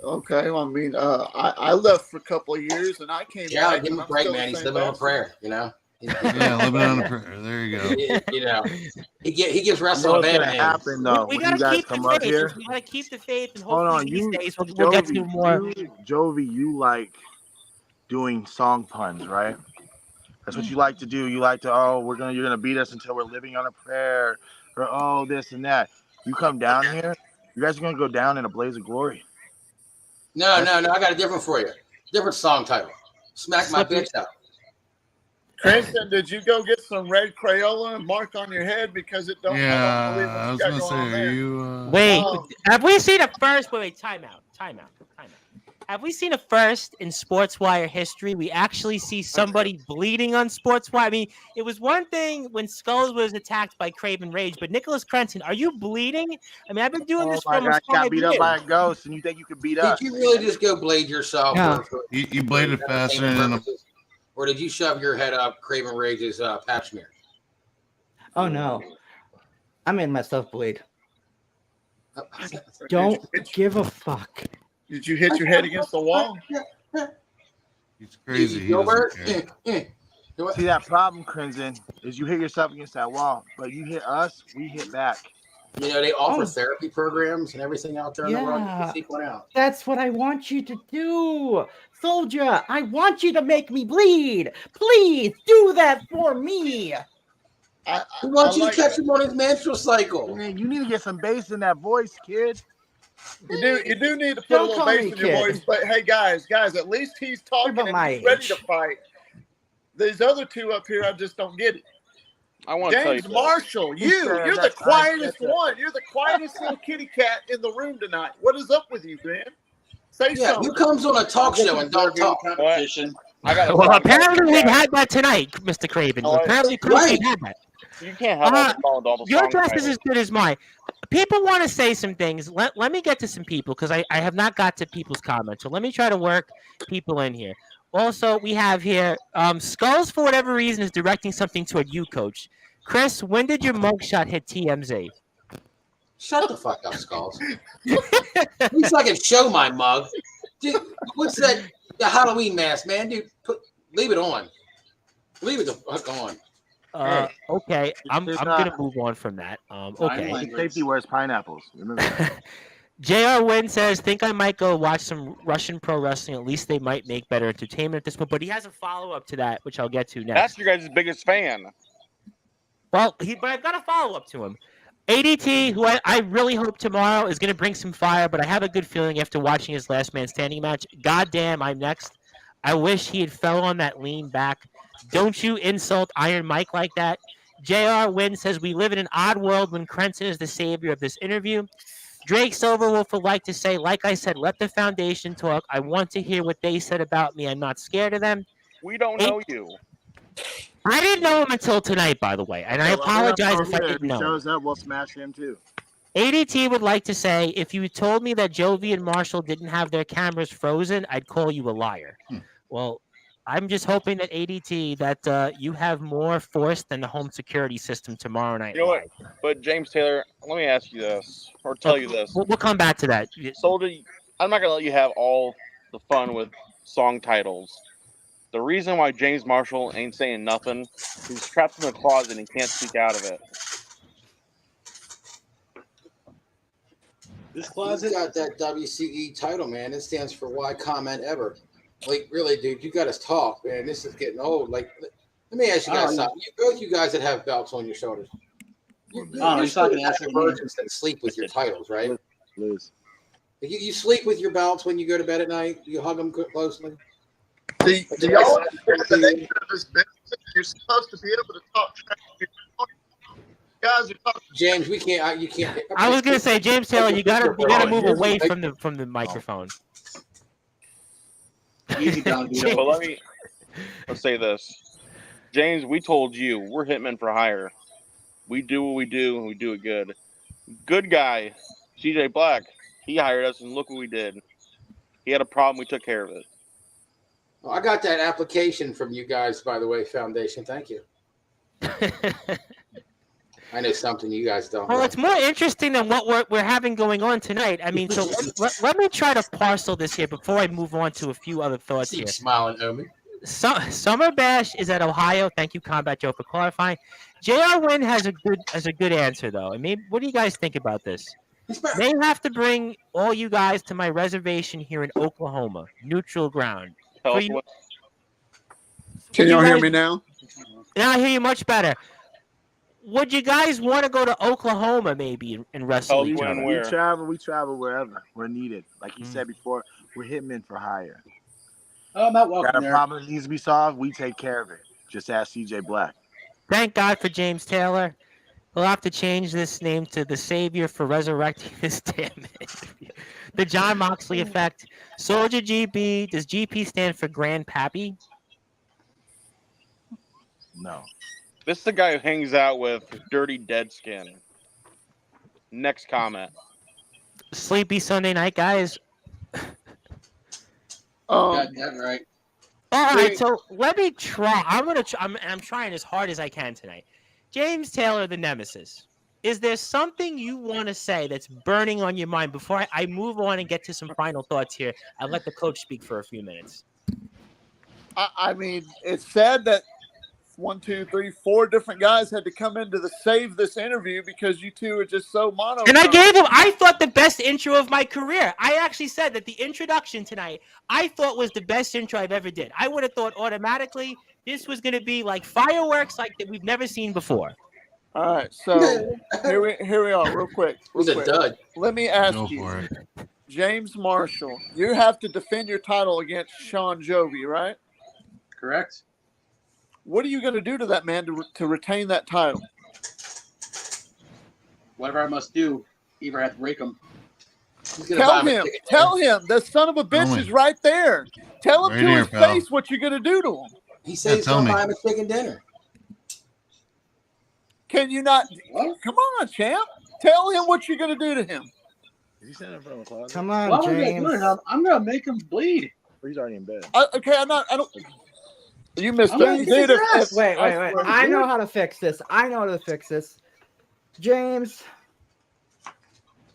Speaker 8: Okay, well, I mean, I left for a couple of years, and I came
Speaker 6: Yeah,
Speaker 8: back.
Speaker 6: give him a break, man. He's living on a prayer, you know.
Speaker 2: Yeah, living on a prayer. There you go.
Speaker 6: You know, he gives wrestling
Speaker 5: What's
Speaker 6: a bad
Speaker 5: gonna
Speaker 6: name.
Speaker 5: happen though?
Speaker 1: We
Speaker 5: when you
Speaker 1: gotta
Speaker 5: guys
Speaker 1: keep
Speaker 5: come
Speaker 1: the
Speaker 5: up
Speaker 1: faith.
Speaker 5: here?
Speaker 1: We gotta keep the faith, and
Speaker 5: Hold
Speaker 1: hopefully
Speaker 5: on,
Speaker 1: these
Speaker 5: you,
Speaker 1: days we'll get to more.
Speaker 5: Jovi, you like doing song puns, right? That's what you like to do. You like to, you're gonna beat us until we're living on a prayer, or this and that. You come down here, you guys are gonna go down in a blaze of glory.
Speaker 6: No. I got a different for you. Different song title. Smack my bitch out.
Speaker 8: Cranston, did you go get some red Crayola and mark on your head because it don't?
Speaker 2: Yeah,
Speaker 8: I don't believe what
Speaker 2: I
Speaker 8: you
Speaker 2: was
Speaker 8: got
Speaker 2: gonna
Speaker 8: going
Speaker 2: say,
Speaker 8: on
Speaker 2: are
Speaker 8: there.
Speaker 2: you?
Speaker 1: Wait,
Speaker 8: Oh.
Speaker 1: have we seen a first? Wait, time out. Have we seen a first in Sportswire history? We actually see somebody bleeding on Sportswire. I mean, it was one thing when Skulls was attacked by Craven Rage, but Nicholas Crenson, are you bleeding? I mean, I've been doing this for
Speaker 5: my God,
Speaker 1: almost
Speaker 5: you got
Speaker 1: 5
Speaker 5: beat
Speaker 1: years.
Speaker 5: up by a ghost, and you think you could beat
Speaker 6: Did
Speaker 5: us?
Speaker 6: you really just go blade yourself?
Speaker 7: Yeah.
Speaker 2: You bladed faster than a.
Speaker 6: Or did you shove your head up Craven Rage's pap smear?
Speaker 7: Oh no, I made myself bleed. Don't give a fuck.
Speaker 8: Did you hit your head against the wall?
Speaker 2: He's crazy. He
Speaker 6: Gilbert?
Speaker 2: doesn't care.
Speaker 5: See, that problem, Crimson, is you hit yourself against that wall, but you hit us, we hit back.
Speaker 6: You know, they offer therapy programs and everything out there in the world. You can seek one out.
Speaker 7: That's what I want you to do. Soldier, I want you to make me bleed. Please do that for me.
Speaker 8: I
Speaker 6: want you
Speaker 8: like
Speaker 6: to catch him on his menstrual cycle.
Speaker 5: Man, you need to get some bass in that voice, kid.
Speaker 8: You do need to put
Speaker 7: Don't
Speaker 8: a little
Speaker 7: call
Speaker 8: bass
Speaker 7: me
Speaker 8: in your
Speaker 7: kid.
Speaker 8: voice. But hey, guys, at least he's talking
Speaker 7: about
Speaker 8: and
Speaker 7: my
Speaker 8: he's ready
Speaker 7: age.
Speaker 8: to fight. These other two up here, I just don't get it.
Speaker 4: I want to tell you
Speaker 8: James
Speaker 4: this.
Speaker 8: Marshall, you're the quietest one. You're the quietest little kitty cat in the room tonight. What is up with you, man? Say something.
Speaker 6: Who comes on a talk show and don't talk?
Speaker 3: Competition.
Speaker 4: I got
Speaker 1: Well, apparently we've had that tonight, Mr. Craven.
Speaker 4: Oh,
Speaker 1: Apparently
Speaker 6: right.
Speaker 1: we've had that.
Speaker 4: You can't have all the
Speaker 1: Your
Speaker 4: song
Speaker 1: address is
Speaker 4: titles.
Speaker 1: as good as mine. People want to say some things. Let me get to some people because I have not got to people's comments. So let me try to work people in here. Also, we have here Skulls, for whatever reason, is directing something toward you, Coach. Chris, when did your mugshot hit TMZ?
Speaker 6: Shut the fuck up, Skulls. At least I can show my mug. Dude, what's that? The Halloween mask, man. Dude, leave it on. Leave it the fuck on.
Speaker 1: Okay, I'm gonna move on from that. Okay.
Speaker 5: Safety wears pineapples. Remember that.
Speaker 1: JR Wynn says, think I might go watch some Russian pro wrestling. At least they might make better entertainment at this point. But he has a follow-up to that, which I'll get to next.
Speaker 4: That's your guys' biggest fan.
Speaker 1: Well, but I've got a follow-up to him. ADT, who I really hope tomorrow is going to bring some fire, but I have a good feeling after watching his last man standing match. Goddamn, I'm next. I wish he had fell on that lean back. Don't you insult Iron Mike like that. JR Wynn says, we live in an odd world when Crenson is the savior of this interview. Drake Silverwolf would like to say, like I said, let the foundation talk. I want to hear what they said about me. I'm not scared of them.
Speaker 4: We don't know you.
Speaker 1: I didn't know him until tonight, by the way, and I apologize if I didn't
Speaker 5: If he
Speaker 1: know.
Speaker 5: shows up, we'll smash him too.
Speaker 1: ADT would like to say, if you told me that Jovi and Marshall didn't have their cameras frozen, I'd call you a liar. Well, I'm just hoping that ADT that you have more force than the home security system tomorrow night.
Speaker 4: You know what? But James Taylor, let me ask you this, or tell you this.
Speaker 1: We'll come back to that.
Speaker 4: Soldier, I'm not gonna let you have all the fun with song titles. The reason why James Marshall ain't saying nothing, he's trapped in the closet and he can't speak out of it.
Speaker 3: This
Speaker 6: Closet
Speaker 3: closet.
Speaker 6: got that WCE title, man. It stands for Why Comment Ever. Like, really, dude, you got us talk, man. This is getting old. Like, let me ask you guys something. Both you guys that have belts on your shoulders. You're
Speaker 3: he's not gonna ask me.
Speaker 6: virgins that sleep with your titles, right?
Speaker 5: Lose.
Speaker 6: You sleep with your belts when you go to bed at night. You hug them closely.
Speaker 8: Do y'all understand the nature of this business? You're supposed to be able to talk trash to your guys are talking.
Speaker 6: James, we can't. You can't.
Speaker 1: I was gonna say, James Taylor, you gotta move away from the microphone.
Speaker 3: Easy down,
Speaker 1: James-
Speaker 4: But let's say this. James, we told you we're hitmen for hire. We do what we do and we do it good. Good guy, CJ Black, he hired us and look what we did. He had a problem, we took care of it.
Speaker 6: Well, I got that application from you guys, by the way, Foundation. Thank you. I know something you guys don't.
Speaker 1: Well,
Speaker 6: know.
Speaker 1: it's more interesting than what we're having going on tonight. I mean, so let me try to parcel this here before I move on to a few other thoughts
Speaker 6: Keep
Speaker 1: here.
Speaker 6: smiling, Omi.
Speaker 1: Summer Bash is at Ohio. Thank you, Combat Joe, for clarifying. JR Wynn has a good answer though. I mean, what do you guys think about this? They have to bring all you guys to my reservation here in Oklahoma, neutral ground.
Speaker 4: Tell
Speaker 1: For
Speaker 4: us
Speaker 1: you-
Speaker 4: what,
Speaker 8: Can y'all hear me now?
Speaker 1: Now I hear you much better. Would you guys want to go to Oklahoma maybe and wrestle each
Speaker 4: when
Speaker 1: other?
Speaker 4: where?
Speaker 5: We travel wherever we're needed. Like he said before, we're hitmen for hire.
Speaker 3: Oh, I'm not
Speaker 5: Got
Speaker 3: welcome
Speaker 5: a
Speaker 3: there.
Speaker 5: problem that needs to be solved, we take care of it. Just ask CJ Black.
Speaker 1: Thank God for James Taylor. We'll have to change this name to the Savior for resurrecting this damn interview. The John Moxley effect. Soldier GB. Does GP stand for Grandpappy?
Speaker 5: No.
Speaker 4: This is the guy who hangs out with Dirty Deadskin. Next comment.
Speaker 1: Sleepy Sunday night, guys.
Speaker 3: Got that right.
Speaker 1: All right, so let me try. I'm trying as hard as I can tonight. James Taylor, the Nemesis. Is there something you want to say that's burning on your mind before I move on and get to some final thoughts here? I'll let the coach speak for a few minutes.
Speaker 8: I mean, it's sad that 1, 2, 3, 4 different guys had to come in to save this interview because you two are just so mono.
Speaker 1: And I thought the best intro of my career. I actually said that the introduction tonight, I thought was the best intro I've ever did. I would have thought automatically this was going to be like fireworks like that we've never seen before.
Speaker 8: All right, so here we are, real quick.
Speaker 6: Who's a dud?
Speaker 8: Let me ask
Speaker 2: Go
Speaker 8: you,
Speaker 2: for it.
Speaker 8: James Marshall, you have to defend your title against Shawn Jovi, right?
Speaker 3: Correct.
Speaker 8: What are you going to do to that man to retain that title?
Speaker 3: Whatever I must do, either I have to break him.
Speaker 8: Tell him, the son of a bitch is right there. Tell him
Speaker 2: Right
Speaker 8: to
Speaker 2: here,
Speaker 8: his
Speaker 2: pal.
Speaker 8: face what you're going to do to him.
Speaker 6: He said he's
Speaker 2: tell
Speaker 6: going to
Speaker 2: me.
Speaker 6: buy him a chicken dinner.
Speaker 8: Can you not?
Speaker 3: What?
Speaker 8: Come on, champ. Tell him what you're going to do to him.
Speaker 5: Is he standing in front of a closet?
Speaker 7: Come on,
Speaker 3: Well, I'm gonna
Speaker 7: James.
Speaker 3: do it. I'm gonna make him bleed.
Speaker 5: Or he's already in bed.
Speaker 8: Okay, I don't. You missed
Speaker 3: I'm
Speaker 8: it.
Speaker 3: gonna
Speaker 8: Dude,
Speaker 3: kick his ass.
Speaker 7: Wait.
Speaker 8: swear,
Speaker 7: I
Speaker 8: dude.
Speaker 7: know how to fix this. James,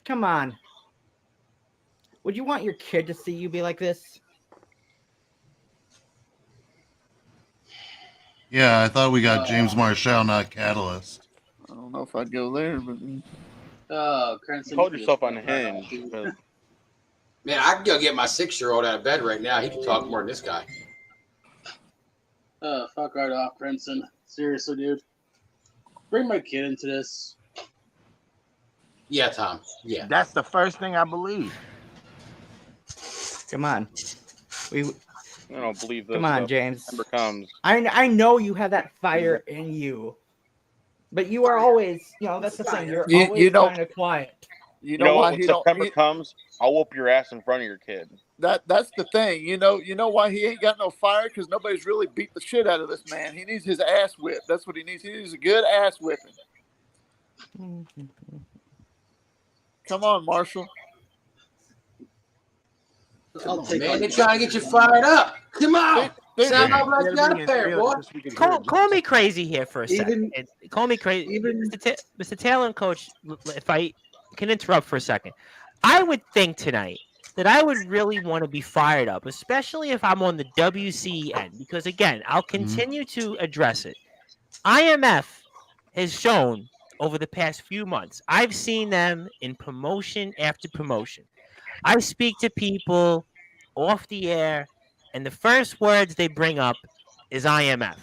Speaker 7: come on. Would you want your kid to see you be like this?
Speaker 2: Yeah, I thought we got James Marshall, not Catalyst.
Speaker 8: I don't know if I'd go there, but
Speaker 3: Cranston,
Speaker 4: Hold yourself unhinged. but-
Speaker 6: Man, I can go get my 6-year-old out of bed right now. He can talk more than this guy.
Speaker 3: Fuck right off, Cranston. Seriously, dude. Bring my kid into this.
Speaker 6: Yeah, Tom. Yeah.
Speaker 5: That's the first thing I believe.
Speaker 7: Come on.
Speaker 4: I don't believe this.
Speaker 7: Come on,
Speaker 4: stuff.
Speaker 7: James.
Speaker 4: September comes.
Speaker 7: I know you have that fire in you. But you are always, that's the thing. You're
Speaker 8: You
Speaker 7: always
Speaker 8: don't-
Speaker 7: kind of quiet.
Speaker 8: you
Speaker 4: You
Speaker 8: know
Speaker 4: know
Speaker 8: why
Speaker 4: what?
Speaker 8: he
Speaker 4: When
Speaker 8: don't.
Speaker 4: September comes, I'll whoop your ass in front of your kid.
Speaker 8: That's the thing. You know why he ain't got no fire? Because nobody's really beat the shit out of this man. He needs his ass whipped. That's what he needs. He needs a good ass whipping. Come on, Marshall.
Speaker 3: I'll take
Speaker 6: Man,
Speaker 3: on
Speaker 6: they're trying to get you fired up. Come on.
Speaker 8: They-
Speaker 6: Sound
Speaker 8: they-
Speaker 6: off like you out there, boy.
Speaker 1: Call me crazy here for a
Speaker 3: Even-
Speaker 1: second. Call me crazy.
Speaker 3: even-
Speaker 1: Mr. Taylor and Coach, if I can interrupt for a second, I would think tonight that I would really want to be fired up, especially if I'm on the WCE end, because again, I'll continue to address it. IMF has shown over the past few months, I've seen them in promotion after promotion. I speak to people off the air, and the first words they bring up is IMF.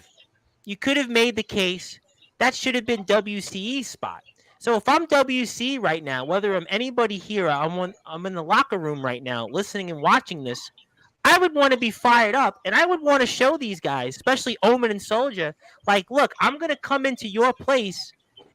Speaker 1: You could have made the case that should have been WCE's spot. So if I'm WC right now, whether I'm anybody here, I'm in the locker room right now, listening and watching this, I would want to be fired up, and I would want to show these guys, especially Omen and Soldier, like, look, I'm going to come into your place,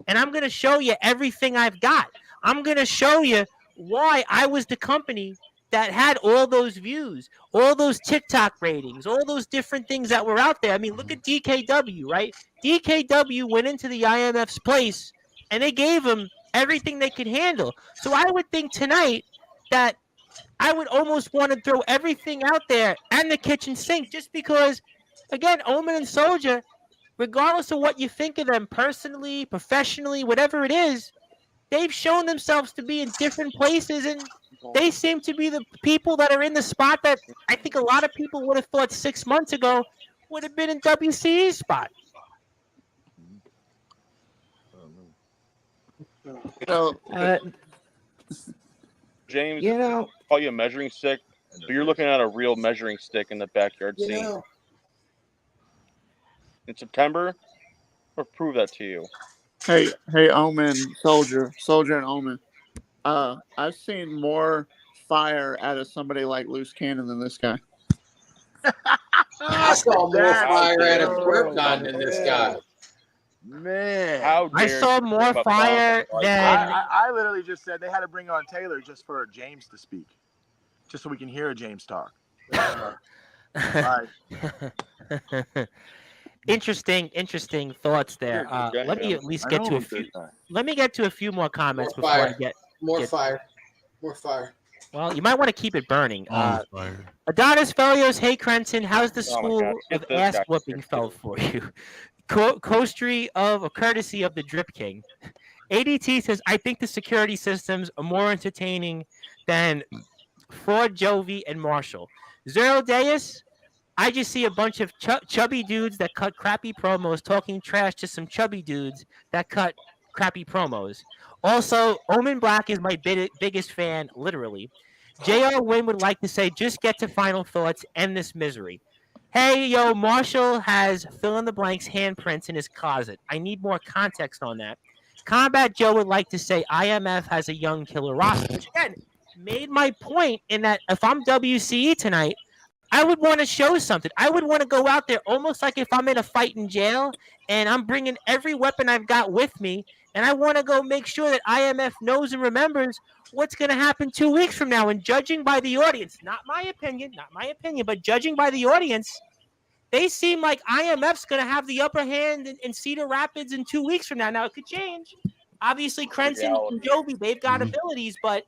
Speaker 1: and I'm going to show you everything I've got. I'm going to show you why I was the company that had all those views, all those TikTok ratings, all those different things that were out there. I mean, look at DKW, right? DKW went into the IMF's place, and they gave him everything they could handle. So I would think tonight that I would almost want to throw everything out there and the kitchen sink just because, again, Omen and Soldier, regardless of what you think of them personally, professionally, whatever it is, they've shown themselves to be in different places, and they seem to be the people that are in the spot that I think a lot of people would have thought 6 months ago would have been in WCE's spot.
Speaker 4: James,
Speaker 7: You know,
Speaker 4: call you a measuring stick, but you're looking at a real measuring stick in the backyard scene. in September, or prove that to you.
Speaker 8: Hey, Omen, Soldier, and Omen. I've seen more fire out of somebody like Loose Cannon than this guy.
Speaker 6: I saw more
Speaker 5: That's
Speaker 6: fire out of
Speaker 5: true.
Speaker 6: Krypton than this guy.
Speaker 5: Man.
Speaker 4: How
Speaker 1: I
Speaker 4: dare
Speaker 1: saw
Speaker 4: you
Speaker 1: more
Speaker 4: bring up
Speaker 1: fire
Speaker 4: Bronco
Speaker 1: than
Speaker 5: I literally just said they had to bring on Taylor just for James to speak, just so we can hear James talk. Like,
Speaker 1: interesting thoughts there.
Speaker 4: Good
Speaker 1: Let me
Speaker 4: guy.
Speaker 1: at least
Speaker 5: I
Speaker 1: get
Speaker 5: know
Speaker 1: to a
Speaker 5: I'm
Speaker 1: few.
Speaker 5: good guy.
Speaker 1: Let me get to a few more comments
Speaker 6: More
Speaker 1: before I
Speaker 6: fire.
Speaker 1: get.
Speaker 6: More
Speaker 1: Get-
Speaker 6: fire. More fire.
Speaker 1: Well, you might want to keep it burning.
Speaker 2: Always fire.
Speaker 1: Adonis Felios, hey Crenton, how's the
Speaker 4: Oh my
Speaker 1: school
Speaker 4: God,
Speaker 1: of
Speaker 4: get this
Speaker 1: ass
Speaker 4: guy
Speaker 1: whooping
Speaker 4: here,
Speaker 1: fell
Speaker 4: too.
Speaker 1: for you? Courtesy of a courtesy of the Drip King. ADT says, I think the security systems are more entertaining than Ford, Jovi, and Marshall. Zero Deus, I just see a bunch of chubby dudes that cut crappy promos talking trash to some chubby dudes that cut crappy promos. Also, Omen Black is my biggest fan, literally. J.R. Wynn would like to say, just get to final thoughts, end this misery. Hey, yo, Marshall has fill-in-the-blanks handprints in his closet. I need more context on that. Combat Joe would like to say IMF has a young killer roster, which, again, made my point in that if I'm WCE tonight, I would want to show something. I would want to go out there almost like if I'm in a fight in jail and I'm bringing every weapon I've got with me, and I want to go make sure that IMF knows and remembers what's going to happen 2 weeks from now. And judging by the audience, not my opinion, but judging by the audience, they seem like IMF's going to have the upper hand in Cedar Rapids in 2 weeks from now. Now, it could change. Obviously, Crenton and Jovi, they've got abilities, but,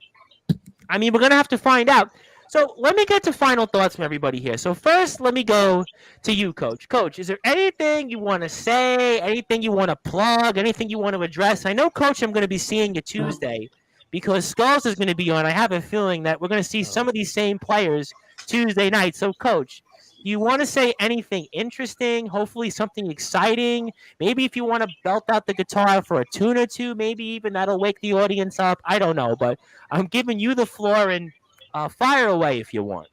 Speaker 1: I mean, we're going to have to find out. So let me get to final thoughts from everybody here. So first, let me go to you, Coach. Coach, is there anything you want to say, anything you want to plug, anything you want to address? I know, Coach, I'm going to be seeing you Tuesday because Skulls is going to be on. I have a feeling that we're going to see some of these same players Tuesday night. So, Coach, do you want to say anything interesting, hopefully something exciting? Maybe if you want to belt out the guitar for a tune or two, maybe even that'll wake the audience up. I don't know, but I'm giving you the floor and fire away if you want.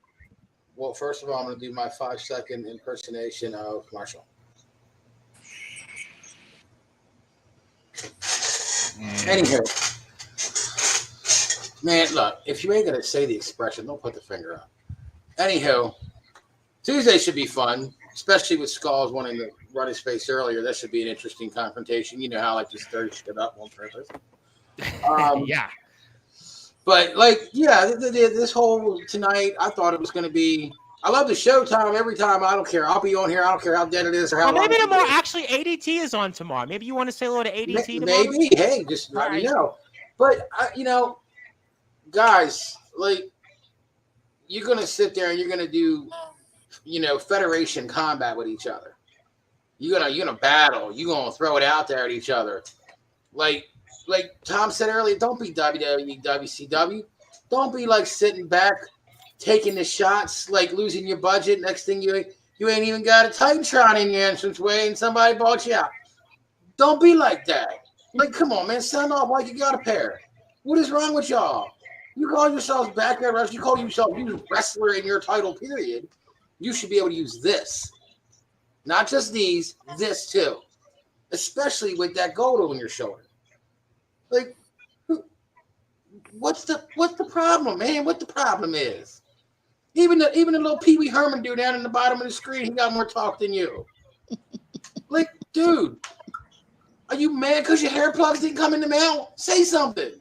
Speaker 6: Well, first of all, I'm going to do my 5-second impersonation of Marshall. Anywho, man, look, if you ain't going to say the expression, don't put the finger up. Anywho, Tuesday should be fun, especially with Skulls wanting to run his face earlier. That should be an interesting confrontation. You know how I like to stir shit up on purpose.
Speaker 1: Yeah.
Speaker 6: But, like, yeah, this whole tonight, I thought it was going to be – I love the showtime every time. I don't care. I'll be on here. I don't care how dead it is or how long.
Speaker 1: Maybe tomorrow. Actually, ADT is on tomorrow. Maybe you want to say hello to ADT tomorrow?
Speaker 6: Maybe. Hey, just let me know. But, you know, guys, like, you're going to sit there and you're going to do, you know, Federation combat with each other. You're gonna battle. You're going to throw it out there at each other. Like Tom said earlier, don't be WWE, WCW. Don't be like sitting back, taking the shots, like losing your budget. Next thing you ain't even got a Titantron in your entranceway and somebody bought you out. Don't be like that. Like, come on, man, sound off like you got a pair. What is wrong with y'all? You call yourselves backyard wrestlers. You call yourself wrestler in your title period. You should be able to use this. Not just these, this too. Especially with that gold on your shoulder. Like, what's the problem, man? What the problem is? Even the little Pee Wee Herman dude down in the bottom of the screen, he got more talk than you. Like, dude, are you mad because your hair plugs didn't come in the mail? Say something.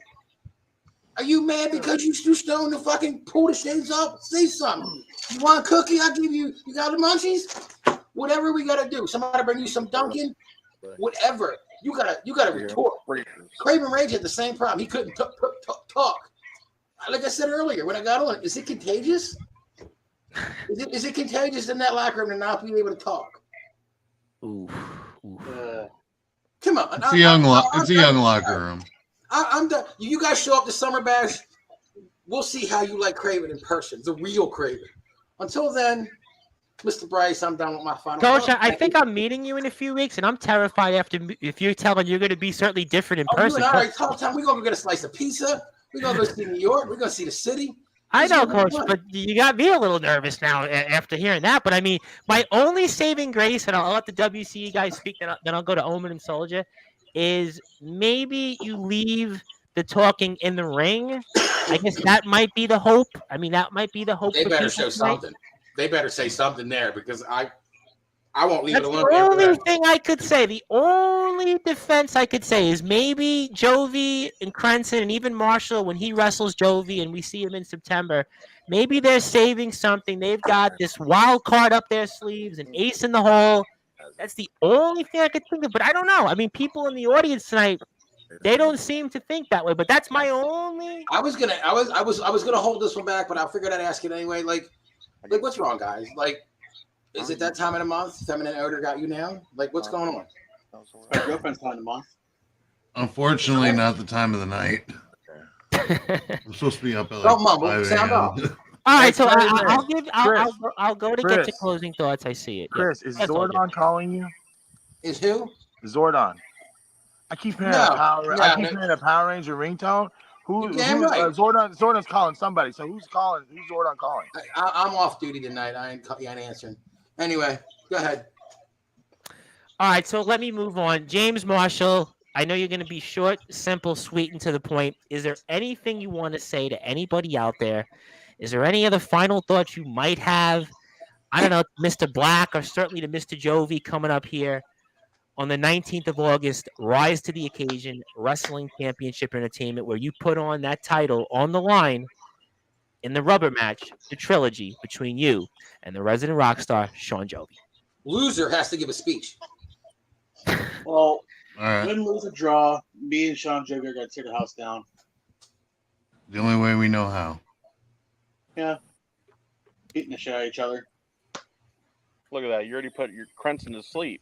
Speaker 6: Are you mad because you stoned to fucking pull the shades up? Say something. You want a cookie? I'll give you. You got the munchies? Whatever we gotta do. Somebody bring you some Dunkin'. Whatever. You gotta retort. Craven Rage had the same problem. He couldn't talk. Like I said earlier, when I got on, is it contagious? Is it contagious in that locker room to not be able to talk?
Speaker 1: Ooh.
Speaker 6: Come on.
Speaker 2: It's a young locker room.
Speaker 6: I'm done. You guys show up to Summer Bash. We'll see how you like Craven in person, the real Craven. Until then, Mr. Bryce, I'm done with my final.
Speaker 1: Coach, I think I'm meeting you in a few weeks, and I'm terrified if you're telling you're going to be certainly different in person.
Speaker 6: You and I already talked time. We're going to go get a slice of pizza. We're going to go see New York. We're going to see the city.
Speaker 1: I know, Coach, but you got me a little nervous now after hearing that. But I mean, my only saving grace, and I'll let the WCE guys speak, then I'll go to Omen and Soldier, is maybe you leave the talking in the ring. I guess that might be the hope. I mean, that might be the hope.
Speaker 6: They
Speaker 1: for
Speaker 6: better
Speaker 1: people
Speaker 6: show
Speaker 1: tonight.
Speaker 6: something. They better say something there because I won't leave
Speaker 1: That's
Speaker 6: it alone.
Speaker 1: the only thing I could say. The only defense I could say is maybe Jovi and Crenson and even Marshall, when he wrestles Jovi and we see him in September, maybe they're saving something. They've got this wild card up their sleeves, an ace in the hole. That's the only thing I could think of. But I don't know. I mean, people in the audience tonight, they don't seem to think that way. But that's my only.
Speaker 6: I was gonna hold this one back, but I figured I'd ask it anyway. Like what's wrong, guys? Like, is it that time of the month? Feminine odor got you now? Like, what's going on?
Speaker 3: My girlfriend's time of the month.
Speaker 2: Unfortunately, not the time of the night. I'm supposed to be up at like
Speaker 6: Don't mumble.
Speaker 2: 5
Speaker 6: Sound
Speaker 2: a.m.
Speaker 6: off.
Speaker 1: All right, so
Speaker 5: Chris,
Speaker 1: I'll go to get to
Speaker 5: Chris.
Speaker 1: closing thoughts. I see it.
Speaker 5: Chris,
Speaker 1: Yeah.
Speaker 5: is
Speaker 1: That's all good.
Speaker 5: Zordon calling you?
Speaker 6: Is who?
Speaker 5: Zordon. I keep hearing
Speaker 6: No,
Speaker 5: I keep hearing a Power Ranger ringtone.
Speaker 6: You're damn right.
Speaker 5: Zordon's calling somebody. So who's calling? Who's Zordon calling?
Speaker 6: I'm off duty tonight. I ain't answering. Anyway, go ahead.
Speaker 1: All right, so let me move on. James Marshall, I know you're going to be short, simple, sweet, and to the point. Is there anything you want to say to anybody out there? Is there any other final thoughts you might have? I don't know, Mr. Black or certainly to Mr. Jovi coming up here on the 19th of August, Rise to the Occasion Wrestling Championship Entertainment, where you put on that title on the line in the rubber match, the trilogy between you and the resident rock star, Shawn Jovi.
Speaker 6: Loser has to give a speech.
Speaker 3: Well,
Speaker 2: All right.
Speaker 3: win, lose, or draw, me and Shawn Jovi are going to tear the house down.
Speaker 2: The only way we know how.
Speaker 3: Yeah. Beating the shit out of each other.
Speaker 4: Look at that. You already put your Crenson to sleep.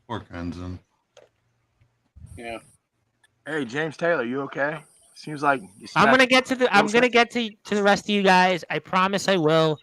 Speaker 2: Poor Crenson.
Speaker 3: Yeah.
Speaker 5: Hey, James Taylor, you okay? Seems like
Speaker 1: I'm gonna get to the rest of you guys. I promise I will.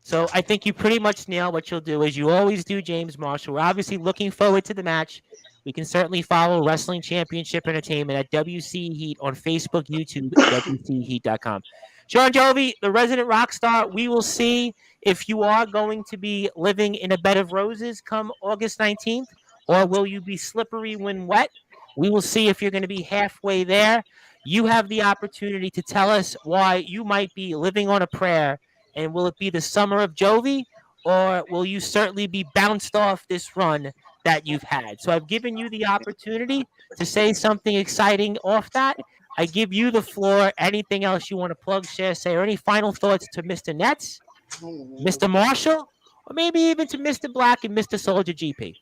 Speaker 1: So I think you pretty much nail what you'll do, as you always do, James Marshall. We're obviously looking forward to the match. We can certainly follow Wrestling Championship Entertainment at WC Heat on Facebook, YouTube, WCHeat.com. Shawn Jovi, the resident rock star, we will see if you are going to be living in a bed of roses come August 19th, or will you be slippery when wet? We will see if you're going to be halfway there. You have the opportunity to tell us why you might be living on a prayer. And will it be the summer of Jovi, or will you certainly be bounced off this run that you've had? So I've given you the opportunity to say something exciting off that. I give you the floor. Anything else you want to plug, share, say, or any final thoughts to Mr. Nets, Mr. Marshall, or maybe even to Mr. Black and Mr. Soldier GP?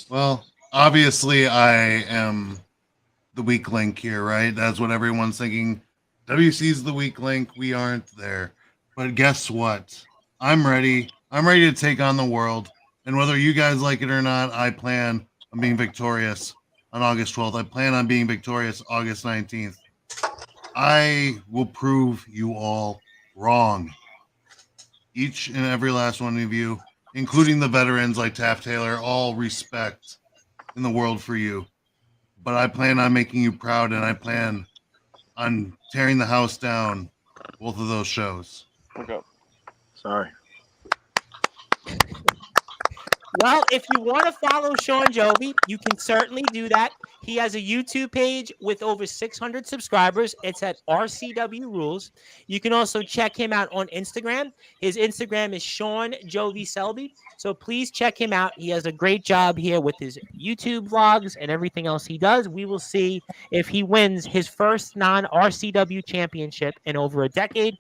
Speaker 2: Well, obviously, I am the weak link here, right? That's what everyone's thinking. WC's the weak link. We aren't there. But guess what? I'm ready. I'm ready to take on the world. And whether you guys like it or not, I plan on being victorious on August 12th. I plan on being victorious August 19th. I will prove you all wrong. Each and every last one of you, including the veterans like Taft Taylor, all respect in the world for you. But I plan on making you proud, and I plan on tearing the house down both of those shows.
Speaker 4: Okay.
Speaker 5: Sorry.
Speaker 1: Well, if you want to follow Shawn Jovi, you can certainly do that. He has a YouTube page with over 600 subscribers. It's at RCW Rules. You can also check him out on Instagram. His Instagram is Shawn Jovi Selby. So please check him out. He has a great job here with his YouTube vlogs and everything else he does. We will see if he wins his first non-RCW championship in over a decade.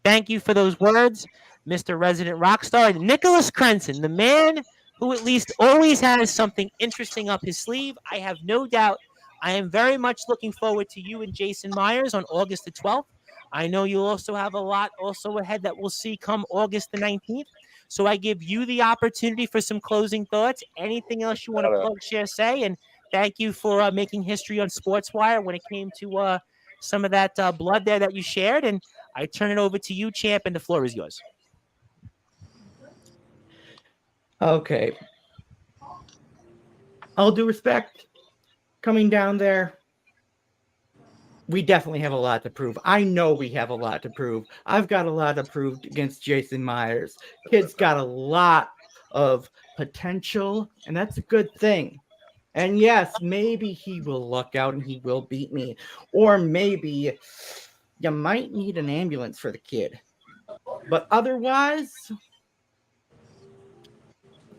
Speaker 1: Thank you for those words, Mr. Resident Rockstar. Nicholas Crenson, the man who at least always has something interesting up his sleeve. I have no doubt. I am very much looking forward to you and Jason Myers on August the 12th. I know you'll also have a lot also ahead that we'll see come August the 19th. So I give you the opportunity for some closing thoughts. Anything else you want to plug, share, say? And thank you for making history on Sportswire when it came to some of that blood there that you shared. And I turn it over to you, champ, and the floor is yours.
Speaker 7: Okay. All due respect, coming down there, we definitely have a lot to prove. I know we have a lot to prove. I've got a lot to prove against Jason Myers. Kid's got a lot of potential, and that's a good thing. And yes, maybe he will luck out and he will beat me. Or maybe you might need an ambulance for the kid. But otherwise,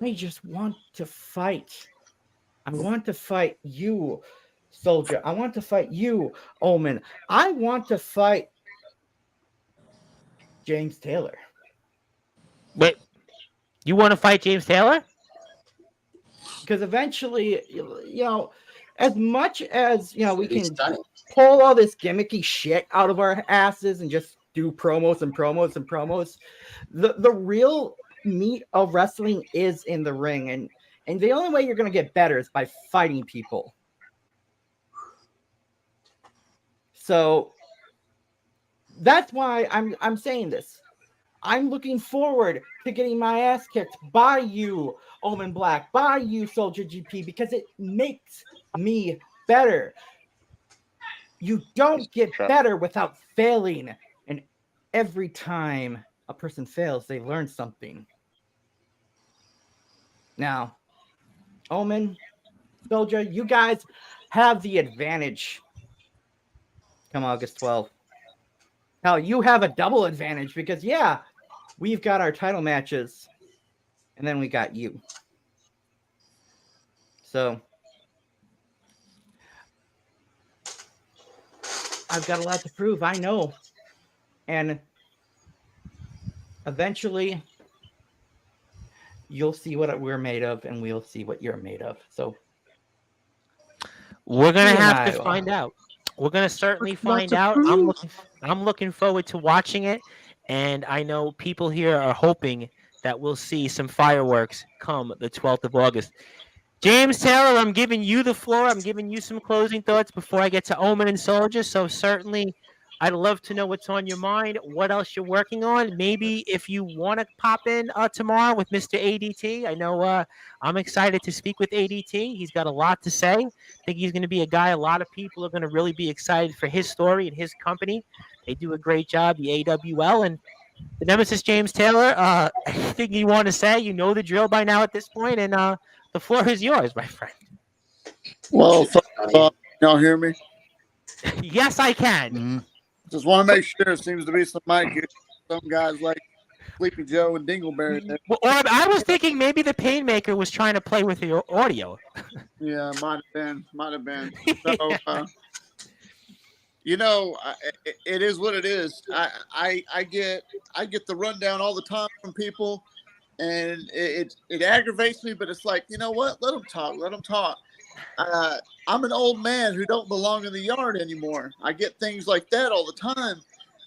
Speaker 7: I just want to fight. I want to fight you, Soldier. I want to fight you, Omen. I want to fight James Taylor.
Speaker 1: Wait, you want to fight James Taylor?
Speaker 7: Because eventually, as much as, we
Speaker 6: It's
Speaker 7: can
Speaker 6: stunning.
Speaker 7: pull all this gimmicky shit out of our asses and just do promos and promos and promos, the real meat of wrestling is in the ring. And the only way you're going to get better is by fighting people. So that's why I'm saying this. I'm looking forward to getting my ass kicked by you, Omen Black, by you, Soldier GP, because it makes me better. You don't get better without failing. And every time a person fails, they learn something. Now, Omen, Soldier, you guys have the advantage come August 12th. Hell, you have a double advantage because, we've got our title matches, and then we got you. So, I've got a lot to prove, I know. And eventually, you'll see what we're made of, and we'll see what you're made of. So,
Speaker 1: we're gonna
Speaker 7: you and
Speaker 1: have
Speaker 7: I
Speaker 1: to
Speaker 7: will.
Speaker 1: find out. We're gonna certainly
Speaker 8: Lots
Speaker 1: find
Speaker 8: of
Speaker 1: out.
Speaker 8: proof.
Speaker 1: I'm looking forward to watching it, and I know people here are hoping that we'll see some fireworks come the 12th of August. James Taylor, I'm giving you the floor. I'm giving you some closing thoughts before I get to Omen and Soldier. So certainly, I'd love to know what's on your mind, what else you're working on. Maybe if you want to pop in tomorrow with Mr. ADT. I know I'm excited to speak with ADT. He's got a lot to say. I think he's going to be a guy a lot of people are going to really be excited for his story and his company. They do a great job, the AWL. And the Nemesis James Taylor, anything you want to say, you know the drill by now at this point, and the floor is yours, my friend.
Speaker 8: Well, first of all, y'all hear me?
Speaker 1: Yes, I can.
Speaker 2: Mm-hmm.
Speaker 8: Just want to make sure. It seems to be some mic issues. Some guys like Sleepy Joe and Dingleberry. There.
Speaker 1: Or I was thinking maybe the Painmaker was trying to play with the audio.
Speaker 8: Yeah, might have been. So, it is what it is. I get the rundown all the time from people, and it aggravates me. But it's like, you know what? Let them talk. Let them talk. I'm an old man who don't belong in the yard anymore. I get things like that all the time,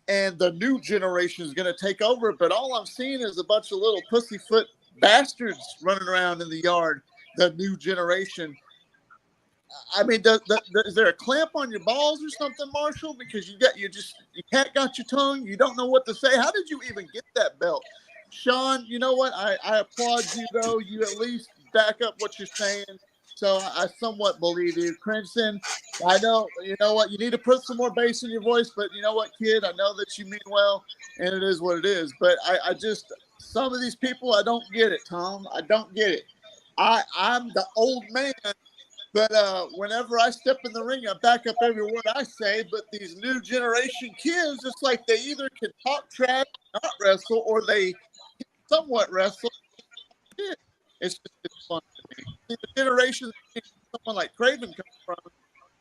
Speaker 8: and the new generation is going to take over. But all I'm seeing is a bunch of little pussyfoot bastards running around in the yard. The new generation. I mean, is there a clamp on your balls or something, Marshall? Because you can't got your tongue. You don't know what to say. How did you even get that belt? Shawn, you know what? I applaud you, though. You at least back up what you're saying. So I somewhat believe you. Crimson, I know, you know what? You need to put some more bass in your voice, but you know what, kid? I know that you mean well, and it is what it is. But I just, some of these people, I don't get it, Tom. I don't get it. I'm the old man. But whenever I step in the ring, I back up every word I say. But these new generation kids, it's like they either can talk trash, not wrestle, or they somewhat wrestle. It's fun to me. See, the generation that someone like Craven comes from,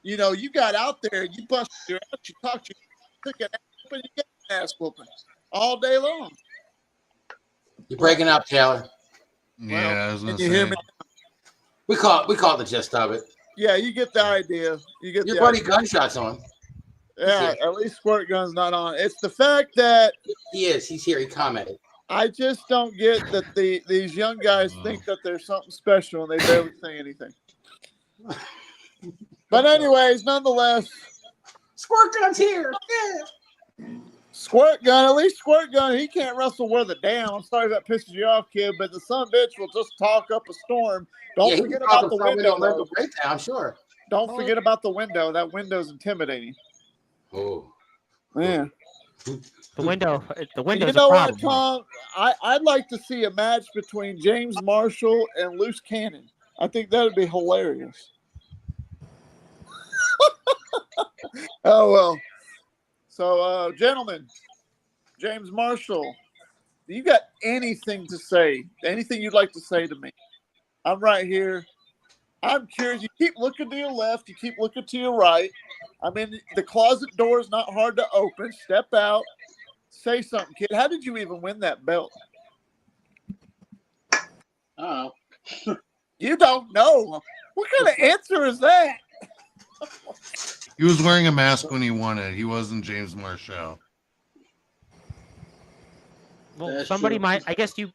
Speaker 8: you got out there, you busted your ass, you talked, you took an ass whooping, you get an ass whooping all day long.
Speaker 6: You're breaking up, Taylor.
Speaker 2: Yeah, I was gonna
Speaker 8: Can you hear
Speaker 2: say.
Speaker 8: me?
Speaker 6: We call the gist of it.
Speaker 8: Yeah, you get the idea. You get
Speaker 6: Your
Speaker 8: the
Speaker 6: buddy
Speaker 8: idea.
Speaker 6: Gunshot's on.
Speaker 8: Yeah, at least Squirt Gun's not on. It's the fact that
Speaker 6: He is. He's here. He commented.
Speaker 8: I just don't get that these young guys think that there's something special and they barely say anything. But anyways, nonetheless,
Speaker 6: Squirt Gun's here. Yeah.
Speaker 8: Squirt Gun, at least Squirt Gun, he can't wrestle worth a damn. I'm sorry if that pisses you off, kid, but the son of a bitch will just talk up a storm. Don't forget about the window, though.
Speaker 6: Breakdown, sure.
Speaker 8: Don't forget about the window. That window's intimidating.
Speaker 6: Oh,
Speaker 8: Yeah.
Speaker 1: The window's
Speaker 8: You
Speaker 1: a
Speaker 8: know what,
Speaker 1: problem.
Speaker 8: Tom? I'd like to see a match between James Marshall and Loose Cannon. I think that would be hilarious. Oh, well. So, gentlemen, James Marshall, do you got anything to say? Anything you'd like to say to me? I'm right here. I'm curious. You keep looking to your left. You keep looking to your right. I mean, the closet door is not hard to open. Step out. Say something, kid. How did you even win that belt?
Speaker 3: I don't know.
Speaker 8: You don't know. What kind of answer is that?
Speaker 2: He was wearing a mask when he won it. He wasn't James Marshall.
Speaker 1: Well,
Speaker 3: That's
Speaker 1: somebody
Speaker 3: true.
Speaker 1: might. I guess to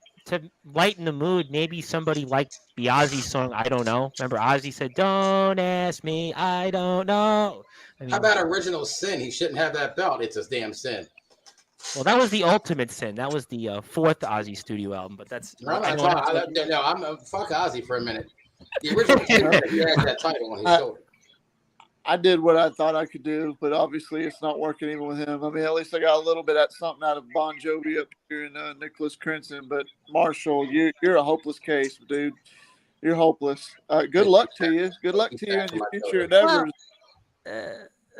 Speaker 1: lighten the mood. Maybe somebody liked the Ozzy song. I don't know. Remember, Ozzy said, "Don't ask me. I don't know." I mean,
Speaker 6: how about Original Sin? He shouldn't have that belt. It's a damn sin.
Speaker 1: well, that was the Ultimate Sin. That was the fourth Ozzy studio album. But that's
Speaker 6: No, I'm
Speaker 1: I
Speaker 6: not
Speaker 1: know that's
Speaker 6: talking.
Speaker 1: what-
Speaker 6: No, I'm fuck Ozzy for a minute. The Original Sin, he has that title on his shoulder.
Speaker 8: I did what I thought I could do, but obviously it's not working even with him. I mean, at least I got a little bit of something out of Bon Jovi up here and Nicholas Crimson. But Marshall, you're a hopeless case, dude. You're hopeless. Good luck to you. Good luck to you in your future endeavors.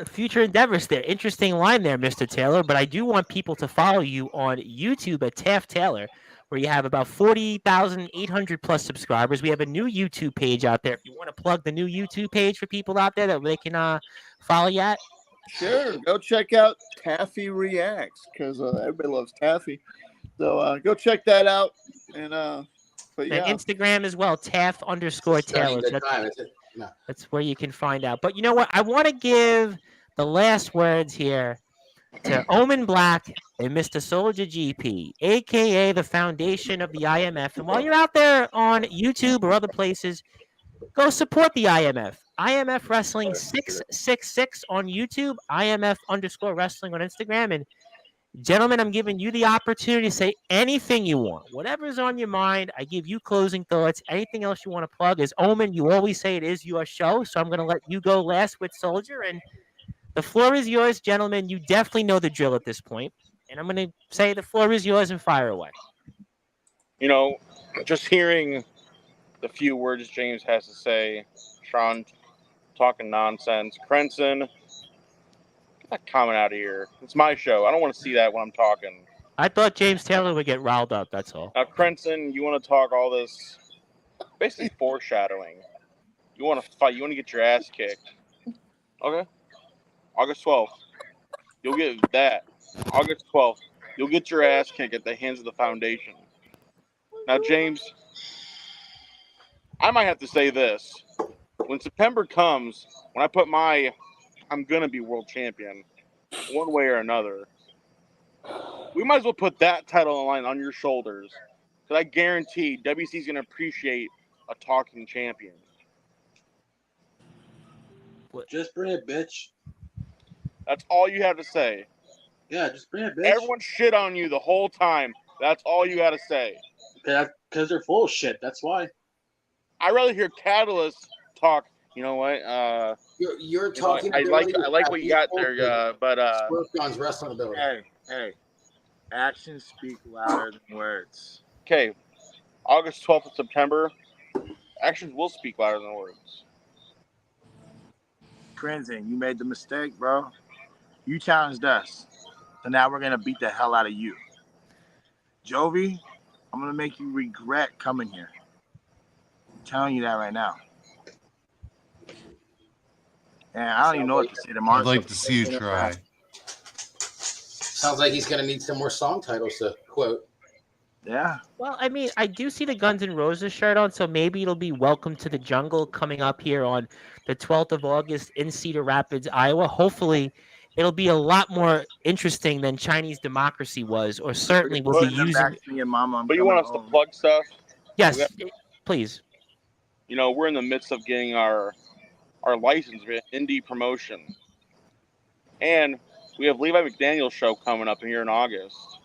Speaker 1: future endeavors there. Interesting line there, Mr. Taylor. But I do want people to follow you on YouTube at Taft Taylor, where you have about 40,800 plus subscribers. We have a new YouTube page out there. If you want to plug the new YouTube page for people out there that they can follow you at.
Speaker 8: Sure. Go check out Taffy Reacts because everybody loves Taffy. So go check that out. And but
Speaker 1: And
Speaker 8: yeah,
Speaker 1: Instagram as well, Taft_Taylor.
Speaker 6: Good time, is it? No.
Speaker 1: That's where you can find out. But you know what? I want to give the last words here to Omen Black and Mr. Soldier GP, aka the foundation of the IMF. And while you're out there on YouTube or other places, go support the IMF. IMF Wrestling 666 on YouTube, IMF_Wrestling on Instagram. And gentlemen, I'm giving you the opportunity to say anything you want. Whatever's on your mind, I give you closing thoughts. Anything else you want to plug? As Omen, you always say it is your show, so I'm going to let you go last with Soldier. And the floor is yours, gentlemen. You definitely know the drill at this point. And I'm going to say the floor is yours and fire away.
Speaker 4: You know, just hearing the few words James has to say, Shawn talking nonsense, Crenson, get that comment out of here. It's my show. I don't want to see that when I'm talking.
Speaker 1: I thought James Taylor would get riled up, that's all.
Speaker 4: Now, Crenson, you want to talk all this, basically foreshadowing. You want to fight. You want to get your ass kicked. Okay. August 12th, you'll get that. August 12th, you'll get your ass kicked at the hands of the foundation. Now, James, I might have to say this. When September comes, when I put I'm going to be world champion, one way or another, we might as well put that title on the line on your shoulders. Because I guarantee WC's going to appreciate a talking champion.
Speaker 3: Just bring it, bitch.
Speaker 4: That's all you have to say.
Speaker 3: Yeah, just bring it, bitch.
Speaker 4: Everyone shit on you the whole time. That's all you got to say.
Speaker 3: Because they're full of shit. That's why.
Speaker 4: I'd rather hear Catalyst talk. You know what?
Speaker 6: You're talking.
Speaker 4: I like what you got there, but
Speaker 6: Scorpion's wrestling ability.
Speaker 5: Hey, actions speak louder than words.
Speaker 4: Okay, August 12th of September, actions will speak louder than words.
Speaker 5: Crimson, you made the mistake, bro. You challenged us, so now we're gonna beat the hell out of you. Jovi, I'm gonna make you regret coming here. I'm telling you that right now. And I don't even know what to say to Mark.
Speaker 2: I'd like to see you try.
Speaker 6: Sounds like he's going to need some more song titles to quote.
Speaker 5: Yeah.
Speaker 1: Well, I mean, I do see the Guns N' Roses shirt on, so maybe it'll be Welcome to the Jungle coming up here on the 12th of August in Cedar Rapids, Iowa. Hopefully, it'll be a lot more interesting than Chinese Democracy was, or certainly will be using.
Speaker 4: But you want us to plug stuff?
Speaker 1: Yes, please.
Speaker 4: You know, we're in the midst of getting our license with indie promotion, and we have Levi McDaniel's show coming up here in August,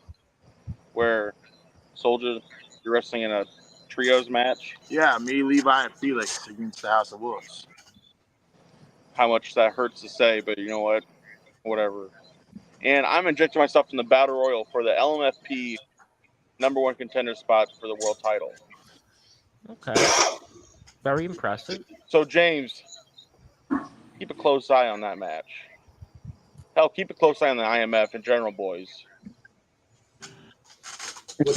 Speaker 4: where Soldier, you're wrestling in a trios match.
Speaker 5: Yeah, me, Levi, and Felix against the House of Wolves.
Speaker 4: How much that hurts to say, but you know what? whatever. And I'm injecting myself in the battle royal for the LMFP #1 contender spot for the world title.
Speaker 1: Okay. Very impressive.
Speaker 4: So, James, keep a close eye on that match. Hell, keep a close eye on the IMF in general, boys.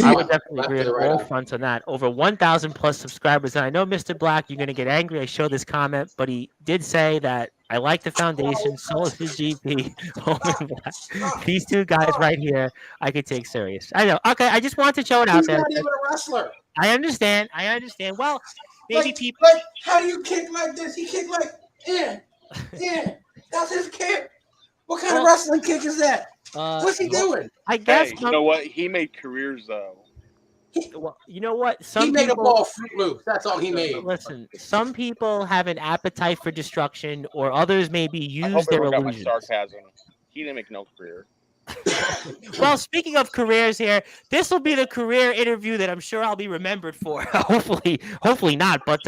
Speaker 1: I would definitely agree on all fronts on that. Over 1,000 plus subscribers. And I know, Mr. Black, you're going to get angry. I showed this comment, but he did say that I like the foundation, so is the GP. These two guys right here, I could take serious. I know. Okay, I just wanted to show it out there.
Speaker 6: He's not even a wrestler.
Speaker 1: I understand. Well, maybe people.
Speaker 6: Like, how do you kick like this? He kicked like, yeah. That's his kick. What kind of wrestling kick is that? What's he doing?
Speaker 1: I guess.
Speaker 4: Hey, you know what? He made careers, though.
Speaker 1: Well, you know what?
Speaker 6: He made a ball Fruit Loops. That's all he made.
Speaker 1: Listen, some people have an appetite for destruction, or others maybe use their illusions.
Speaker 4: Got my sarcasm. He didn't make no career.
Speaker 1: Well, speaking of careers here, this will be the career interview that I'm sure I'll be remembered for. hopefully not. But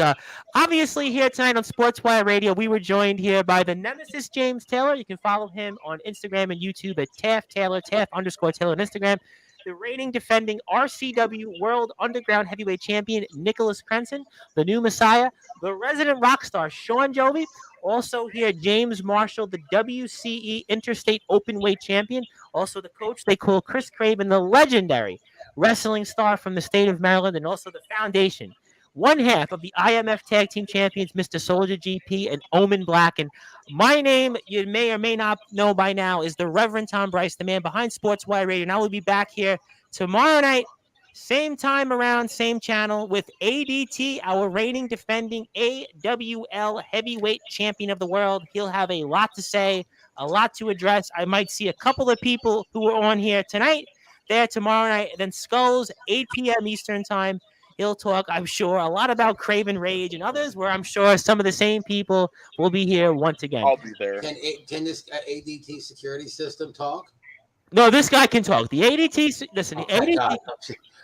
Speaker 1: obviously here tonight on Sportswire Radio, we were joined here by the Nemesis James Taylor. You can follow him on Instagram and YouTube at Taft Taylor, Taft_Taylor on Instagram. The reigning defending RCW World Underground Heavyweight Champion, Nicholas Crenson, the new Messiah, the resident rock star, Shawn Jovi. Also here, James Marshall, the WCE Interstate Openweight Champion. Also the coach they call Chris Craven, the legendary wrestling star from the state of Maryland, and also the foundation. One half of the IMF Tag Team Champions, Mr. Soldier GP and Omen Black. And my name, you may or may not know by now, is the Reverend Tom Bryce, the man behind Sportswire Radio. And I will be back here tomorrow night, same time around, same channel, with ADT, our reigning defending AWL Heavyweight Champion of the world. He'll have a lot to say, a lot to address. I might see a couple of people who are on here tonight, there tomorrow night, then Skulls, 8 p.m. Eastern Time. He'll talk, I'm sure, a lot about Craven Rage and others, where I'm sure some of the same people will be here once again.
Speaker 4: I'll be there.
Speaker 6: Can this ADT security system talk?
Speaker 1: No, this guy can talk. The ADT, listen, the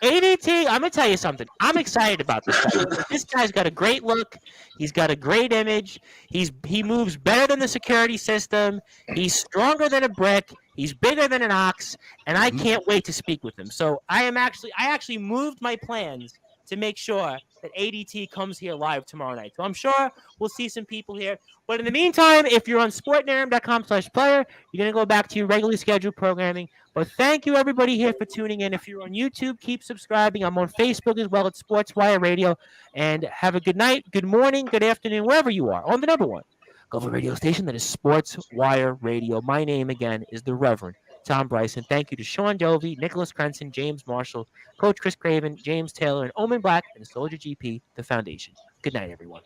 Speaker 1: ADT, I'm going to tell you something. I'm excited about this guy. This guy's got a great look. He's got a great image. He moves better than the security system. He's stronger than a brick. He's bigger than an ox. And I can't wait to speak with him. So I actually moved my plans to make sure that ADT comes here live tomorrow night. So I'm sure we'll see some people here. But in the meantime, if you're on sportnarium.com/player, you're going to go back to your regularly scheduled programming. But thank you, everybody here, for tuning in. If you're on YouTube, keep subscribing. I'm on Facebook as well at Sportswire Radio. And have a good night, good morning, good afternoon, wherever you are, on the #1 Gulf radio station that is Sportswire Radio. My name, again, is the Reverend Tom Bryson. Thank you to Shawn Jovi, Nicholas Crenson, James Marshall, Coach Chris Craven, James Taylor, and Omen Black, and Soldier GP, the Foundation. Good night, everyone.